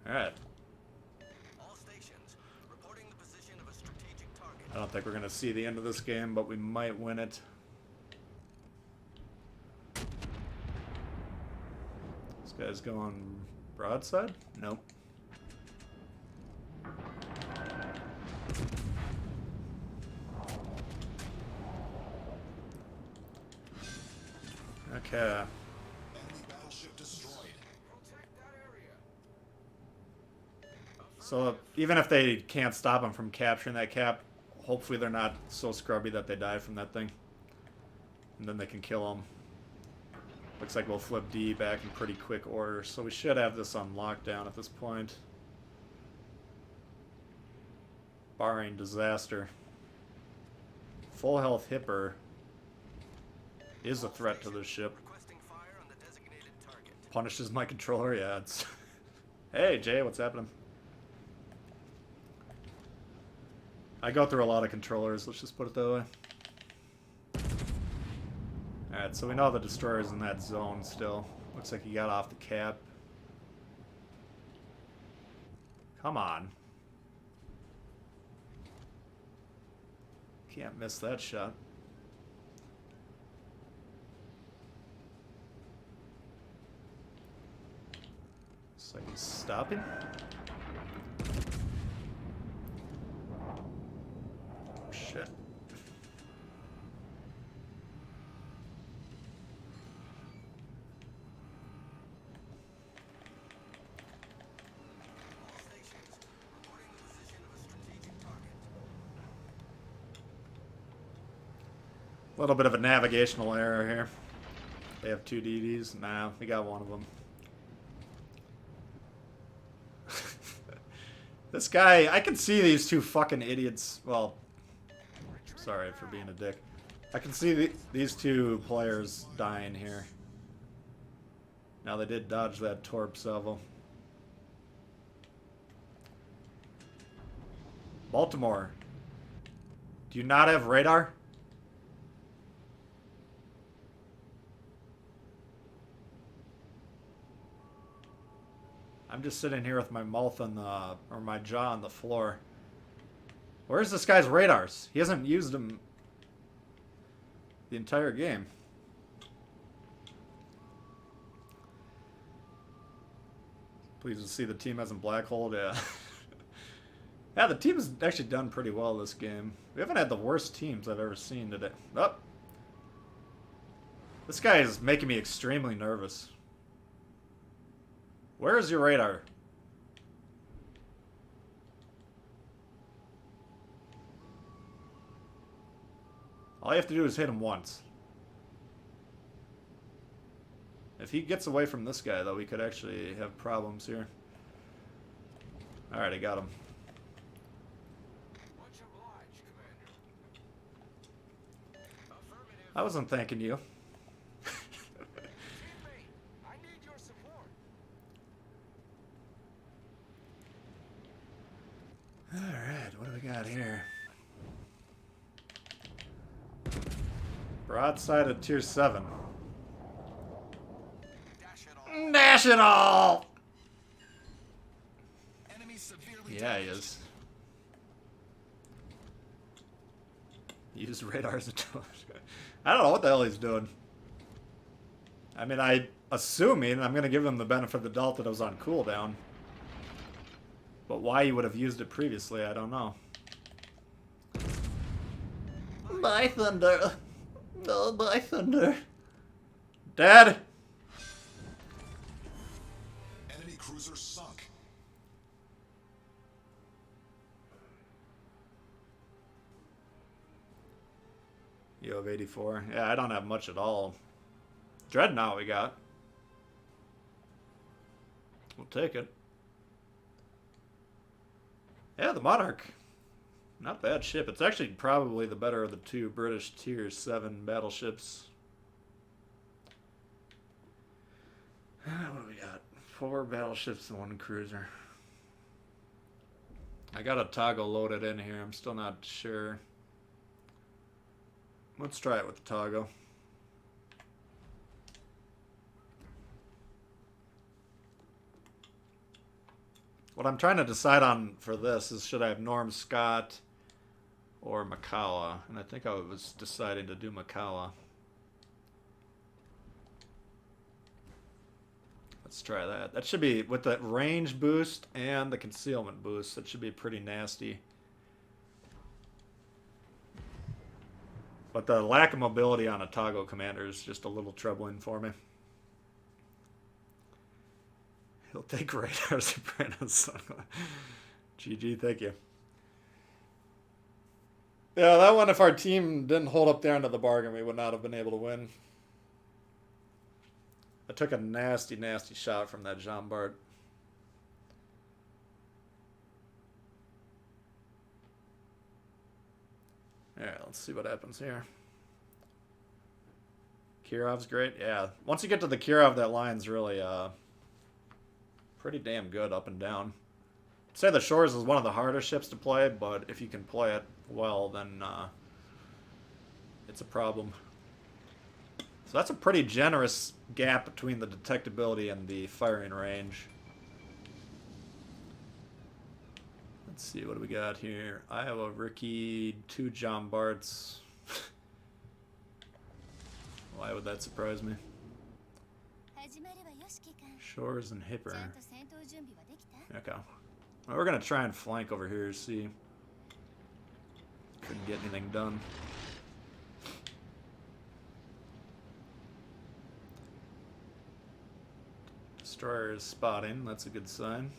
Alright. I don't think we're going to see the end of this game, but we might win it. This guy's going broadside? Nope. Okay. So even if they can't stop them from capturing that cap, hopefully they're not so scrubby that they die from that thing. And then they can kill them. Looks like we'll flip D back in pretty quick order, so we should have this on lockdown at this point. Barring disaster. Full health Hipper is a threat to this ship. Punishes my controller, yeah. It's hey, Jay, what's happening? I go through a lot of controllers, let's just put it that way. Alright, so we know the destroyer's in that zone still. Looks like he got off the cap. Come on. Can't miss that shot. Looks like he's stopping. Shit. A little bit of a navigational error here. They have 2 DDs. Nah, we got one of them. This guy, I can see these two fucking idiots. Well, sorry for being a dick. I can see these two players dying here. Now they did dodge that torp salvo. Baltimore. Do you not have radar? I'm just sitting here with my mouth on the, or my jaw on the floor. Where's this guy's radars? He hasn't used them the entire game. Pleased to see the team hasn't black holed, yeah. Yeah, the team has actually done pretty well this game. We haven't had the worst teams I've ever seen today. Oh. This guy is making me extremely nervous. Where is your radar? All you have to do is hit him once. If he gets away from this guy, though, we could actually have problems here. Alright, I got him. I wasn't thanking you. Alright, what do we got here? Broadside at tier 7. Dash it all! Yeah, he is. Use radars and I don't know what the hell he's doing. I mean, assuming I'm going to give him the benefit of the doubt that I was on cooldown. But why he would have used it previously, I don't know. My thunder. Oh, my thunder. Dad! Enemy cruiser sunk. You have 84. Yeah, I don't have much at all. Dreadnought we got. We'll take it. Yeah, the Monarch. Not bad ship. It's actually probably the better of the two British Tier 7 battleships. What do we got? 4 battleships and 1 cruiser. I got a toggle loaded in here. I'm still not sure. Let's try it with the toggle. What I'm trying to decide on for this is should I have Norm Scott or Macalla? And I think I was deciding to do Macalla. Let's try that. That should be, with the range boost and the concealment boost, that should be pretty nasty. But the lack of mobility on a toggle commander is just a little troubling for me. He'll take radar Sopranos. GG, thank you. Yeah, that one, if our team didn't hold up there into the bargain, we would not have been able to win. I took a nasty, nasty shot from that Jean Bart. Alright, let's see what happens here. Kirov's great. Yeah, once you get to the Kirov, that line's really pretty damn good up and down. I'd say the Shores is one of the harder ships to play, but if you can play it well, then it's a problem. So that's a pretty generous gap between the detectability and the firing range. Let's see, what do we got here? Iowa Ricky, 2 John Barts. Why would that surprise me? Shores and Hipper. Okay. Well, we're going to try and flank over here, see. Couldn't get anything done. Destroyer is spotting. That's a good sign.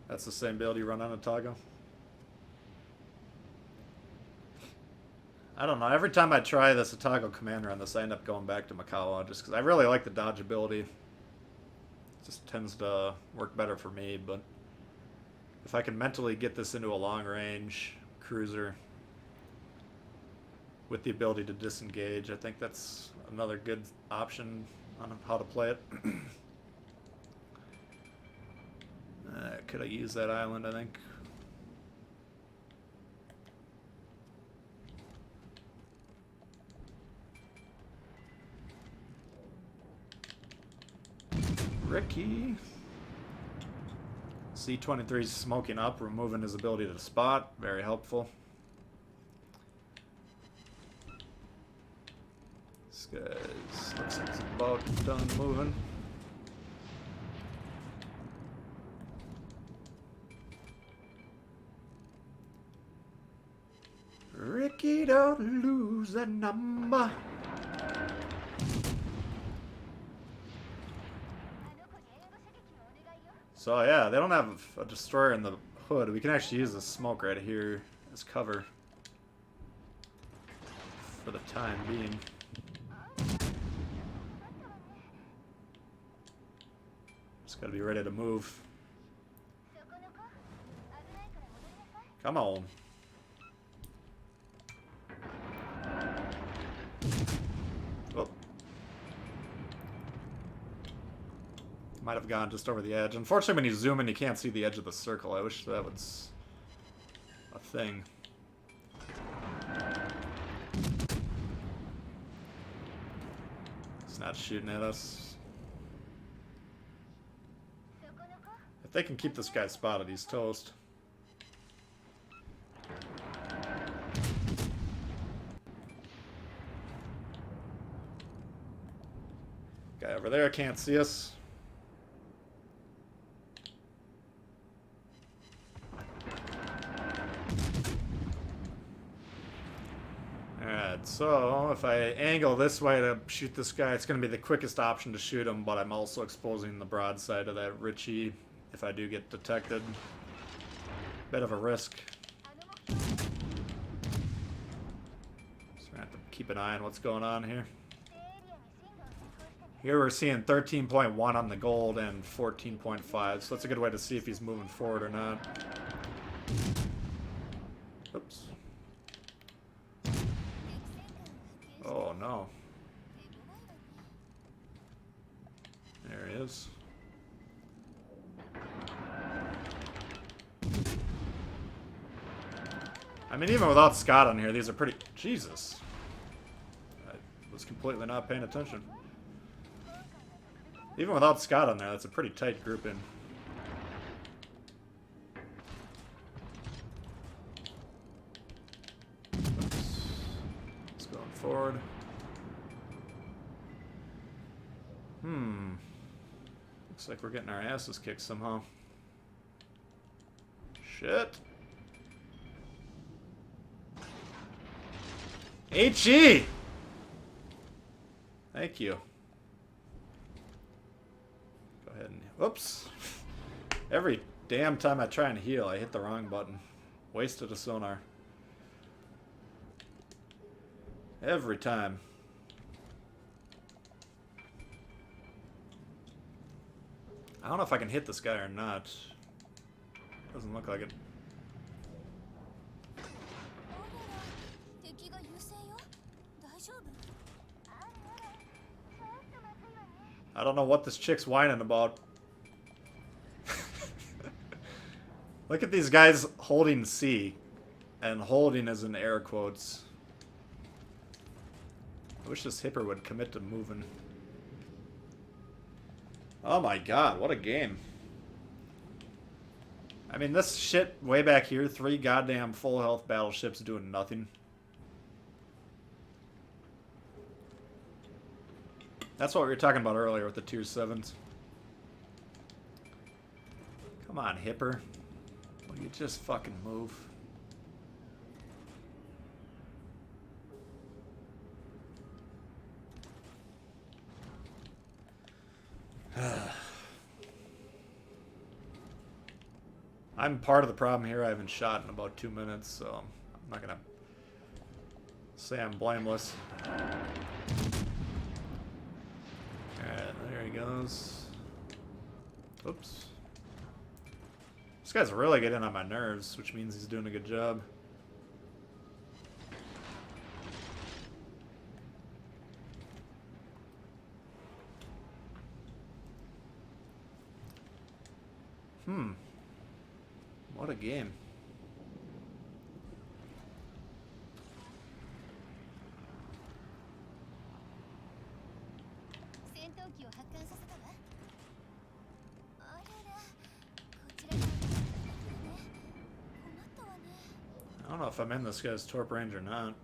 That's the same build you run on Otago. I don't know. Every time I try this Otago commander on this, I end up going back to Macalla just because I really like the dodge ability. It just tends to work better for me, but if I can mentally get this into a long-range cruiser with the ability to disengage, I think that's another good option on how to play it. Could I use that island, I think? Ricky. C-23's smoking up, removing his ability to spot. Very helpful. This guy's looks like he's about done moving. Ricky, don't lose that number. So yeah, they don't have a destroyer in the hood. We can actually use the smoke right here as cover for the time being. Just gotta be ready to move. Come on. Oh. Might have gone just over the edge. Unfortunately, when you zoom in, you can't see the edge of the circle. I wish that was a thing. It's not shooting at us. If they can keep this guy spotted, he's toast. Guy over there can't see us. So, if I angle this way to shoot this guy, it's going to be the quickest option to shoot him, but I'm also exposing the broadside of that Richie if I do get detected. Bit of a risk. So I have to keep an eye on what's going on here. Here we're seeing 13.1 on the gold and 14.5, so that's a good way to see if he's moving forward or not. Oops. Oh no. There he is. I mean, even without Scott on here, these are pretty... Jesus. I was completely not paying attention. Even without Scott on there, that's a pretty tight grouping. It's going forward. Looks like we're getting our asses kicked somehow. Shit. HE! Thank you. Go ahead and... Whoops. Every damn time I try and heal, I hit the wrong button. Wasted a sonar. Every time. I don't know if I can hit this guy or not. Doesn't look like it. I don't know what this chick's whining about. Look at these guys holding C. And holding is in air quotes. I wish this hipper would commit to moving. Oh my god, what a game. I mean, this shit way back here, 3 goddamn full health battleships doing nothing. That's what we were talking about earlier with the tier 7s. Come on, hipper. Will you just fucking move? I'm part of the problem here. I haven't shot in about 2 minutes, so I'm not gonna say I'm blameless. Alright, there he goes. Oops. This guy's really getting on my nerves, which means he's doing a good job. What a game. I don't know if I'm in this guy's torp range or not.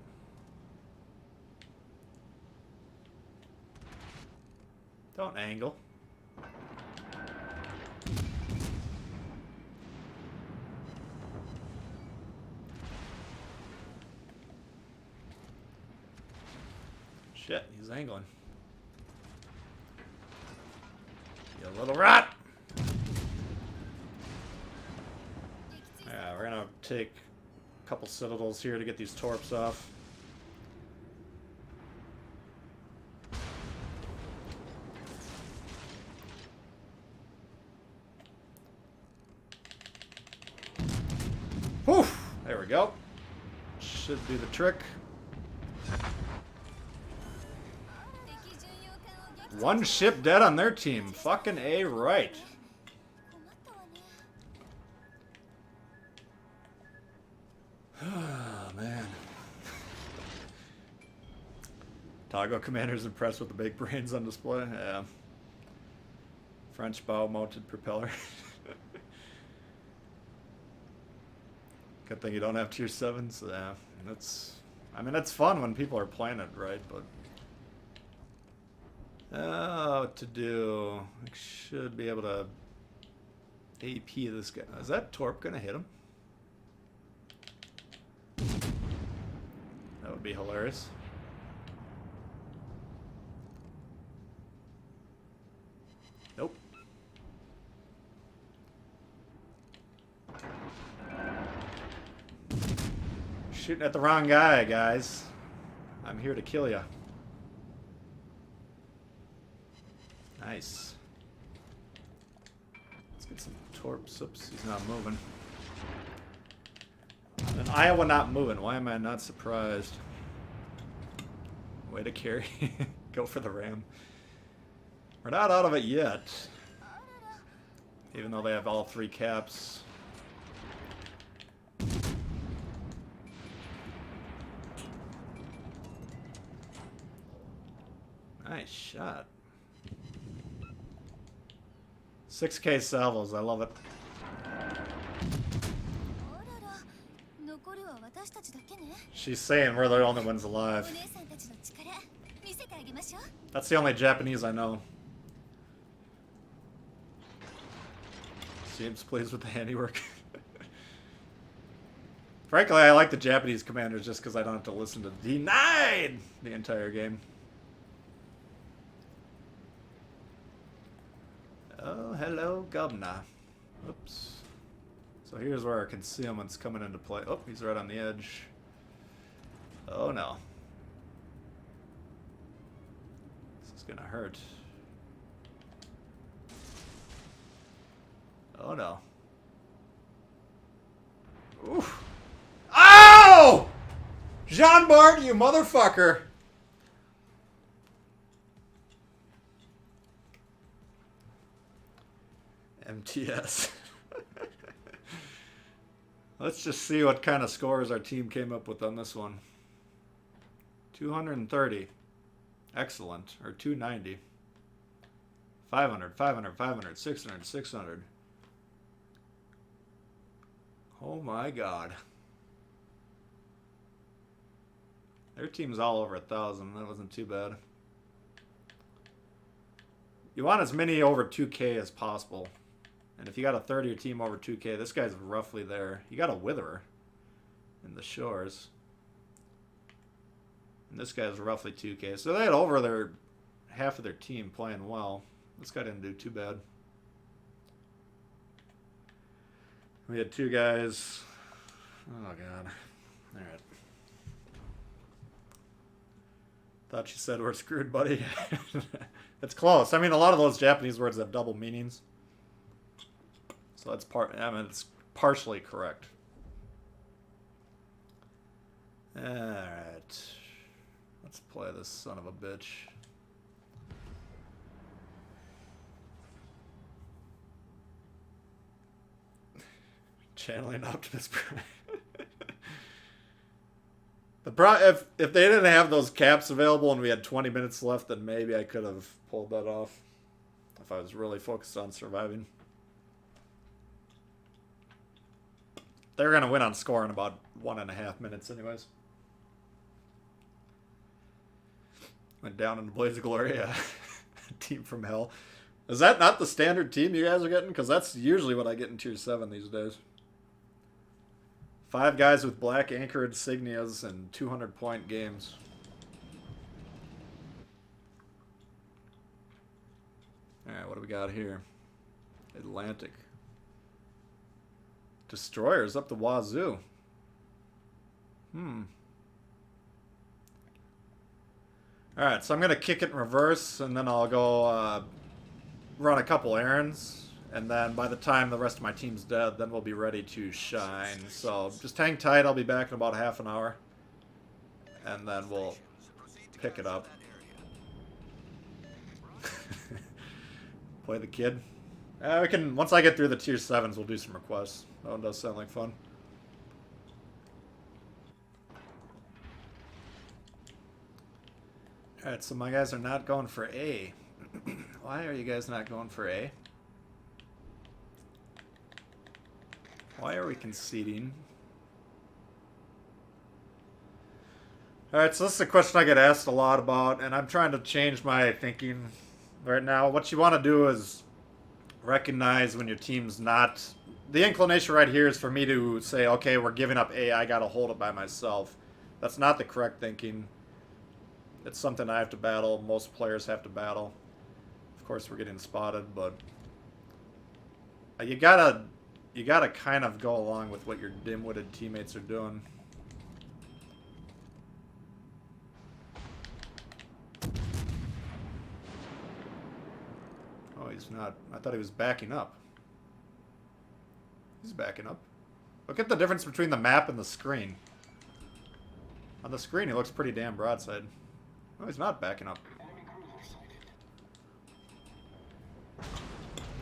Don't angle. Shit, he's angling. You little rat! Yeah, we're gonna take a couple citadels here to get these torps off. Whew! There we go. Should do the trick. One ship dead on their team. Fucking A right. Oh, man. Togo commander's impressed with the big brains on display. Yeah. French bow-mounted propeller. Good thing you don't have tier 7s. Yeah, that's... I mean, it's fun when people are playing it right, but... what to do? I should be able to AP this guy. Is that torp gonna hit him? That would be hilarious. Shooting at the wrong guy, guys. I'm here to kill ya. Nice. Let's get some torps. Oops, he's not moving. And Iowa not moving. Why am I not surprised? Way to carry. Go for the ram. We're not out of it yet. Even though they have all 3 caps. Nice shot. 6K salvos, I love it. She's saying we're the only ones alive. That's the only Japanese I know. Seems pleased with the handiwork. Frankly, I like the Japanese commanders just because I don't have to listen to denied the entire game. Oh, hello, Governor. Oops. So here's where our concealment's coming into play. Oh, he's right on the edge. Oh no. This is gonna hurt. Oh no. Oof. Ow! Jean Bart, you motherfucker! MTS. Let's just see what kind of scores our team came up with on this one. 230. Excellent. Or 290. 500, 500, 500, 600, 600. Oh my god. Their team's all over 1,000. That wasn't too bad. You want as many over 2K as possible. And if you got a third of your team over 2K, this guy's roughly there. You got a Witherer in the shores. And this guy's roughly 2K. So they had over their half of their team playing well. This guy didn't do too bad. We had 2 guys. Oh, God. All right. Thought you said we're screwed, buddy. It's close. I mean, a lot of those Japanese words have double meanings. So that's it's partially correct. Alright. Let's play this son of a bitch. Channeling Optimus Prime. If they didn't have those caps available and we had 20 minutes left, then maybe I could have pulled that off. If I was really focused on surviving. They're going to win on score in about 1.5 minutes anyways. Went down in the blaze of glory. Yeah. Team from hell. Is that not the standard team you guys are getting? Because that's usually what I get in Tier 7 these days. 5 guys with black anchor insignias and 200-point games. Alright, what do we got here? Atlantic. Destroyers up the wazoo. Alright, so I'm going to kick it in reverse, and then I'll go run a couple errands. And then by the time the rest of my team's dead, then we'll be ready to shine. So just hang tight, I'll be back in about half an hour. And then we'll pick it up. Play the kid. We can, once I get through the Tier 7s, we'll do some requests. That one does sound like fun. Alright, so my guys are not going for A. Why are you guys not going for A? Why are we conceding? Alright, so this is a question I get asked a lot about, and I'm trying to change my thinking right now. What you want to do is recognize when your team's not... The inclination right here is for me to say, okay, we're giving up A, I gotta hold it by myself. That's not the correct thinking. It's something I have to battle, most players have to battle. Of course, we're getting spotted, but... You gotta kind of go along with what your dim-witted teammates are doing. he's not. I thought he was backing up. He's backing up. Look at the difference between the map and the screen. On the screen, he looks pretty damn broadside. Oh, he's not backing up.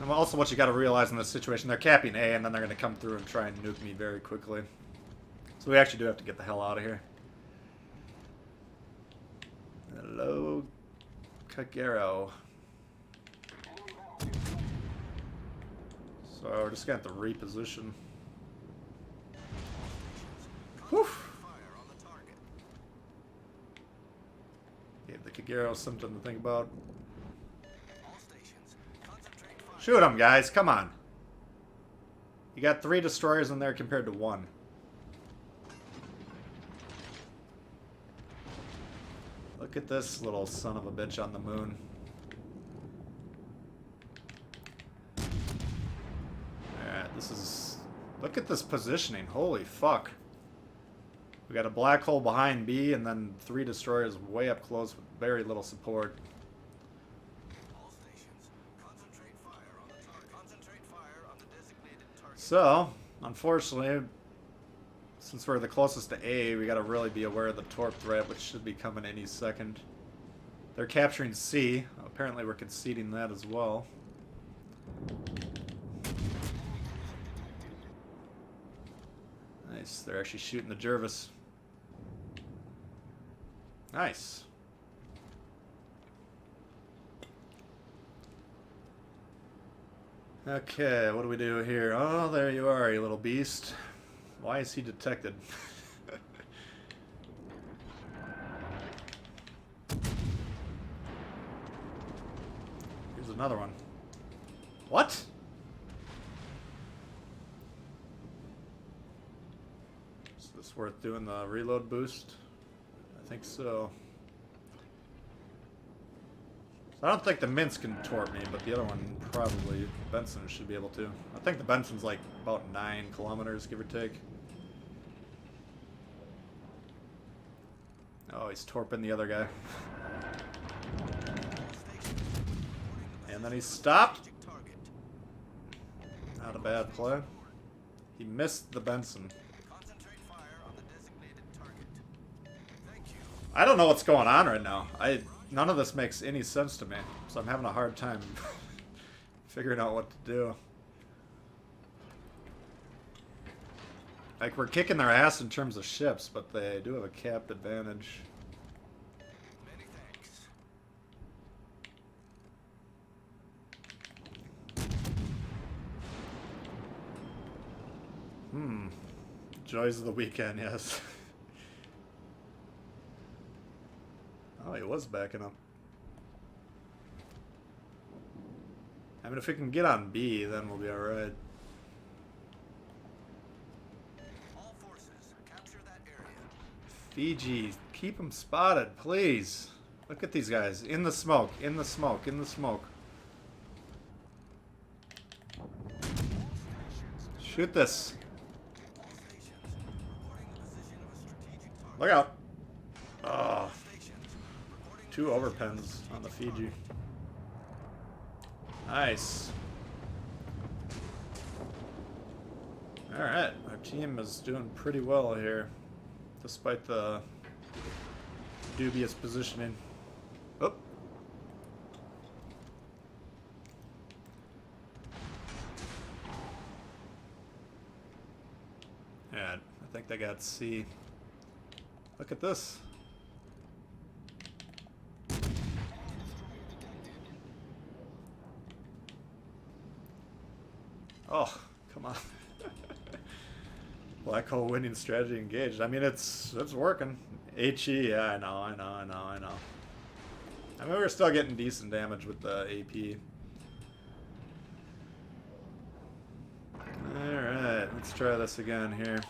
And also, what you got to realize in this situation, they're capping A, and then they're going to come through and try and nuke me very quickly. So we actually do have to get the hell out of here. Hello, Kagero. So we're just going to have to reposition. Whew. Gave the Kagero something to think about. Shoot them, guys. Come on. You got 3 destroyers in there compared to 1. Look at this little son of a bitch on the moon. Alright, this is... Look at this positioning. Holy fuck. We got a black hole behind B and then 3 destroyers way up close with very little support. All stations, concentrate fire on the target. Concentrate fire on the designated target. So, unfortunately, since we're the closest to A, we gotta really be aware of the torp threat, which should be coming any second. They're capturing C. Apparently we're conceding that as well. Nice. They're actually shooting the Jervis. Nice. Okay, what do we do here? Oh, there you are, you little beast. Why is he detected? Here's another one. What? Is this worth doing the reload boost? I think so. I don't think the Mints can torp me, but the other one probably, Benson should be able to. I think the Benson's like about 9 kilometers, give or take. Oh, he's torping the other guy. And then he stopped. Not a bad play. He missed the Benson. Concentrate fire on the designated target. Thank you. I don't know what's going on right now. None of this makes any sense to me, so I'm having a hard time figuring out what to do. Like, we're kicking their ass in terms of ships, but they do have a capped advantage. Many thanks. Joys of the weekend, yes. Oh, he was backing up. I mean, if we can get on B, then we'll be alright. All forces, capture that area. Fiji, keep them spotted, please. Look at these guys. In the smoke, in the smoke, in the smoke. Shoot this. All stations, reporting the position of a strategic target. Look out. Oh, Stations, reporting 2 overpens on the Fiji. Nice. Alright, our team is doing pretty well here, despite the dubious positioning. Oh. Yeah, I think they got C. Look at this. Oh, come on. Black hole winning strategy engaged. I mean, it's working. HE, yeah, I know. I mean, we're still getting decent damage with the AP. Alright, let's try this again here.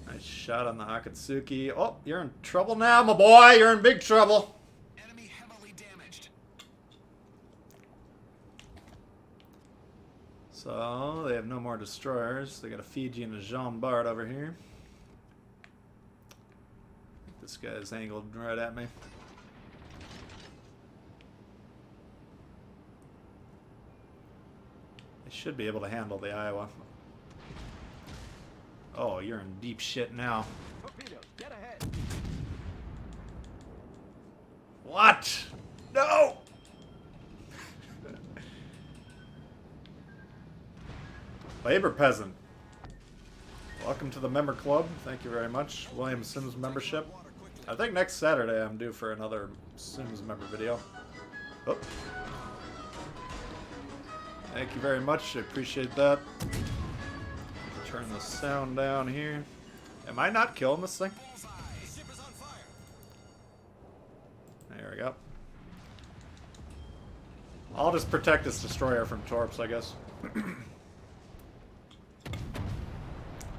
Nice shot on the Akatsuki. Oh, you're in trouble now, my boy. You're in big trouble. enemy heavily damaged. So, they have no more destroyers. They got a Fiji and a Jean Bart over here. This guy's angled right at me. You should be able to handle the Iowa. Oh, you're in deep shit now. Torpedoes, get ahead. What? No! Labor Peasant. Welcome to the member club. Thank you very much. William Sims membership. I think next Saturday I'm due for another Sims member video. Oh. Thank you very much. I appreciate that. Turn the sound down here. Am I not killing this thing? There we go. I'll just protect this destroyer from torps, I guess.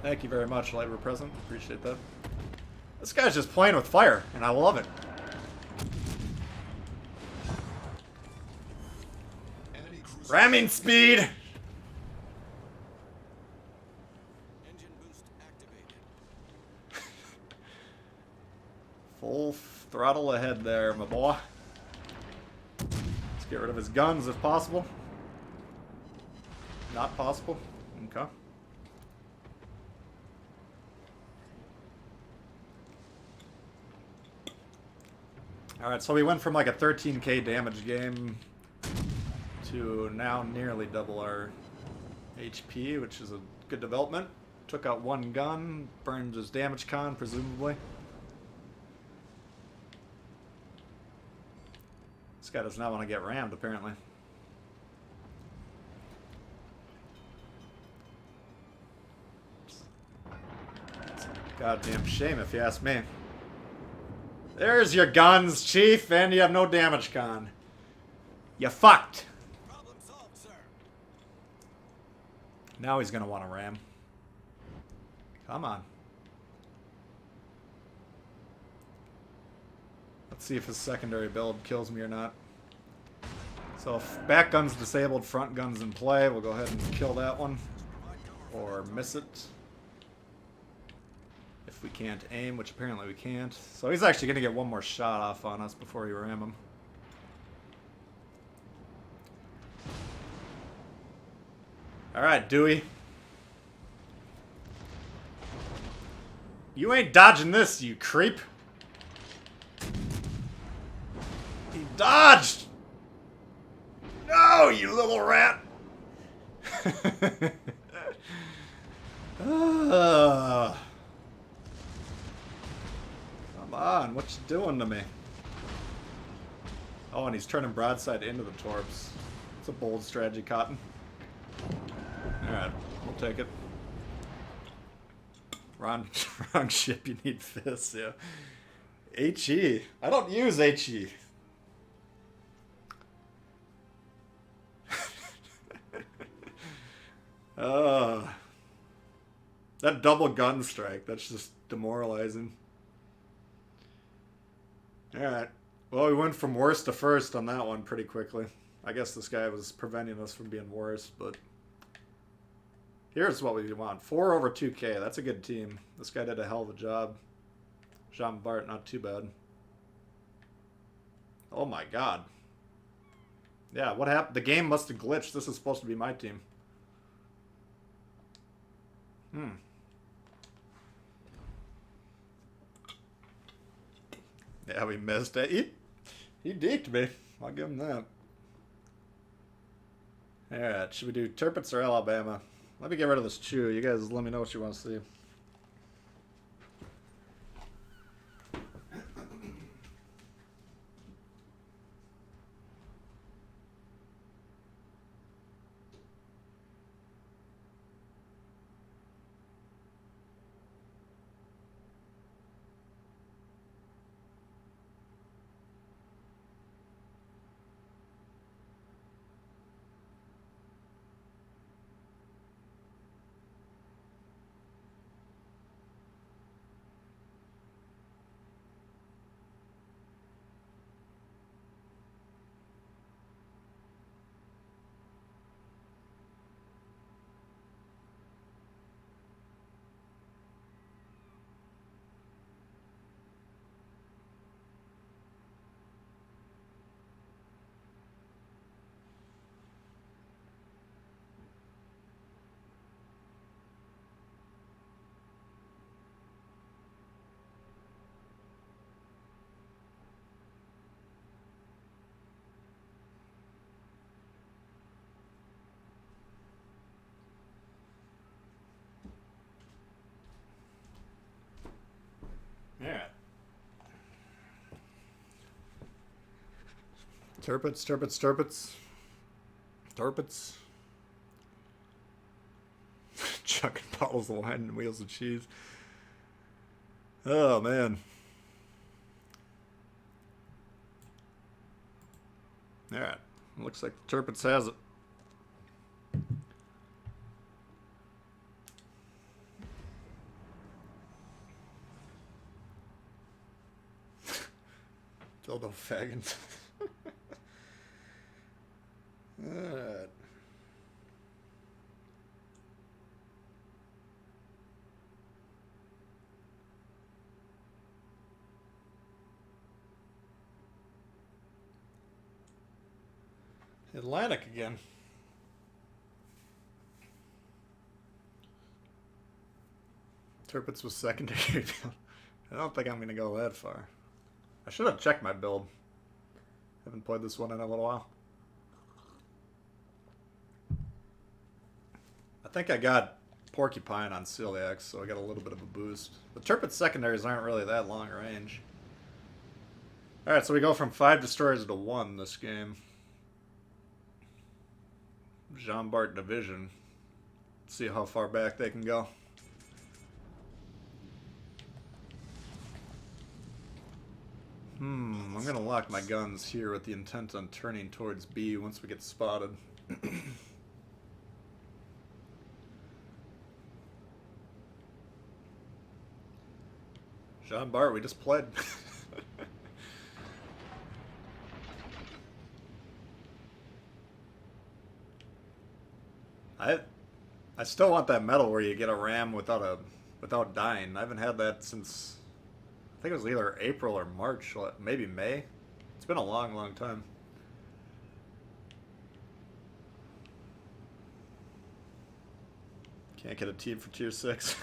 Thank you very much, Labor Present. Appreciate that. This guy's just playing with fire, and I love it. Ramming speed! Engine boost activated. Full throttle ahead there, my boy. Let's get rid of his guns if possible. Not possible? Okay. Alright, so we went from like a 13k damage game to now nearly double our HP, which is a good development. Took out one gun, burned his damage con, presumably. This guy does not want to get rammed, apparently. It's a goddamn shame, if you ask me. There's your guns, Chief, and you have no damage con. You fucked. Problem solved, sir. Now he's gonna want to ram. Come on. Let's see if his secondary build kills me or not. So if back gun's disabled, front gun's in play. We'll go ahead and kill that one. Or miss it. If we can't aim, which apparently we can't. So he's actually going to get one more shot off on us before we ram him. Alright, Dewey. You ain't dodging this, you creep. He dodged! No, you little rat! Come on, what you doing to me? Oh, and he's turning broadside into the torps. It's a bold strategy, Cotton. Alright, we'll take it. Wrong ship, you need fists, yeah. HE. I don't use HE. That double gun strike, that's just demoralizing. Alright. Well, we went from worst to first on that one pretty quickly. I guess this guy was preventing us from being worse, but... Here's what we want. 4 over 2k. That's a good team. This guy did a hell of a job. Jean Bart, not too bad. Oh my god. Yeah, what happened? The game must have glitched. This is supposed to be my team. Yeah, we missed it. He deked me. I'll give him that. Alright, should we do Tirpitz or Alabama? Let me get rid of this Chew. You guys let me know what you want to see. Turpits, turpits, turpits. Turpits. Chucking bottles of wine and wheels of cheese. Oh, man. Alright. Looks like the Turpits has it. Dildo faggots. Alright. Atlantic again. Turpits was secondary. I don't think I'm going to go that far. I should have checked my build. Haven't played this one in a little while. I think I got Porcupine on Celiac, so I got a little bit of a boost. The Turpit secondaries aren't really that long range. Alright, so we go from 5 destroyers to 1 this game. Jean Bart Division. See how far back they can go. I'm gonna lock my guns here with the intent on turning towards B once we get spotted. Jean Bart, we just played. I still want that medal where you get a ram without dying. I haven't had that since I think it was either April or March, maybe May. It's been a long, long time. Can't get a team for tier 6.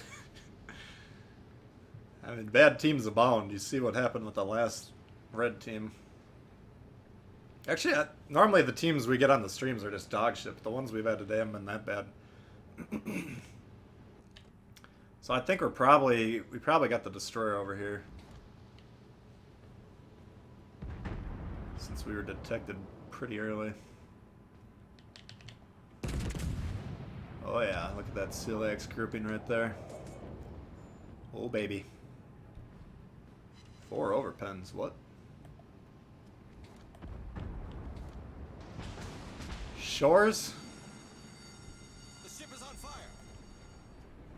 I mean, bad teams abound. You see what happened with the last red team. Actually, normally the teams we get on the streams are just dog shit. The ones we've had today haven't been that bad. So I think we probably got the destroyer over here. Since we were detected pretty early. Oh yeah, look at that Celiax grouping right there. Oh baby. 4 overpens, what? Shores? The ship is on fire.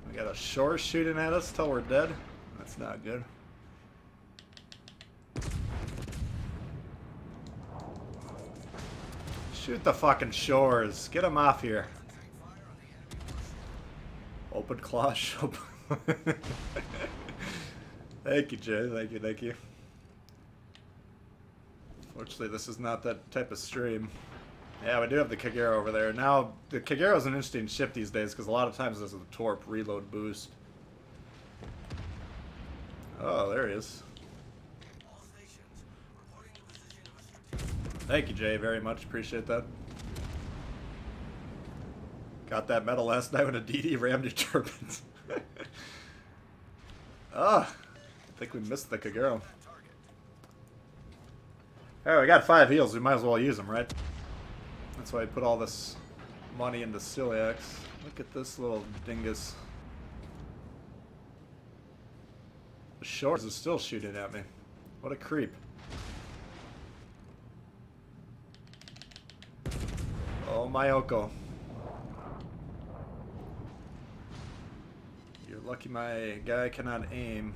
We got a shore shooting at us till we're dead. That's not good. Shoot the fucking shores. Get them off here. Open cloche. Thank you, Jay. Thank you, thank you. Fortunately, this is not that type of stream. Yeah, we do have the Kagero over there. Now, the Kagero is an interesting ship these days because a lot of times there's a torp reload boost. Oh, there he is. Thank you, Jay, very much. Appreciate that. Got that medal last night when a DD rammed your turbines. Ah, I think we missed the Kagero. Alright, we got 5 heals. We might as well use them, right? That's why I put all this money into Celiacs. Look at this little dingus. The Shores is still shooting at me. What a creep. Oh, Mayoko. You're lucky my guy cannot aim.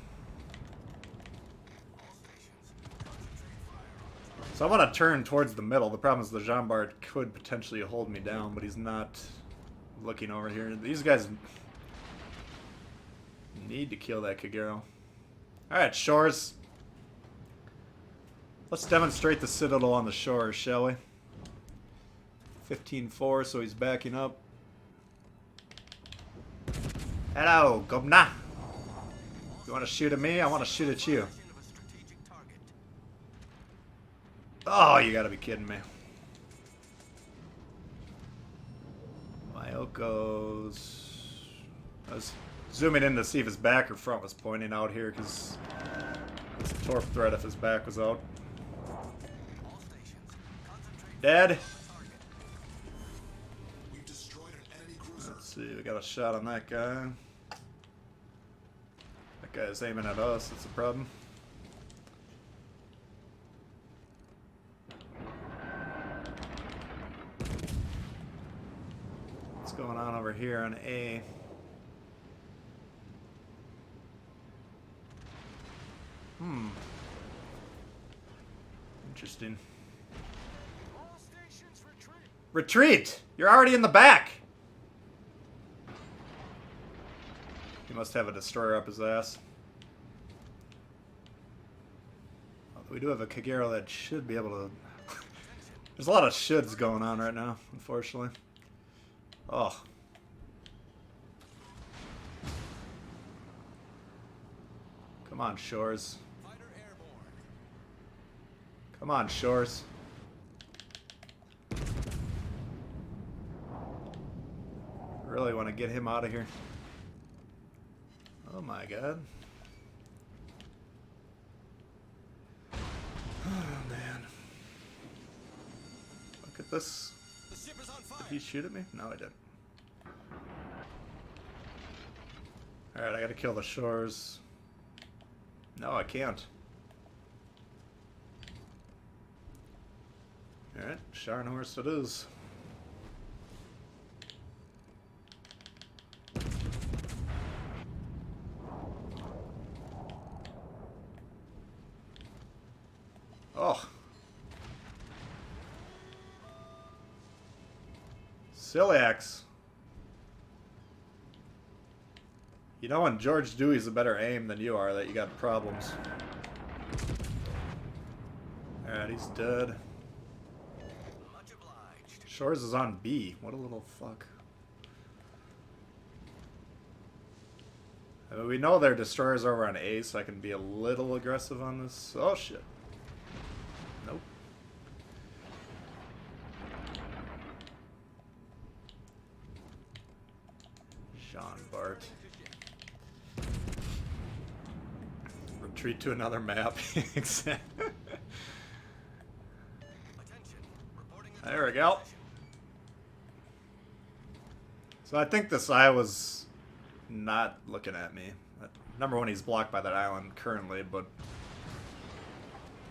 So I want to turn towards the middle. The problem is the Jean Bart could potentially hold me down, but he's not looking over here. These guys need to kill that Kagero. Alright, Shores. Let's demonstrate the Citadel on the shores, shall we? 15-4, so he's backing up. Hello, Gobna. You want to shoot at me? I want to shoot at you. Oh, you gotta be kidding me. Mayoko's... I was zooming in to see if his back or front was pointing out here, because it's a torp threat if his back was out. Dead. We've destroyed an enemy cruiser. Let's see, we got a shot on that guy. That guy's aiming at us, that's a problem. What's going on over here on A? Interesting. All stations retreat. Retreat! You're already in the back! He must have a destroyer up his ass. We do have a Kagero that should be able to... There's a lot of shoulds going on right now, unfortunately. Oh. Come on, Shores. Fighter airborne. Come on, Shores. Really want to get him out of here. Oh my god. Oh man. Look at this. The ship is on Did fire. he shoot at me? No, I didn't. Alright, I gotta kill the Shores. No, I can't. Alright, Scharnhorst it is. Oh. Celiacs. You know when George Dewey's a better aim than you are, that you got problems. Alright, he's dead. Much obliged. Shores is on B. What a little fuck. I mean, we know their destroyers are over on A, so I can be a little aggressive on this. Oh shit. Nope. Jean Bart. Retreat to another map. Exactly. Attention. Reporting the There we target go. position. So I think this eye was not looking at me. Number one, he's blocked by that island currently, but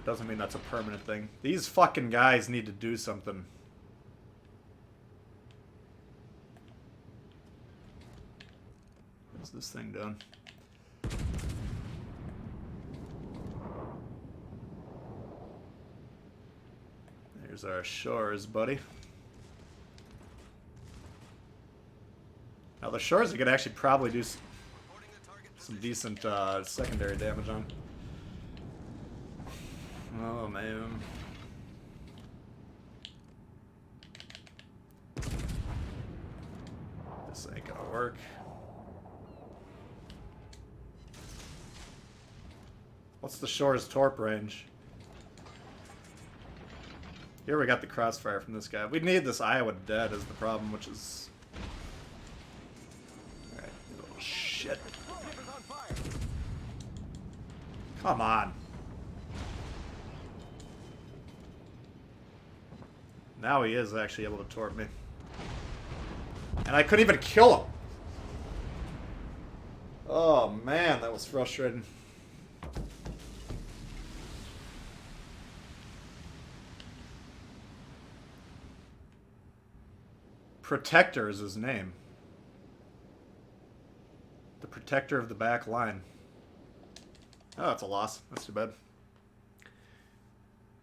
doesn't mean that's a permanent thing. These fucking guys need to do something. What's this thing doing? There's our Shores, buddy. Now the Shores you could actually probably do Reporting the target some position. decent secondary damage on. Oh man. This ain't gonna work. What's the Shores torp range? Here we got the crossfire from this guy. We need this Iowa dead is the problem, which is... Alright, you little shit. Ship is on fire. Come on. Now he is actually able to torp me. And I couldn't even kill him. Oh man, that was frustrating. Protector is his name. The protector of the back line. Oh, that's a loss. That's too bad.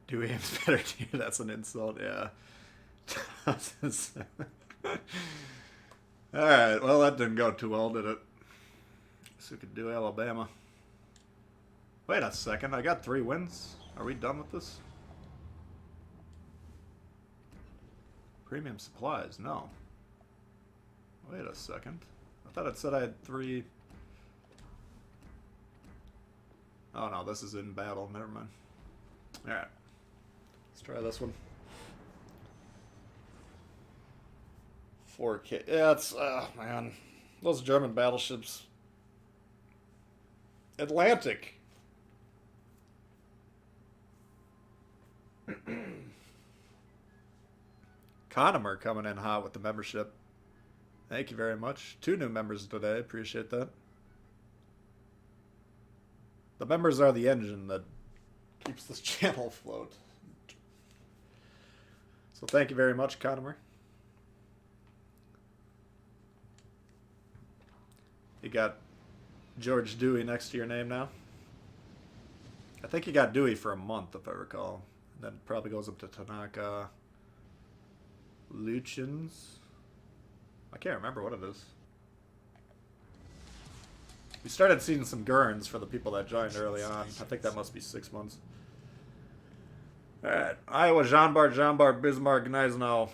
Dewey aims better to you. That's an insult, yeah. Alright, well, that didn't go too well, did it? So we could do Alabama. Wait a second, I got 3 wins. Are we done with this? Premium supplies, no. Wait a second. I thought it said I had 3... Oh no, this is in battle, never mind. Alright. Let's try this one. 4K. Yeah, it's... Oh, man. Those German battleships. Atlantic. Conomer coming in hot with the membership. Thank you very much. 2 new members today. Appreciate that. The members are the engine that keeps this channel afloat. So thank you very much, Conomer. You got George Dewey next to your name now. I think you got Dewey for a month, if I recall. And then probably goes up to Tanaka. Luchins. I can't remember what it is. We started seeing some Gurns for the people that joined early on. I think that must be 6 months. Alright. Iowa, Jean Bar, Bismarck, Gneisenau.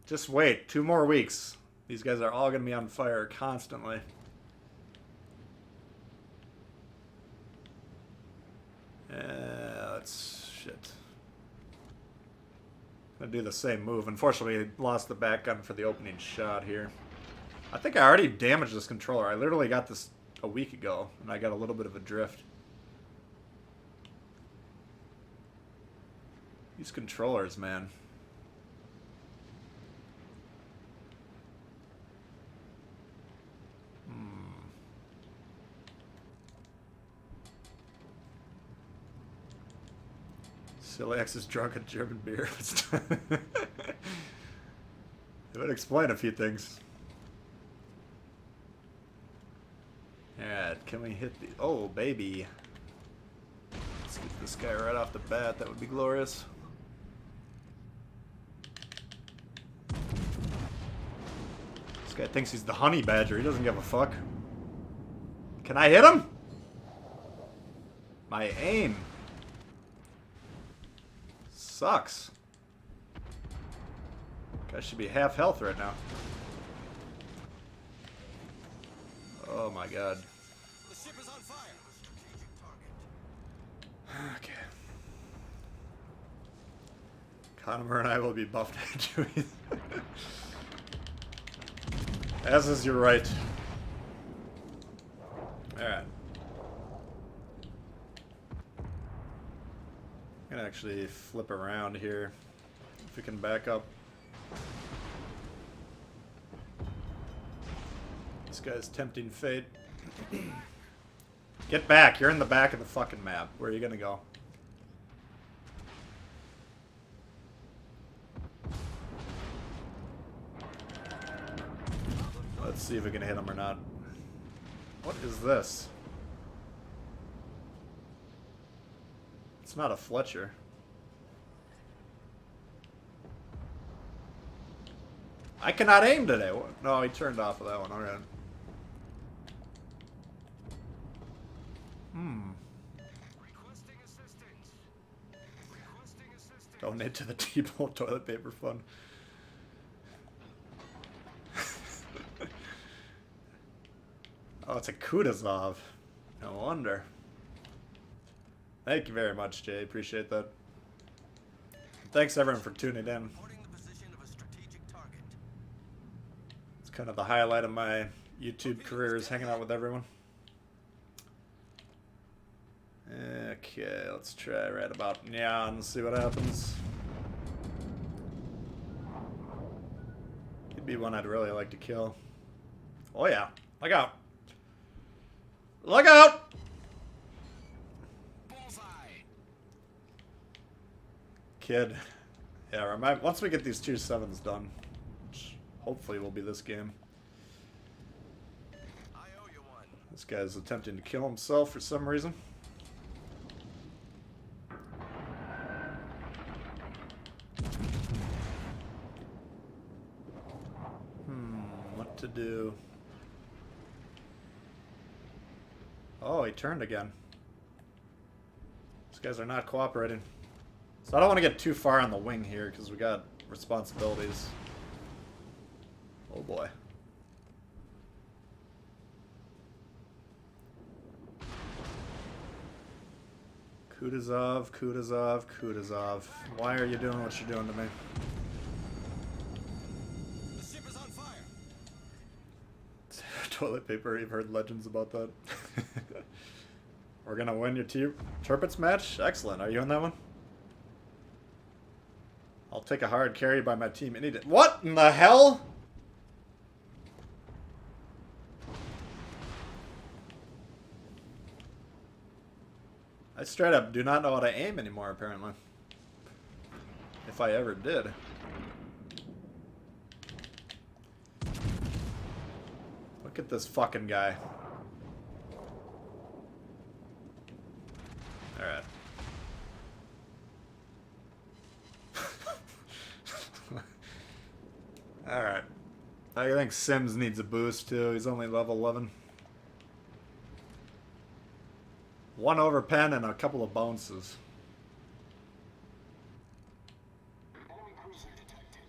Just wait. 2 more weeks. These guys are all going to be on fire constantly. Let's... shit. Gonna do the same move. Unfortunately, I lost the back gun for the opening shot here. I think I already damaged this controller. I literally got this a week ago, and I got a little bit of a drift. These controllers, man. Silly X is drunk at German beer. It would explain a few things. Alright, can we hit the... oh, baby. Let's get this guy right off the bat. That would be glorious. This guy thinks he's the honey badger. He doesn't give a fuck. Can I hit him? My aim sucks. Guy should be half health right now. Oh my god. The ship is on fire. Strategic target. Okay. Conomer and I will be buffed into it. As is your right. Alright. I'm gonna actually flip around here. If we can back up. This guy's tempting fate. Get back! You're in the back of the fucking map. Where are you gonna go? Let's see if we can hit him or not. What is this? It's not a Fletcher. I cannot aim today. No, he turned off of that one. Alright. Requesting assistance. Requesting assistance. Donate to the T-Bowl toilet paper fund. Oh, it's a Kutuzov. No wonder. Thank you very much, Jay. Appreciate that. Thanks everyone for tuning in. Reporting the position of a strategic target. It's kind of the highlight of my YouTube career is hanging out with everyone. Okay, let's try right about Nyan and see what happens. He'd be one I'd really like to kill. Oh yeah, look out. Look out! Bullseye. Kid. Yeah, once we get these 2-7s done, which hopefully will be this game. I owe you one. This guy's attempting to kill himself for some reason. What to do? Oh, he turned again. These guys are not cooperating. So I don't want to get too far on the wing here because we got responsibilities. Oh boy. Kutuzov, Kutuzov, Kutuzov. Why are you doing what you're doing to me? The ship is on fire. Toilet paper, you've heard legends about that. We're gonna win your Turpitz match? Excellent. Are you in that one? I'll take a hard carry by my team any day. What in the hell? I straight up do not know how to aim anymore, apparently. If I ever did. Look at this fucking guy. Alright. Alright. I think Sims needs a boost too. He's only level 11. 1 overpen and a couple of bounces. Enemy cruiser detected.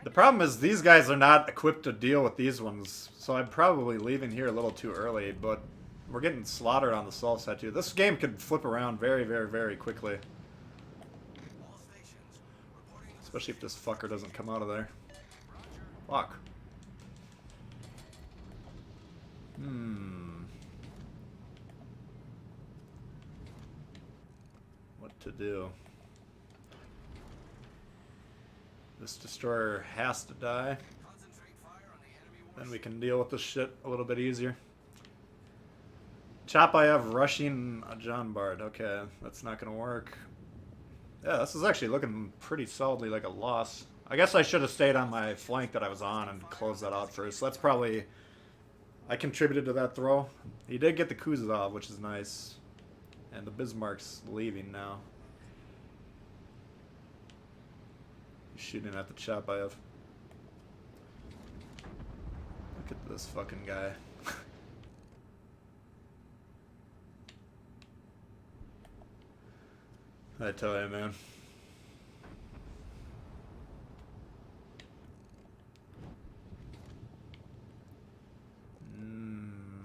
The problem is these guys are not equipped to deal with these ones, so I'm probably leaving here a little too early, but we're getting slaughtered on the soul set too. This game could flip around very, very, very quickly. Especially if this fucker doesn't come out of there. Fuck. What to do? This destroyer has to die. Then we can deal with this shit a little bit easier. Chop, I have rushing a John Bard. Okay, that's not gonna work. Yeah, this is actually looking pretty solidly like a loss. I guess I should have stayed on my flank that I was on and closed that out first. That's probably... I contributed to that throw. He did get the Kuzov, which is nice. And the Bismarck's leaving now. He's shooting at the Chapayev. Look at this fucking guy. I tell you, man.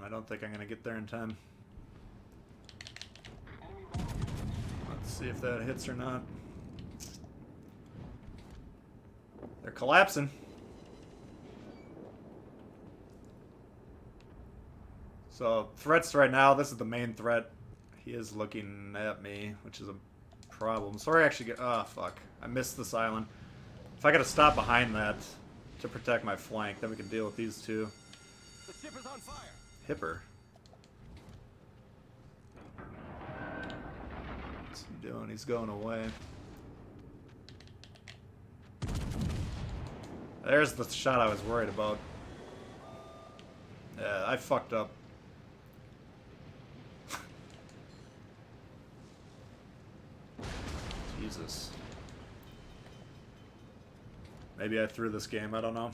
I don't think I'm gonna get there in time. Let's see if that hits or not. They're collapsing. So, threats right now, this is the main threat. He is looking at me, which is a problem. Sorry, I actually get... Oh, fuck. I missed this island. If I gotta stop behind that to protect my flank, then we can deal with these two. The ship is on fire. Hipper. What's he doing? He's going away. There's the shot I was worried about. Yeah, I fucked up. Jesus. Maybe I threw this game, I don't know.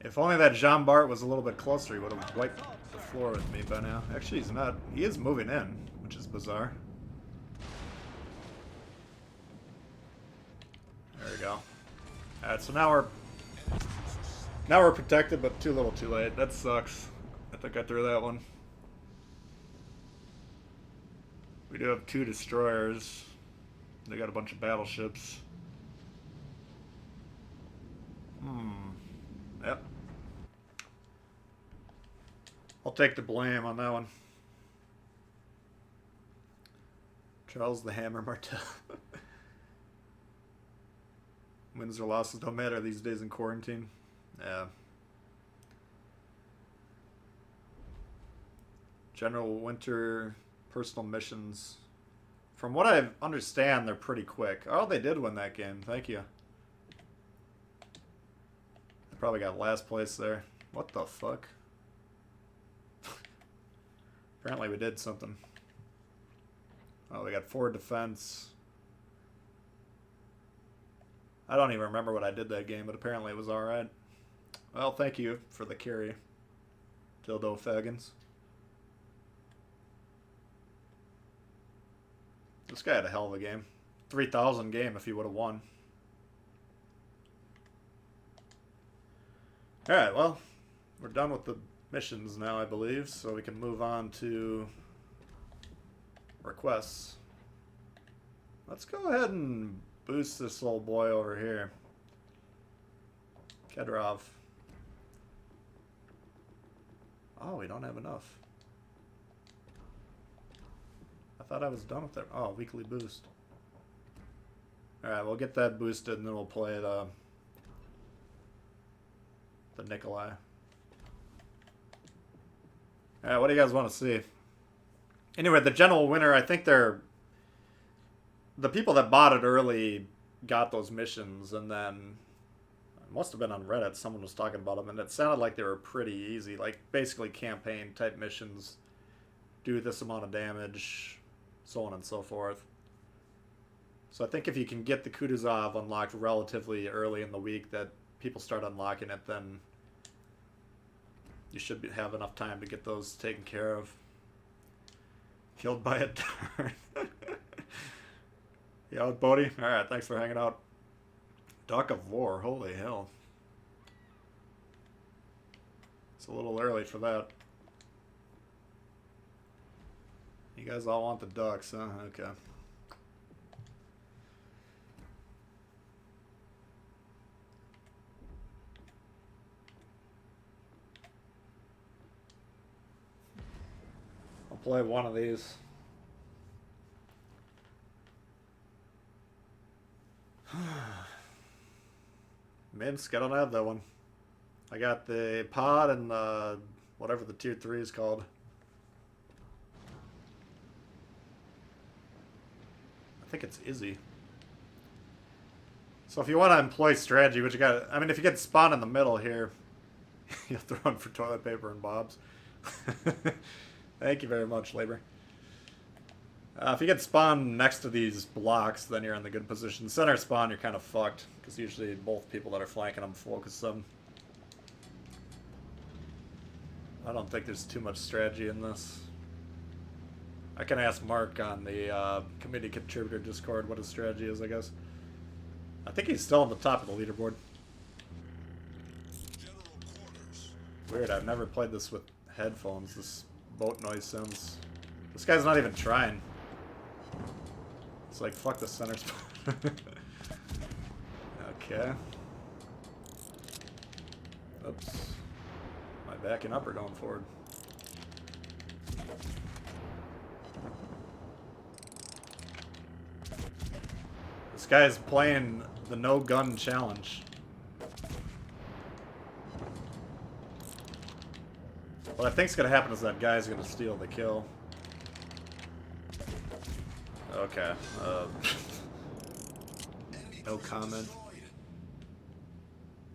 If only that Jean Bart was a little bit closer, he would have wiped the floor with me by now. Actually, he's not. He is moving in, which is bizarre. There we go. Alright, so now we're protected, but too little too late. That sucks. I think I threw that one. We do have 2 destroyers. They got a bunch of battleships. Yep. I'll take the blame on that one. Charles the Hammer Martel. Wins or losses don't matter these days in quarantine. Yeah. General Winter personal missions. From what I understand, they're pretty quick. Oh, they did win that game. Thank you. I probably got last place there. What the fuck? Apparently we did something. Oh, we got 4 defense. I don't even remember what I did that game, but apparently it was alright. Well, thank you for the carry, Dildo Fagans. This guy had a hell of a game. 3,000 game if he would have won. Alright, well, we're done with the missions now, I believe, so we can move on to requests. Let's go ahead and boost this old boy over here. Kedrov. Oh, we don't have enough. I thought I was done with that. Oh, weekly boost. Alright, we'll get that boosted and then we'll play the Nikolai. Alright, what do you guys want to see? Anyway, the general winner, I think they're... The people that bought it early got those missions, and then... It must have been on Reddit, someone was talking about them, and it sounded like they were pretty easy. Like, basically campaign-type missions. Do this amount of damage, so on and so forth. So I think if you can get the Kutuzov unlocked relatively early in the week that people start unlocking it, then you should have enough time to get those taken care of. Killed by a dart. Yeah, Bodie? Alright, thanks for hanging out. Duck of War, holy hell. It's a little early for that. You guys all want the ducks, huh? Okay. I'll play one of these. Minsk, I don't have that one. I got the pod and whatever the tier 3 is called. I think it's Izzy. So if you want to employ strategy, which you got, I mean, if you get spawned in the middle here, you'll throw in for toilet paper and bobs. Thank you very much, Labor. If you get spawned next to these blocks, then you're in the good position. Center spawn, you're kind of fucked, because usually both people that are flanking them focus them. I don't think there's too much strategy in this. I can ask Mark on the committee contributor Discord what his strategy is, I guess. I think he's still on the top of the leaderboard. Weird, I've never played this with headphones. This boat noise sounds... This guy's not even trying. It's like, fuck the center spot. Okay. Oops. Am I backing up or going forward? This guy's playing the no gun challenge. What I think's gonna happen is that guy's gonna steal the kill. Okay. No comment.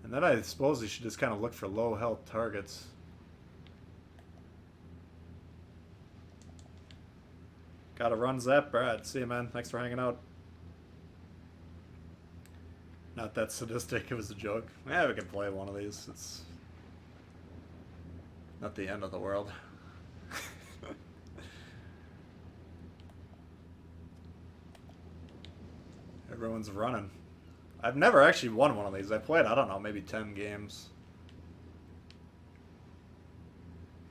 And then I suppose you should just kind of look for low health targets. Gotta run Zap, Brad. See you, man. Thanks for hanging out. Not that sadistic, it was a joke. Yeah, we can play one of these. It's not the end of the world. Everyone's running. I've never actually won one of these. I played, I don't know, maybe 10 games.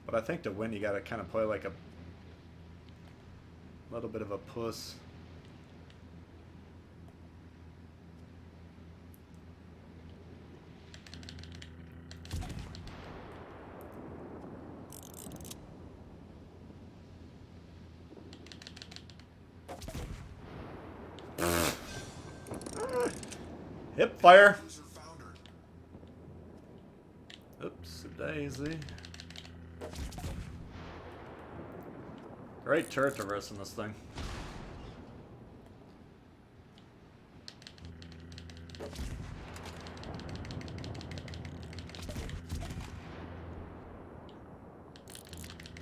But I think to win you gotta kind of play like a little bit of a puss. Hip fire. Oops, a daisy. Great turret traverse in this thing.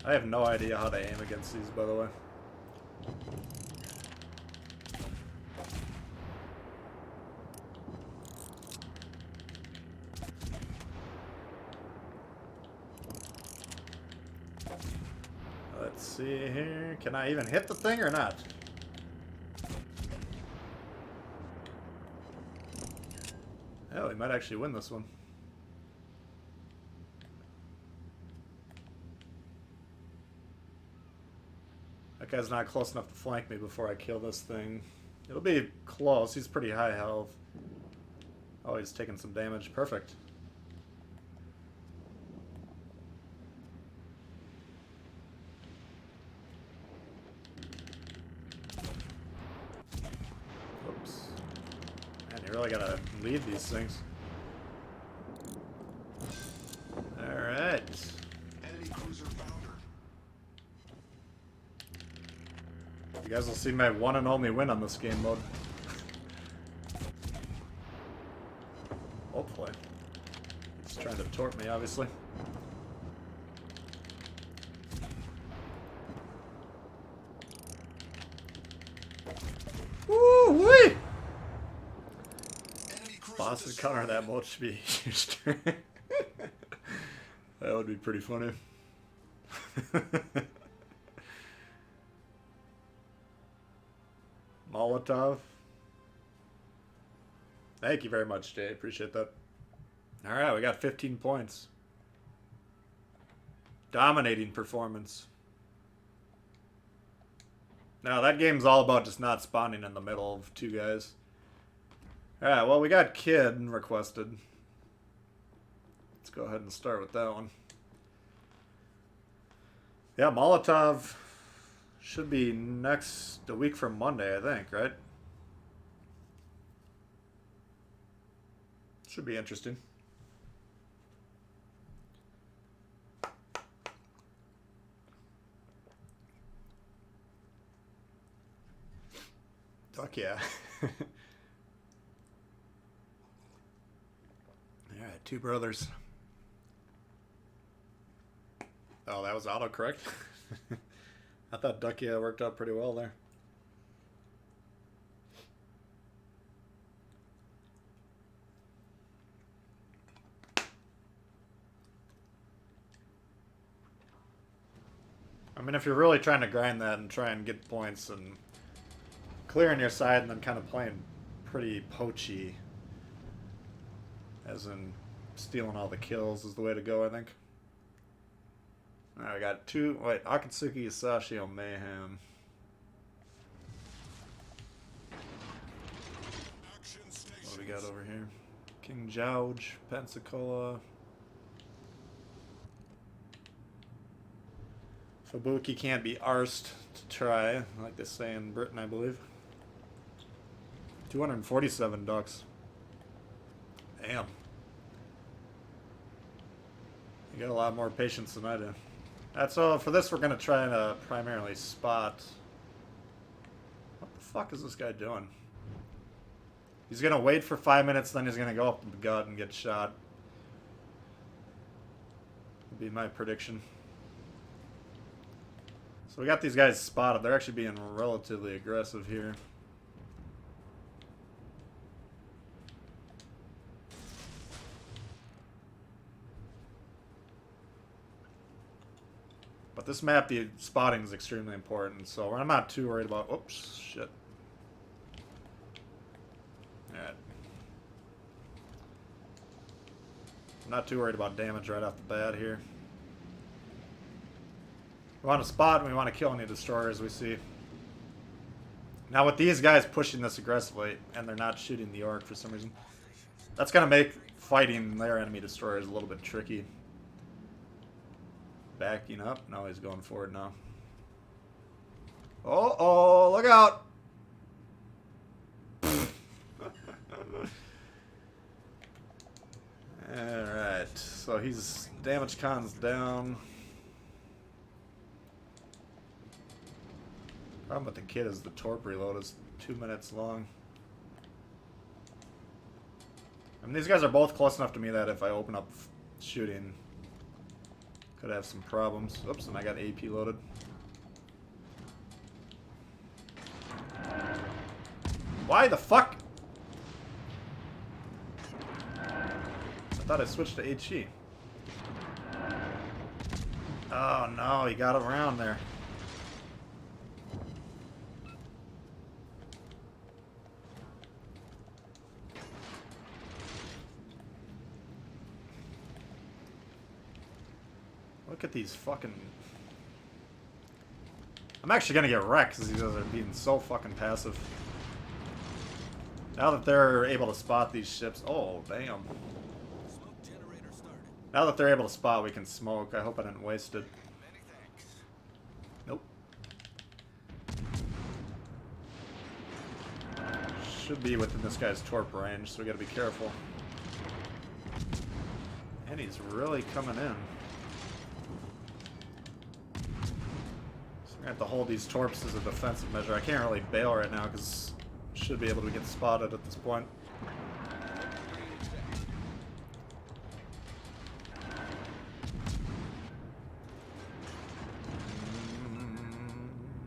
I have no idea how to aim against these, by the way. Let's see here. Can I even hit the thing or not? Oh, we might actually win this one. That guy's not close enough to flank me before I kill this thing. It'll be close. He's pretty high health. Oh, he's taking some damage. Perfect. really gotta lead these things. Alright. Enemy cruiser founder. You guys will see my one and only win on this game mode. Hopefully. He's trying to tort me, obviously. Woo-wee! Boss would counter that mode should be a huge turn. That would be pretty funny. Molotov. Thank you very much, Jay. Appreciate that. Alright, we got 15 points. Dominating performance. Now, that game's all about just not spawning in the middle of two guys. Alright, well, we got Kid requested. Let's go ahead and start with that one. Yeah, Molotov should be a week from Monday, I think, right? Should be interesting. Fuck yeah. Alright, two brothers. Oh, that was autocorrect? I thought Duckia worked out pretty well there. I mean, if you're really trying to grind that and try and get points and clearing your side and then kind of playing pretty poachy, as in stealing all the kills is the way to go, I think. Alright, we got two. Wait, Akatsuki Sashio Mayhem. What do we got over here? King Jouge, Pensacola. Fubuki can't be arsed to try, like they say in Britain, I believe. 247 ducks. Damn. You got a lot more patience than I do. So for this, we're gonna try and primarily spot. What the fuck is this guy doing? He's gonna wait for 5 minutes, then he's gonna go up the gut and get shot. Would be my prediction. So we got these guys spotted. They're actually being relatively aggressive here. But this map, the spotting is extremely important, so I'm not too worried about... Oops, shit. Alright. I'm not too worried about damage right off the bat here. We want to spot and we want to kill any destroyers we see. Now with these guys pushing this aggressively, and they're not shooting the orc for some reason, that's going to make fighting their enemy destroyers a little bit tricky. Backing up. No, he's going forward now. Oh, look out! Alright, so he's damage con's down. Problem with the kid is the torp reload is 2 minutes long. I mean, these guys are both close enough to me that if I open up shooting, could have some problems. Oops, and I got AP loaded. Why the fuck? I thought I switched to HE. Oh no, he got around there. Look at these fucking... I'm actually gonna get wrecked because these guys are being so fucking passive. Now that they're able to spot these ships... Oh, damn. Smoke generator started. Now that they're able to spot, we can smoke. I hope I didn't waste it. Many thanks. Nope. Should be within this guy's torp range, so we gotta be careful. And he's really coming in. So we're gonna have to hold these torps as a defensive measure. I can't really bail right now because should be able to get spotted at this point.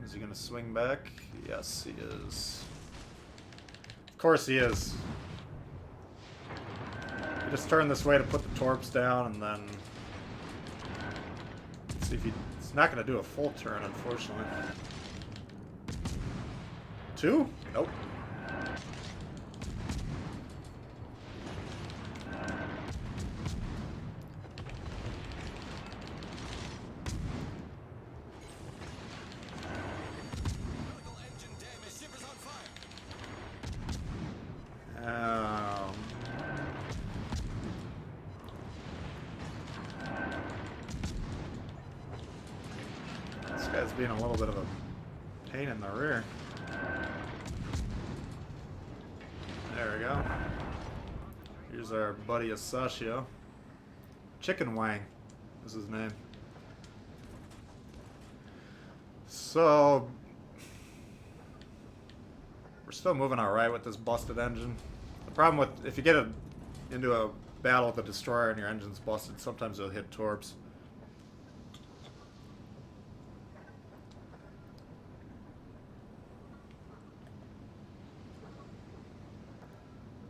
Is he gonna swing back? Yes, he is. Of course he is. We just turn this way to put the torps down, and then see if he's not going to do a full turn, unfortunately. 2? Nope. This guy's being a little bit of a pain in the rear. There we go. Here's our buddy Asashio. Chicken Wang is his name. So we're still moving alright with this busted engine. The problem with if you get into a battle with a destroyer and your engine's busted, sometimes it'll hit torps.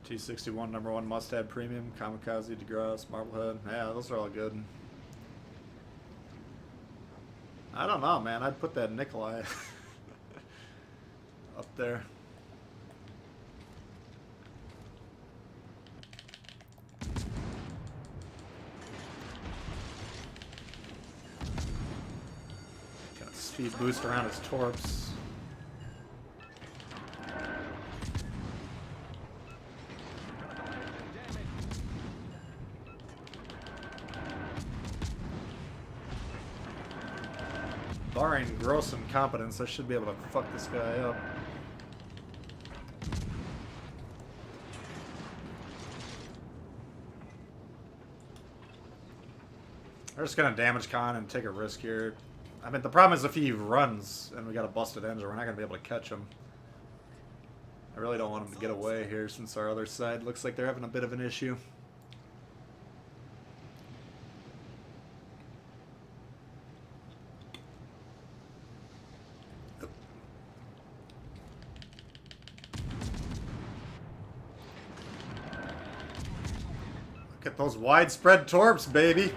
T61 #1 must-have premium, Kamikaze, DeGrasse, Marblehead. Yeah, those are all good. I don't know, man. I'd put that Nikolai up there. Got a speed boost around his torps. Barring gross incompetence, I should be able to fuck this guy up. We're just gonna damage con and take a risk here. I mean, the problem is if he runs and we got a busted engine, we're not gonna be able to catch him. I really don't want him to get away here since our other side looks like they're having a bit of an issue. Look at those widespread torps, baby!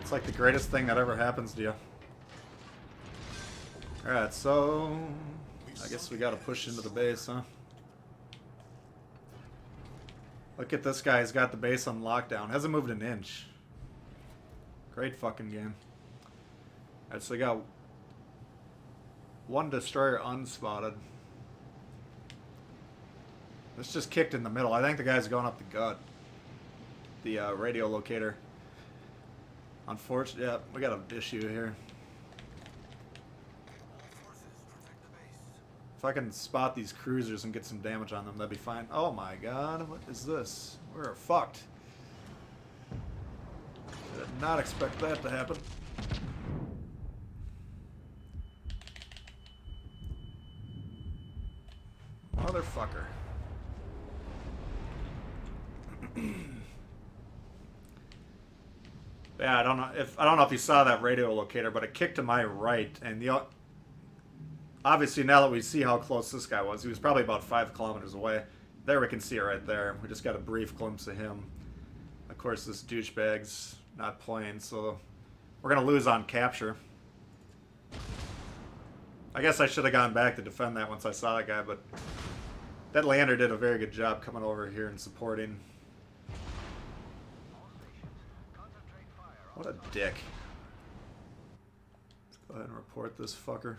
It's like the greatest thing that ever happens to you. Alright, so I guess we gotta push into the base, huh? Look at this guy, he's got the base on lockdown. Hasn't moved an inch. Great fucking game. Alright, so we got one destroyer unspotted. This just kicked in the middle. I think the guy's going up the gut. The radio locator. Unfortunately, yeah, we got an issue here. If I can spot these cruisers and get some damage on them, that'd be fine. Oh my god, what is this? We're fucked. Did not expect that to happen. Motherfucker. Yeah, I don't know if you saw that radio locator, but it kicked to my right, and obviously now that we see how close this guy was, he was probably about 5 kilometers away. There we can see it right there. We just got a brief glimpse of him. Of course, this douchebag's not playing, so we're gonna lose on capture. I guess I should have gone back to defend that once I saw that guy, but that lander did a very good job coming over here and supporting. What a dick. Let's go ahead and report this fucker.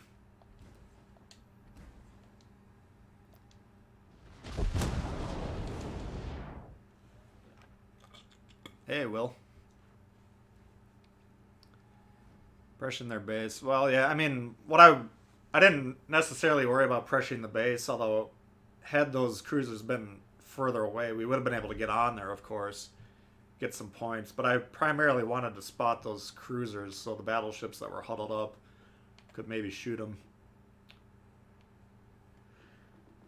Hey, Will. Pressing their base. Well, yeah, I mean, what I I didn't necessarily worry about pressuring the base, although had those cruisers been further away, we would have been able to get on there, of course, get some points. But I primarily wanted to spot those cruisers so the battleships that were huddled up could maybe shoot them.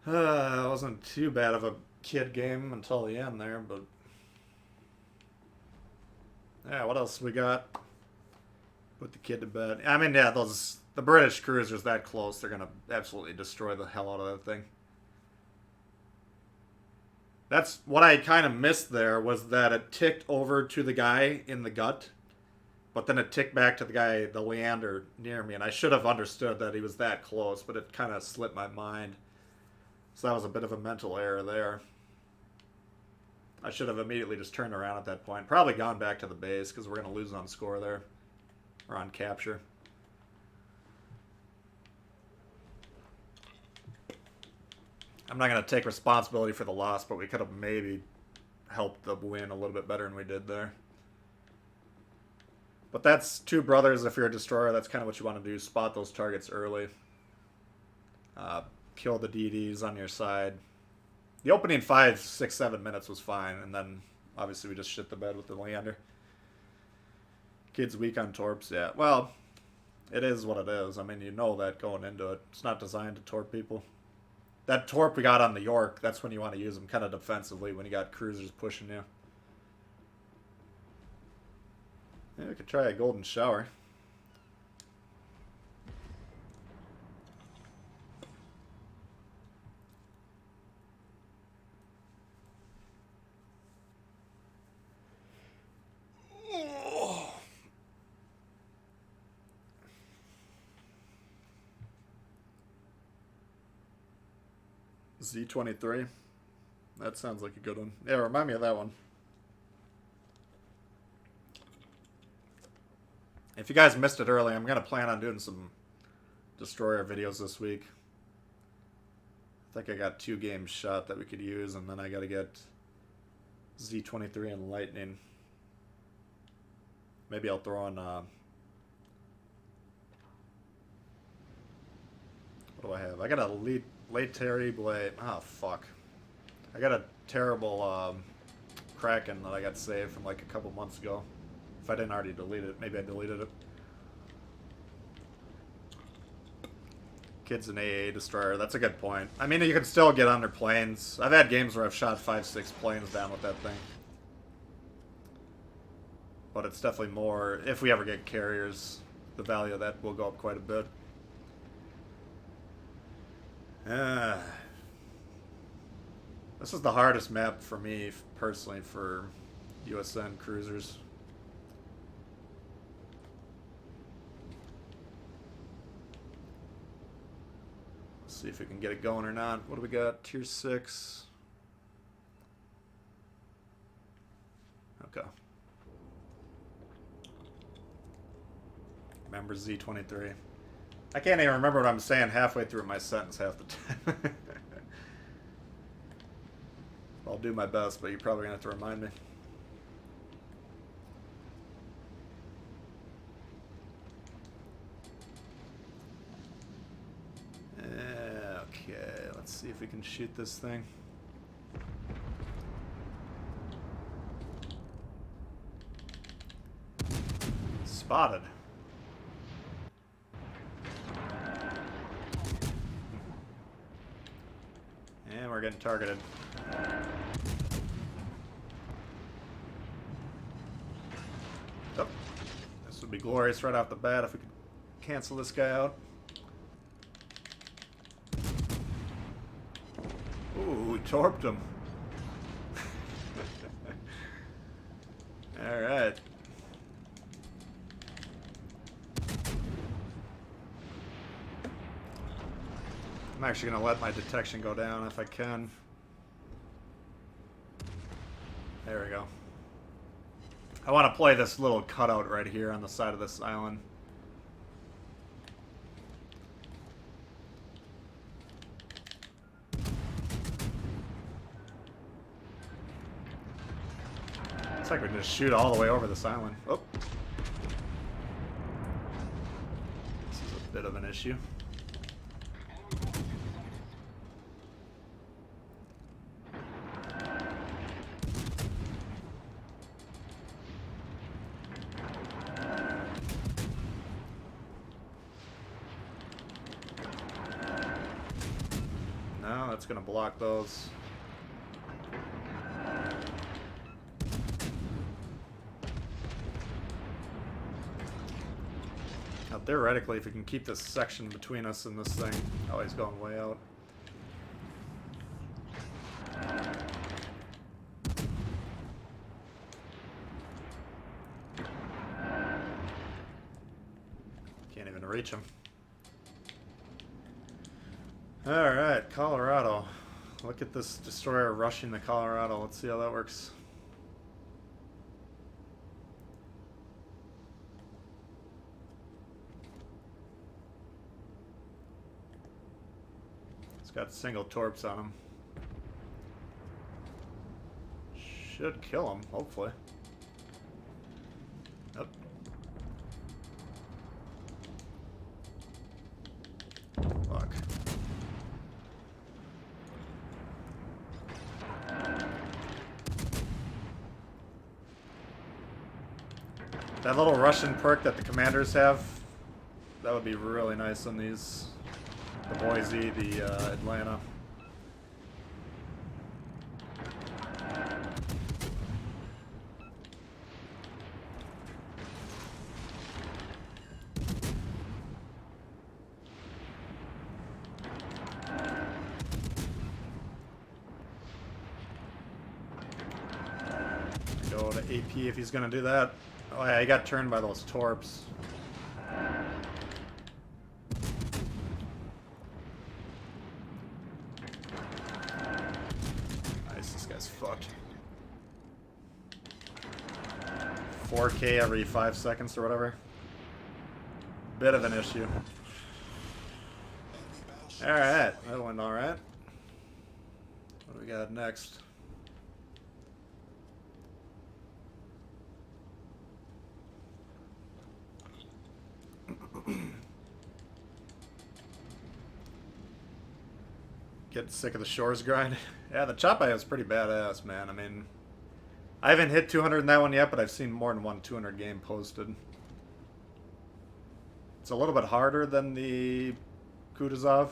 It wasn't too bad of a kid game until the end there, but yeah, what else we got? Put the kid to bed. I mean, yeah, the British cruisers that close, they're gonna absolutely destroy the hell out of that thing. That's what I kind of missed there, was that it ticked over to the guy in the gut, but then it ticked back to the guy, the Leander, near me, and I should have understood that he was that close, but it kind of slipped my mind. So that was a bit of a mental error there. I should have immediately just turned around at that point. Probably gone back to the base, because we're going to lose on score there. Or on capture. I'm not going to take responsibility for the loss, but we could have maybe helped the win a little bit better than we did there. But that's two brothers. If you're a destroyer, that's kind of what you want to do. Spot those targets early. Kill the DDs on your side. The opening 5, 6, 7 minutes was fine, and then obviously we just shit the bed with the Leander. Kid's weak on torps, yeah. Well, it is what it is. I mean, you know that going into it. It's not designed to torp people. That torp we got on the York, that's when you want to use them kind of defensively, when you got cruisers pushing you. Yeah, we could try a golden shower. Z23. That sounds like a good one. Yeah, remind me of that one. If you guys missed it early, I'm going to plan on doing some destroyer videos this week. I think I got 2 games shot that we could use, and then I got to get Z23 and Lightning. Maybe I'll throw on... what do I have? I got a late Terry Blade. Oh, fuck. I got a terrible Kraken that I got saved from like a couple months ago. If I didn't already delete it. Maybe I deleted it. Kid's an AA destroyer. That's a good point. I mean, you can still get under planes. I've had games where I've shot 5, 6 planes down with that thing. But it's definitely more... If we ever get carriers, the value of that will go up quite a bit. This is the hardest map for me, personally, for USN cruisers. Let's see if we can get it going or not. What do we got? Tier 6. Okay. Remember Z23. I can't even remember what I'm saying halfway through my sentence half the time. I'll do my best, but you're probably going to have to remind me. Okay, let's see if we can shoot this thing. Spotted. And we're getting targeted. Oh, this would be glorious right off the bat if we could cancel this guy out. Ooh, we torped him. Alright. I'm actually going to let my detection go down if I can. There we go. I want to play this little cutout right here on the side of this island. It's like we can just shoot all the way over this island. Oh. This is a bit of an issue. that's gonna block those. Now, theoretically, if we can keep this section between us and this thing... Oh, he's going way out. Can't even reach him. Alright, Colorado. Look at this destroyer rushing the Colorado. Let's see how that works. It's got single torps on him. Should kill him, hopefully. Yep. Fuck. That little Russian perk that the commanders have, that would be really nice on these. The Boise, the Atlanta. Go to AP if he's gonna do that. Oh yeah, he got turned by those torps. Nice, this guy's fucked. 4K every 5 seconds or whatever. Bit of an issue. Alright, that went alright. What do we got next? Get sick of the shores grind. Yeah, the chop eye is pretty badass, man. I mean, I haven't hit 200 in that one yet, but I've seen more than one 200 game posted. It's a little bit harder than the Kutuzov,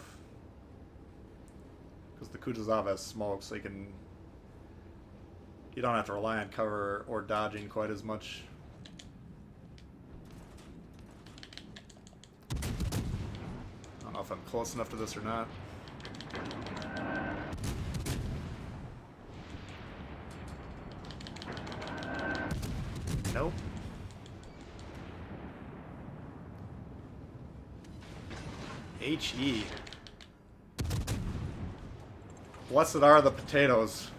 because the Kutuzov has smoke, so you don't have to rely on cover or dodging quite as much. I don't know if I'm close enough to this or not. Nope. HE. Blessed are the potatoes.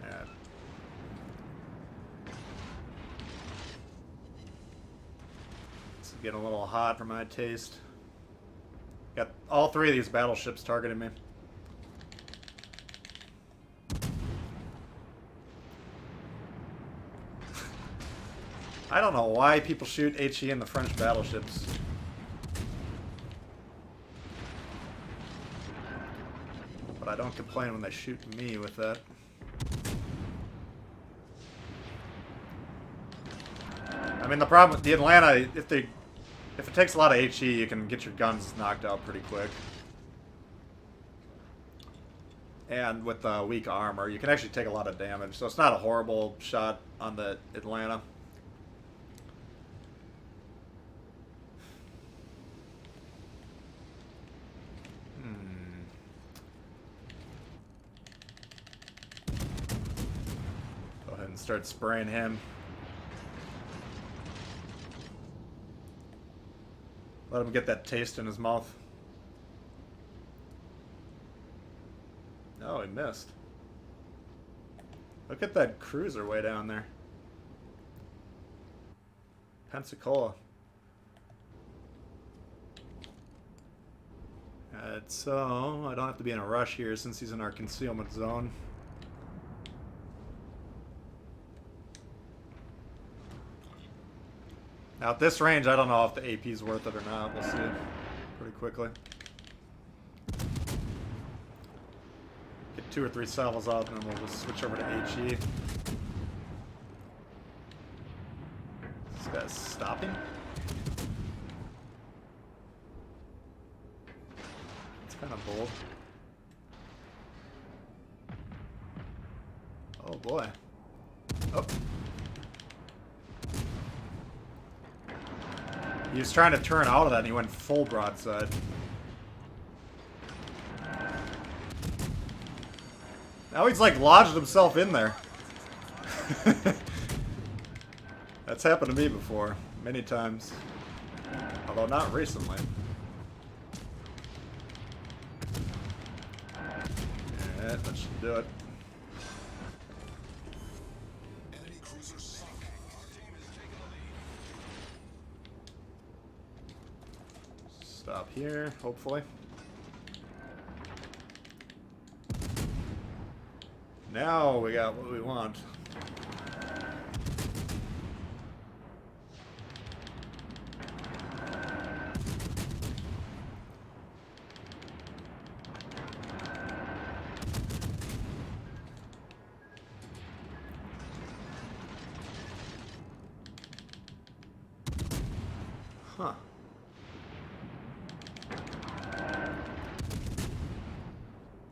Yeah. It's getting a little hot for my taste. Got all three of these battleships targeting me. I don't know why people shoot HE in the French battleships. But I don't complain when they shoot me with that. I mean, the problem with the Atlanta, if it takes a lot of HE, you can get your guns knocked out pretty quick. And with weak armor, you can actually take a lot of damage. So it's not a horrible shot on the Atlanta. Go ahead and start spraying him. Let him get that taste in his mouth. Oh, he missed. Look at that cruiser way down there. Pensacola. So, I don't have to be in a rush here since he's in our concealment zone. Now at this range, I don't know if the AP is worth it or not. We'll see pretty quickly. Get 2 or 3 salvos out, and then we'll just switch over to HE. This guy's stopping Nothing? It's kind of bold. Oh boy. Oh. He was trying to turn out of that and he went full broadside. Now he's like lodged himself in there. That's happened to me before, many times. Although not recently. Yeah, that should do it. Enemy cruiser sunk. Our team has taken the lead. Stop here, hopefully. Now we got what we want. Huh.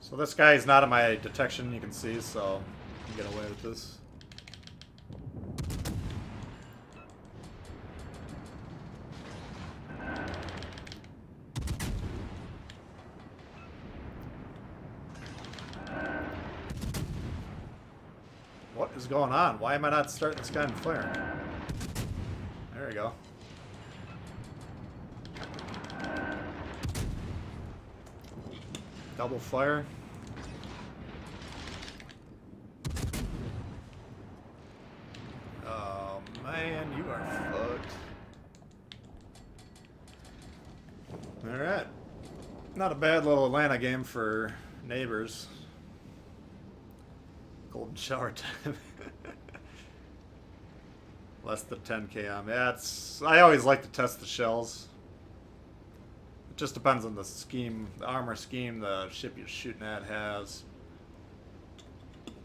So this guy is not in my detection, you can see, so I can get away with this. What is going on? Why am I not starting this guy in flaring? There we go. Double fire. Oh man, you are fucked. Alright. Not a bad little Atlanta game for neighbors. Golden shower time. Less than 10 km. Yeah, I always like to test the shells. It just depends on the scheme, the armor scheme the ship you're shooting at has.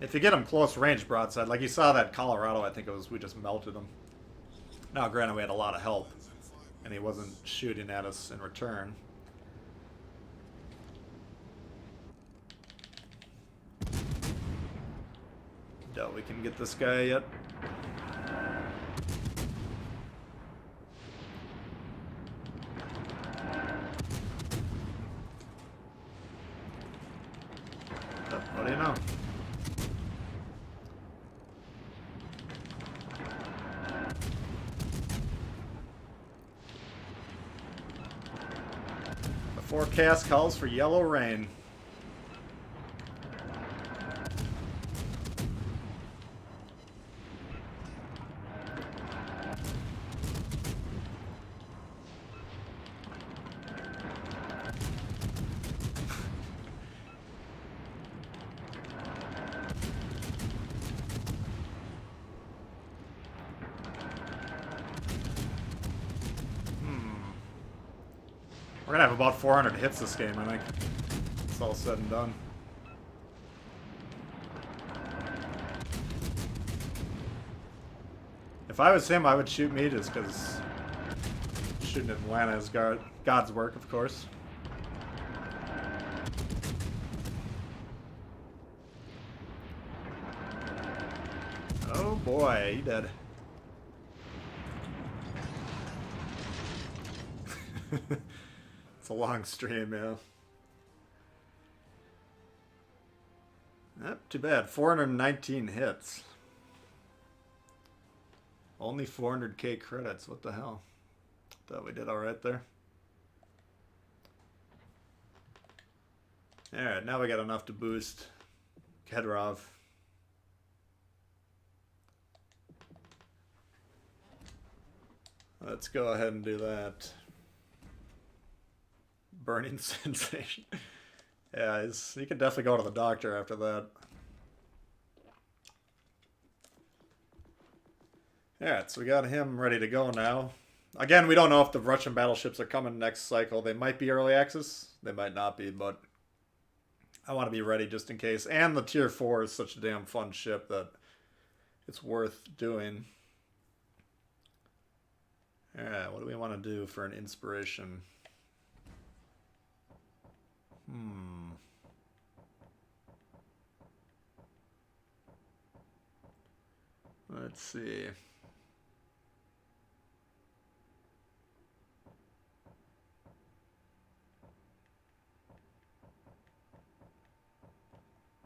If you get them close range broadside, like you saw that Colorado, I think it was, we just melted him. Now, granted, we had a lot of help, and he wasn't shooting at us in return. Doubt we can get this guy yet. Oh, what do you know? The forecast calls for yellow rain. We're gonna have about 400 hits this game, I think. It's all said and done. If I was him, I would shoot me just because shooting at Atlanta is God's work, of course. Oh boy, he dead. It's a long stream, yeah. Not too bad. 419 hits. Only 400k credits. What the hell? Thought we did alright there. Alright, now we got enough to boost Kedrov. Let's go ahead and do that. Burning sensation. Yeah, he could definitely go to the doctor after that. Alright, so we got him ready to go now. Again, we don't know if the Russian battleships are coming next cycle. They might be early access. They might not be, but I want to be ready just in case. And the Tier 4 is such a damn fun ship that it's worth doing. Alright, what do we want to do for an inspiration? Let's see.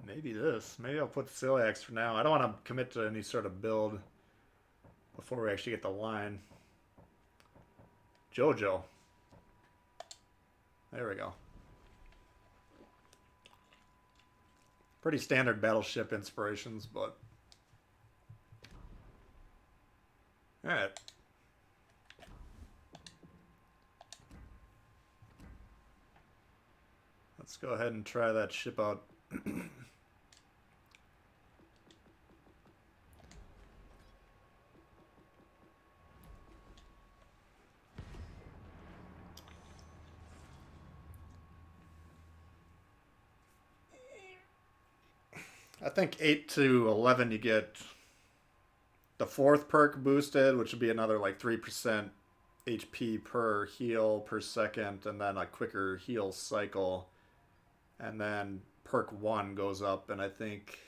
Maybe this. Maybe I'll put Celiax for now. I don't want to commit to any sort of build before we actually get the line. Jojo. There we go. Pretty standard battleship inspirations, but... Alright. Let's go ahead and try that ship out. I think 8 to 11 you get the 4th perk boosted, which would be another like 3% HP per heal per second, and then a quicker heal cycle. And then perk 1 goes up, and I think...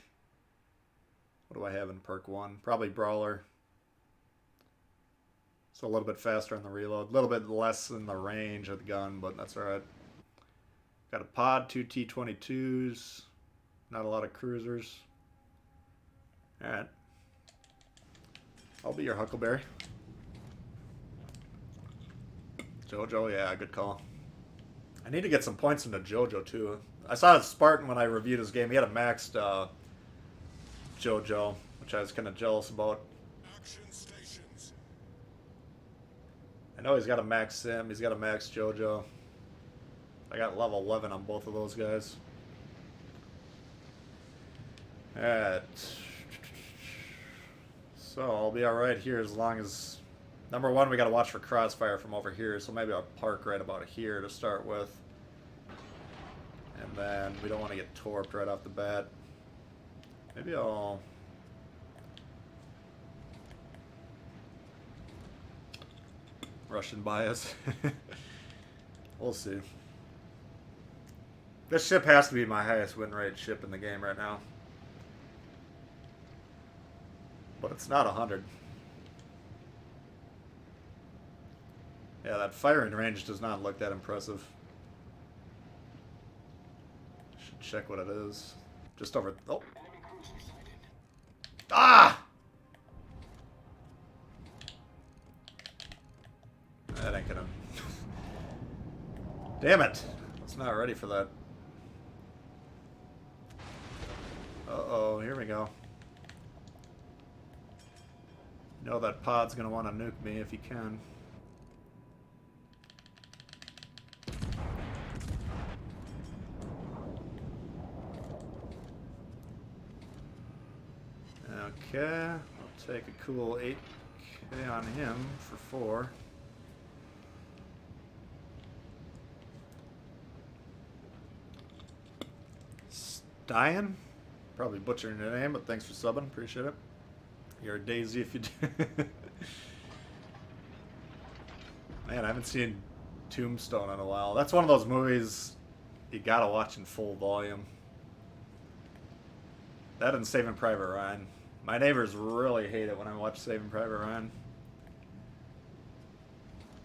What do I have in perk 1? Probably Brawler. So a little bit faster on the reload. A little bit less in the range of the gun, but that's alright. Got a pod, 2 T-22s. Not a lot of cruisers. Alright. I'll be your Huckleberry. Jojo, yeah, good call. I need to get some points into Jojo, too. I saw Spartan when I reviewed his game. He had a maxed Jojo, which I was kind of jealous about. Action stations. I know he's got a max Sim. He's got a max Jojo. I got level 11 on both of those guys. Alright. So I'll be alright here as long as... Number one, we gotta watch for crossfire from over here, so maybe I'll park right about here to start with. And then we don't want to get torped right off the bat. Maybe I'll... Russian bias. We'll see. This ship has to be my highest win rate ship in the game right now. But it's not 100. Yeah, that firing range does not look that impressive. Should check what it is. Just over... Oh! Ah! That ain't gonna... Damn it! I was not ready for that. Uh-oh, here we go. You know that pod's gonna want to nuke me if he can. Okay, I'll take a cool 8k on him for 4. Stein? Probably butchering your name, but thanks for subbing. Appreciate it. You're a daisy if you do. Man, I haven't seen Tombstone in a while. That's one of those movies you gotta watch in full volume. That and Saving Private Ryan. My neighbors really hate it when I watch Saving Private Ryan.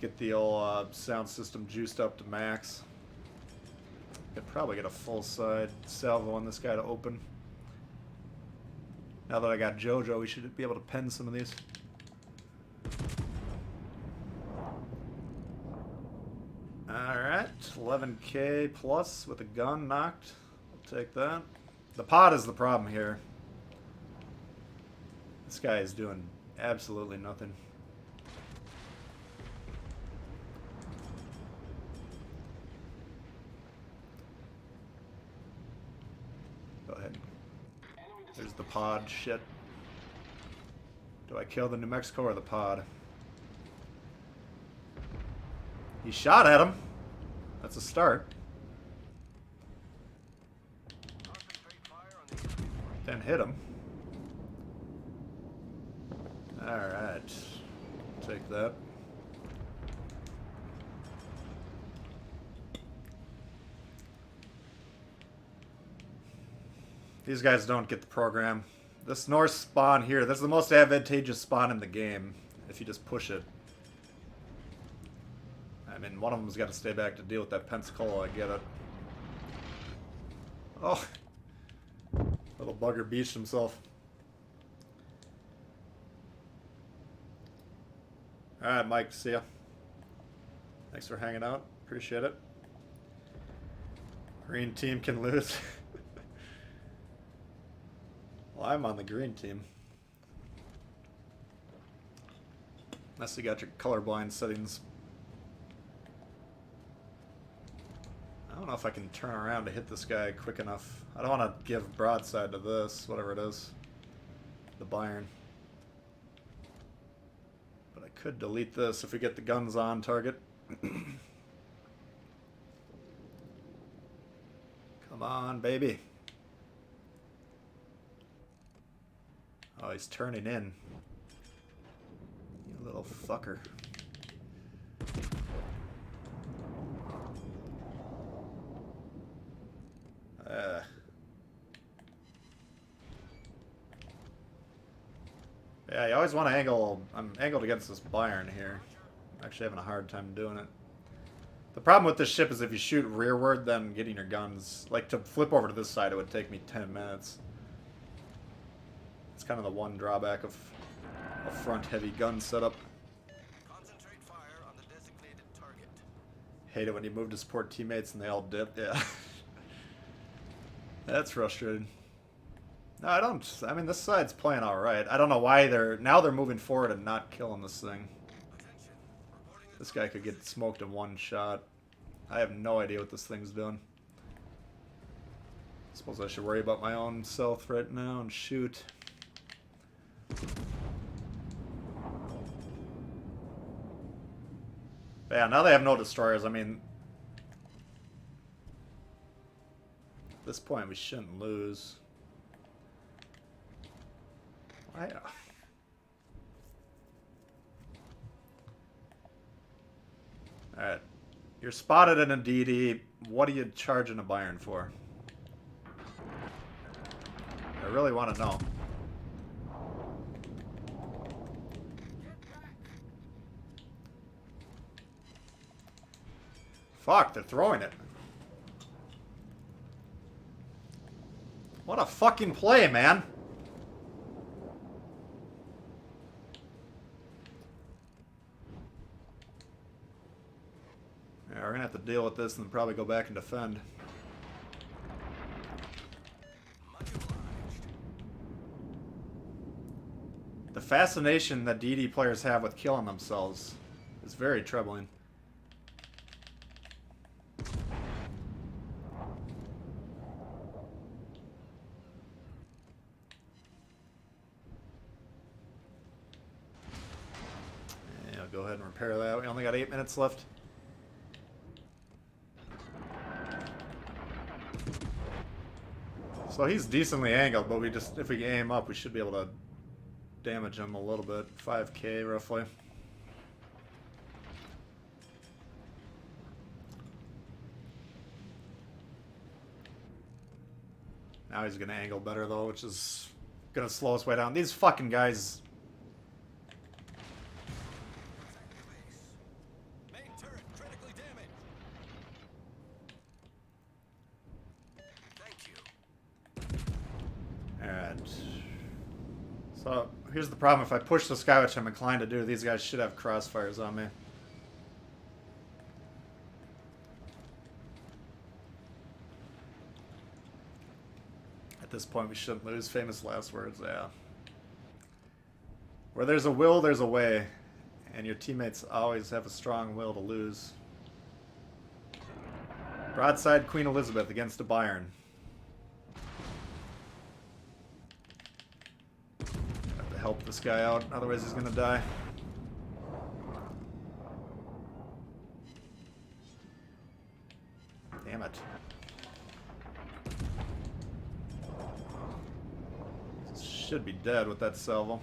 Get the old sound system juiced up to max. Could probably get a full side salvo on this guy to open. Now that I got Jojo, we should be able to pen some of these. Alright, 11k plus with a gun knocked. I'll take that. The pod is the problem here. This guy is doing absolutely nothing. Go ahead. There's the pod shit. Do I kill the New Mexico or the pod? He shot at him. That's a start. Then hit him. Alright. Take that. These guys don't get the program. This north spawn here, this is the most advantageous spawn in the game. If you just push it. I mean, one of them's got to stay back to deal with that Pensacola, I get it. Oh. Little bugger beached himself. Alright, Mike, see ya. Thanks for hanging out. Appreciate it. Green team can lose. Well, I'm on the green team. Unless you got your colorblind settings. I don't know if I can turn around to hit this guy quick enough. I don't want to give broadside to this, whatever it is. The Bayern. But I could delete this if we get the guns on target. Come on, baby. Oh, he's turning in. You little fucker. Yeah, you always want to angle. I'm angled against this Bayern here. I'm actually having a hard time doing it. The problem with this ship is if you shoot rearward, then getting your guns... Like, to flip over to this side, it would take me 10 minutes. It's kind of the one drawback of a front-heavy gun setup. Concentrate fire on the designated target. Hate it when you move to support teammates and they all dip. Yeah. That's frustrating. No, I don't. I mean, this side's playing alright. I don't know why now they're moving forward and not killing this thing. Attention. Reporting This guy could get smoked in one shot. I have no idea what this thing's doing. Suppose I should worry about my own self right now and shoot. But yeah, now they have no destroyers. I mean, at this point we shouldn't lose. Why? Alright. You're spotted in a DD. What are you charging a Bayern for? I really want to know. Fuck, they're throwing it. What a fucking play, man. Yeah, we're gonna have to deal with this and then probably go back and defend. much obliged. The fascination that DD players have with killing themselves is very troubling. Yeah, I'll go ahead and repair that. We only got 8 minutes left. So he's decently angled, but if we aim up, we should be able to damage him a little bit. 5k roughly. Now he's gonna angle better though, which is gonna slow us way down. These fucking guys. Main turret critically damaged. Thank you. And so here's the problem. If I push this guy, which I'm inclined to do, these guys should have crossfires on me. At this point, we shouldn't lose. Famous last words, yeah. Where there's a will, there's a way. And your teammates always have a strong will to lose. Broadside Queen Elizabeth against a Bayern. Have to help this guy out, otherwise he's gonna die. Damn it. Should be dead with that salvo.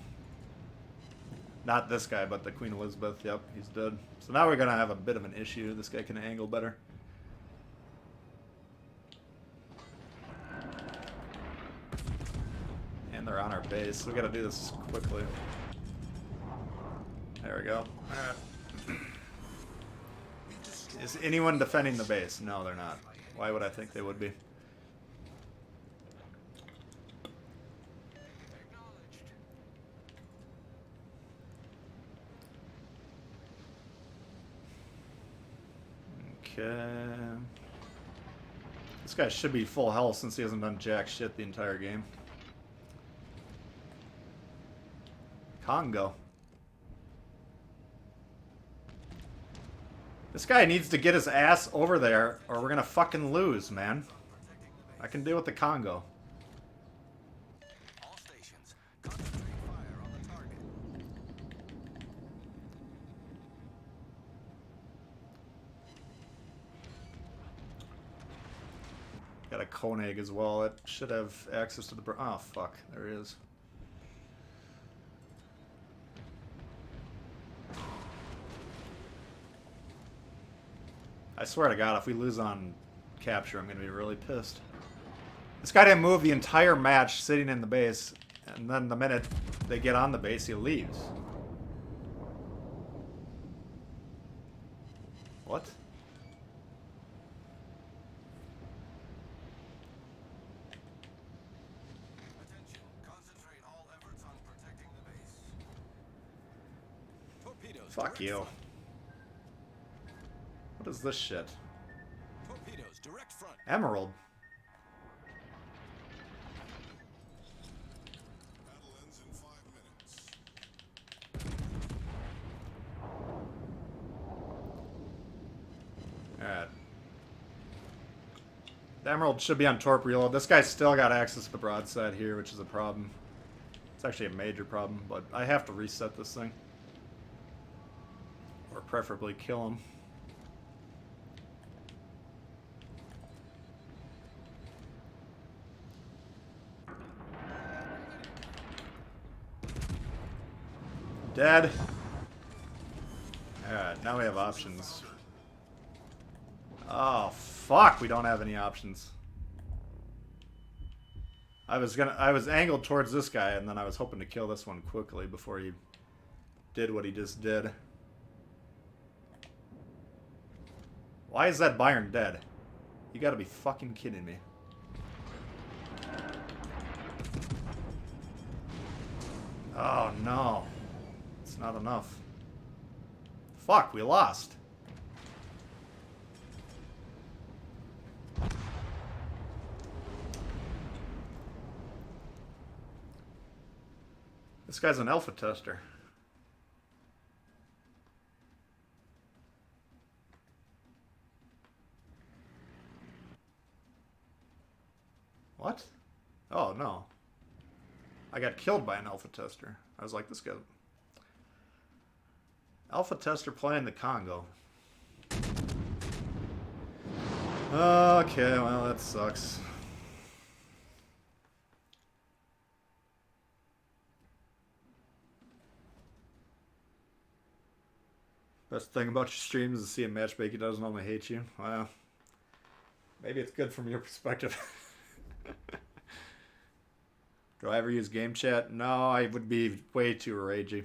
Not this guy, but the Queen Elizabeth. Yep, he's dead. So now we're gonna have a bit of an issue. This guy can angle better. And they're on our base. So we gotta do this quickly. There we go. Alright. Is anyone defending the base? No, they're not. Why would I think they would be? Okay. This guy should be full health since he hasn't done jack shit the entire game. Congo. This guy needs to get his ass over there or we're gonna fucking lose, man. I can deal with the Congo. All stations, concentrate fire on the target. Got a Koenig as well. It should have access to the... Oh, fuck. There he is. I swear to God, if we lose on capture, I'm going to be really pissed. This guy didn't move the entire match sitting in the base, and then the minute they get on the base, he leaves. What? Attention, concentrate all efforts on protecting the base. Torpedoes. Fuck direct you. front. What is this shit? Torpedoes, direct front. Emerald. Battle ends in 5 minutes. Alright. The Emerald should be on torp reload. This guy's still got access to the broadside here, which is a problem. It's actually a major problem, but I have to reset this thing. Or preferably kill him. Dead. Alright, now we have options. Oh, fuck, we don't have any options. I was angled towards this guy, and then I was hoping to kill this one quickly before he did what he just did. Why is that Byron dead? You gotta be fucking kidding me. Oh, no. It's not enough. Fuck, we lost. This guy's an alpha tester. What? Oh, no. I got killed by an alpha tester. I was like, this guy... Alpha tester playing the Congo. Okay, well, that sucks. Best thing about your streams is to see a matchmaker doesn't normally hate you. Well, maybe it's good from your perspective. Do I ever use game chat? No, I would be way too ragey.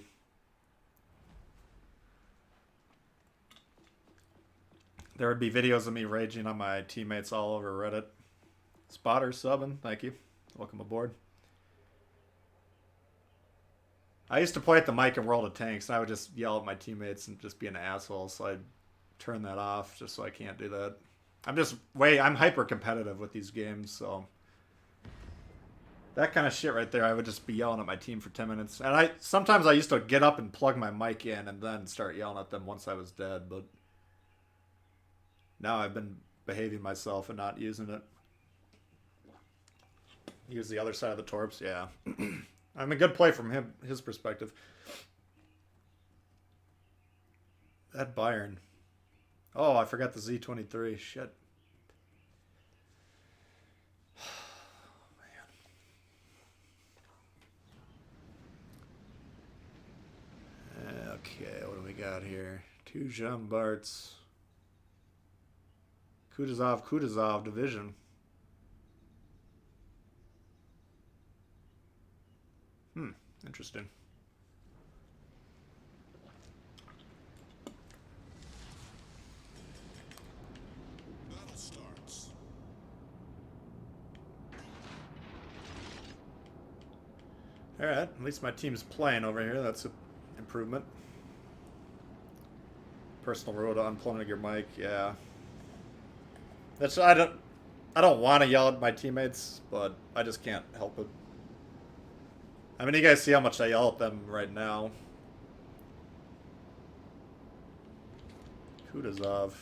There would be videos of me raging on my teammates all over Reddit. Spotter subbing, thank you. Welcome aboard. I used to play at the mic in World of Tanks, and I would just yell at my teammates and just be an asshole, so I'd turn that off just so I can't do that. I'm hyper competitive with these games, so that kind of shit right there, I would just be yelling at my team for 10 minutes. And sometimes I used to get up and plug my mic in and then start yelling at them once I was dead, but now I've been behaving myself and not using it. Use the other side of the torps, yeah. I'm a good play from his perspective. That Byron. Oh, I forgot the Z-23. Shit. Man. Okay, what do we got here? 2 Jean Barts. Kutuzov division. Interesting. Battle starts. Alright, at least my team's playing over here. That's an improvement. Personal rule to unplugging your mic, yeah. That's I don't want to yell at my teammates, but I just can't help it. I mean, you guys see how much I yell at them right now. Kutuzov.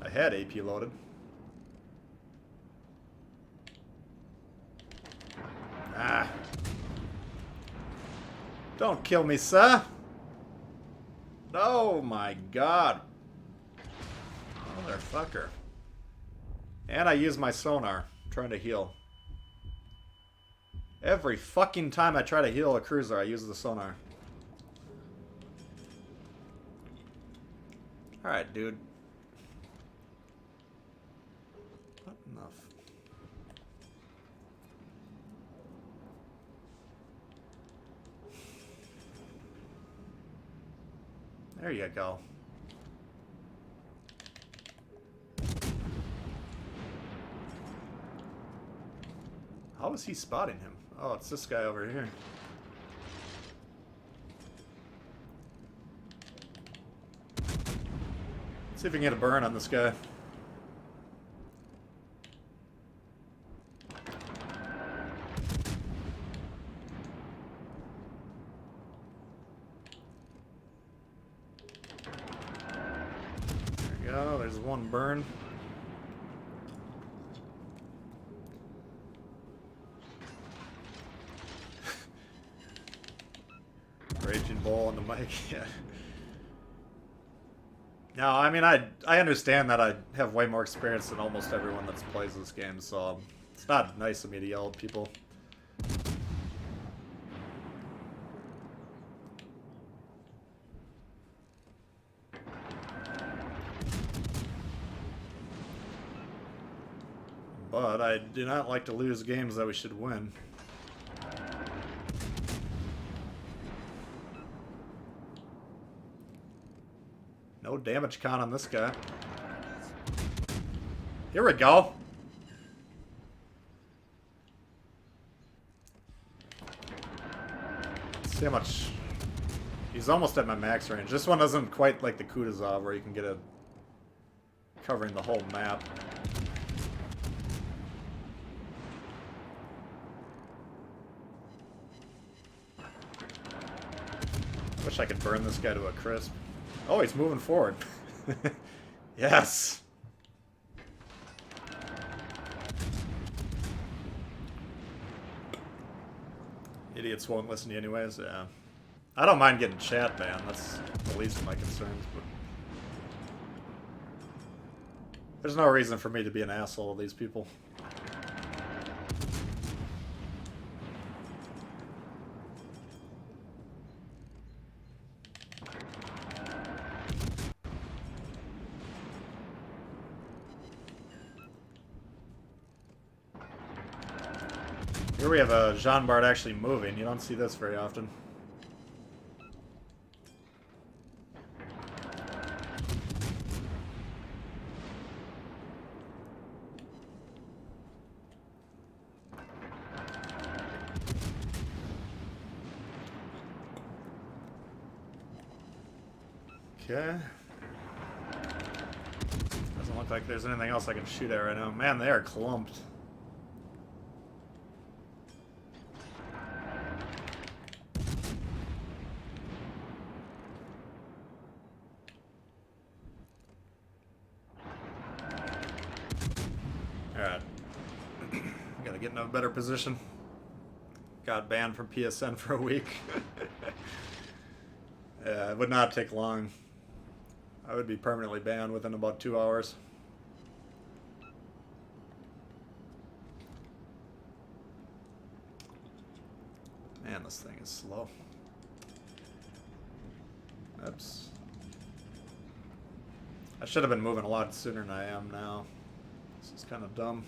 I had AP loaded. Ah. Don't kill me, sir. Oh my god. Motherfucker. And I use my sonar, trying to heal. Every fucking time I try to heal a cruiser, I use the sonar. Alright, dude. Not enough. There you go. How is he spotting him? Oh, it's this guy over here. See if we can get a burn on this guy. There we go, there's one burn. Raging Bull on the mic, yeah. No, I mean, I understand that I have way more experience than almost everyone that plays this game, so it's not nice of me to yell at people. But I do not like to lose games that we should win. No damage count on this guy. Here we go. Let's see how much. He's almost at my max range. This one isn't quite like the Kutuzov where you can get it covering the whole map. I wish I could burn this guy to a crisp. Oh, he's moving forward. Yes. Idiots won't listen to you anyways. Yeah. I don't mind getting chat banned. That's the least of my concerns. But there's no reason for me to be an asshole to these people. Here we have a Jean Bart actually moving. You don't see this very often. Okay. Doesn't look like there's anything else I can shoot at right now. Man, they are clumped. Alright. Gotta get in a better position. Got banned from PSN for a week. Yeah, it would not take long. I would be permanently banned within about 2 hours. Man, this thing is slow. Oops. I should have been moving a lot sooner than I am now. This is kind of dumb.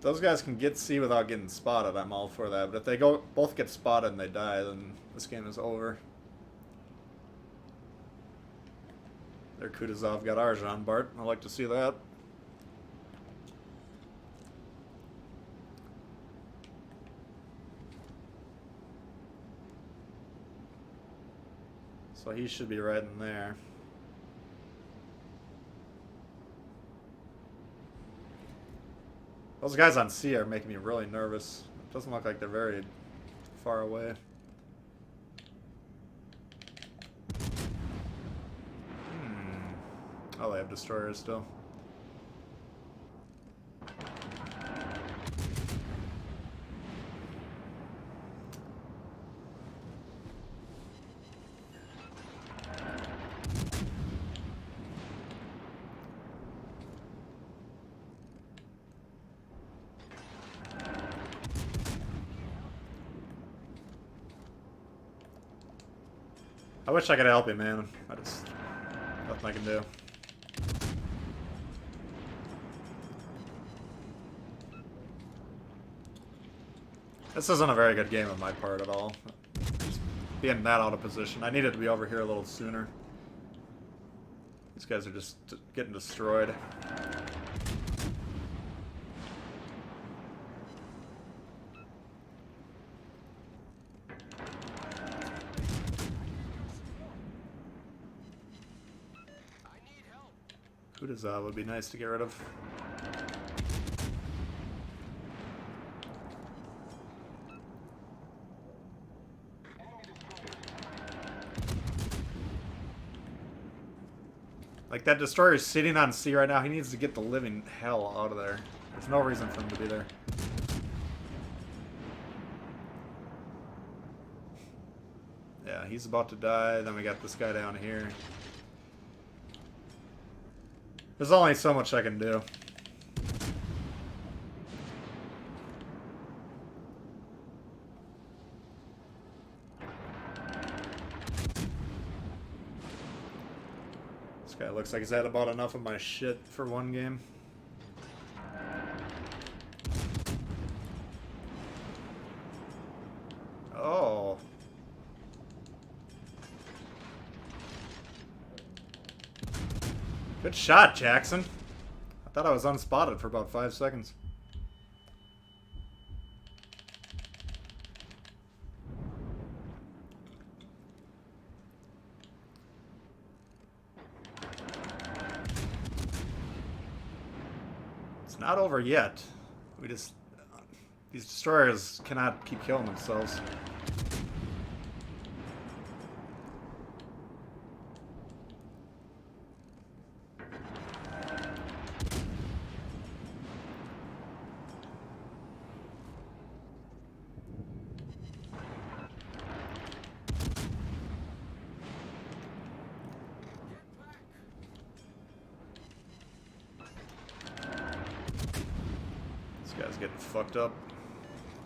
those guys can get C without getting spotted, I'm all for that. But if they go both get spotted and they die, then this game is over. Their Kutuzov got Arjan Bart. I like to see that. So he should be right in there. Those guys on C are making me really nervous. It doesn't look like they're very far away. Oh, they have destroyers still. I wish I could help you, man. I just... nothing I can do. This isn't a very good game on my part at all. Just being that out of position. I needed to be over here a little sooner. These guys are just getting destroyed. Kutuzov would be nice to get rid of. Like, that destroyer's sitting on C right now. He needs to get the living hell out of there. There's no reason for him to be there. Yeah, he's about to die. Then we got this guy down here. There's only so much I can do. This guy looks like he's had about enough of my shit for one game. Oh. Good shot, Jackson. I thought I was unspotted for about 5 seconds. It's not over yet. We just... these destroyers cannot keep killing themselves. Guy's getting fucked up.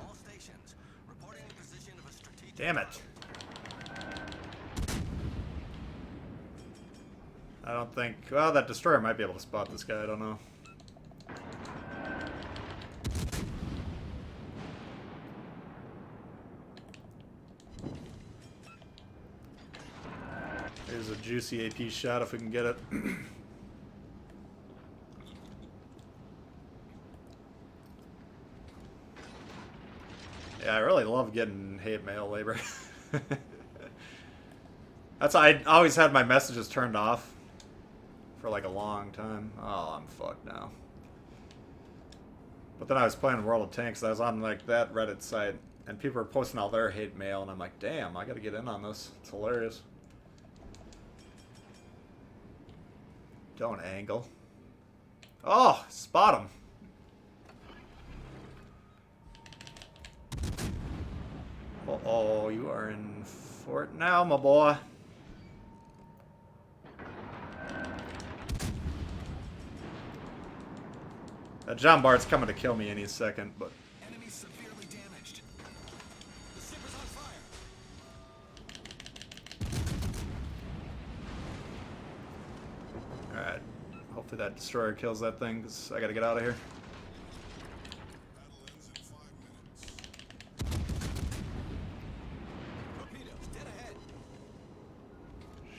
All stations reporting the position of a strategic. Damn it. I don't think... well, that destroyer might be able to spot this guy. I don't know. Here's a juicy AP shot if we can get it. Yeah, I really love getting hate mail labor. That's I always had my messages turned off for like a long time. Oh, I'm fucked now. But then I was playing World of Tanks. I was on like that Reddit site, and people were posting all their hate mail, and I'm like, damn, I gotta get in on this. It's hilarious. Don't angle. Oh, spot him. Oh, you are in fort now, my boy. John Bart's coming to kill me any second, but... Enemy severely damaged. The ship is on fire. Alright. Hopefully that destroyer kills that thing, because I gotta get out of here.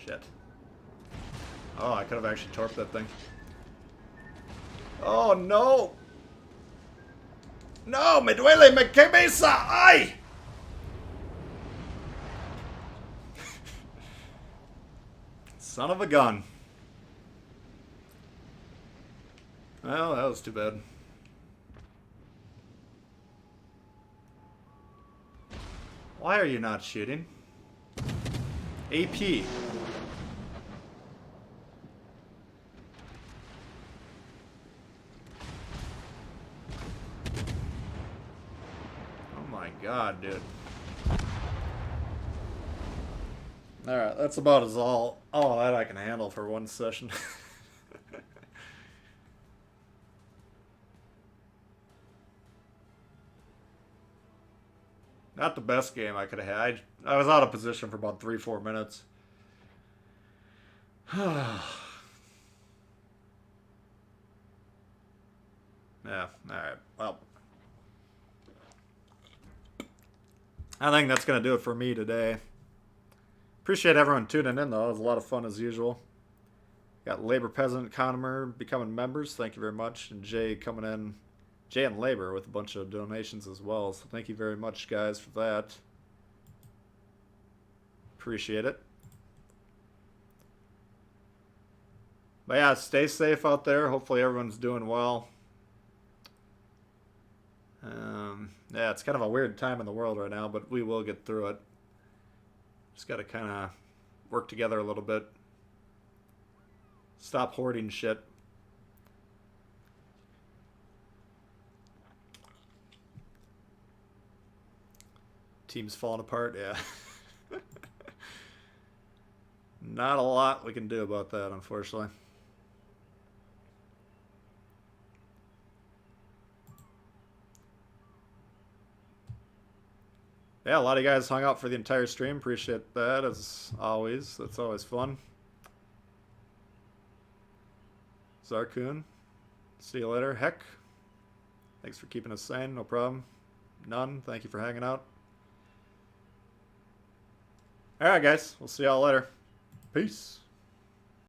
Shit. Oh, I could have actually torped that thing. Oh, no! No! Me duele mi cabeza! Ay! Son of a gun. Well, that was too bad. Why are you not shooting? AP. Oh my god, dude. Alright, that's about as all that I can handle for one session. Not the best game I could have had. I was out of position for about 3-4 minutes. Yeah, alright. Well, I think that's going to do it for me today. Appreciate everyone tuning in, though. It was a lot of fun as usual. Got Labor Peasant, Conomer becoming members. Thank you very much. And Jay coming in. Jay and Labor with a bunch of donations as well. So thank you very much, guys, for that. Appreciate it. But yeah, stay safe out there. Hopefully everyone's doing well. Yeah, it's kind of a weird time in the world right now, but we will get through it. Just got to kind of work together a little bit. Stop hoarding shit. Team's falling apart, yeah. Not a lot we can do about that, unfortunately. Yeah, a lot of you guys hung out for the entire stream. Appreciate that, as always. That's always fun. Zarkun, see you later. Heck, thanks for keeping us sane. No problem. None, thank you for hanging out. Alright, guys. We'll see y'all later. Peace.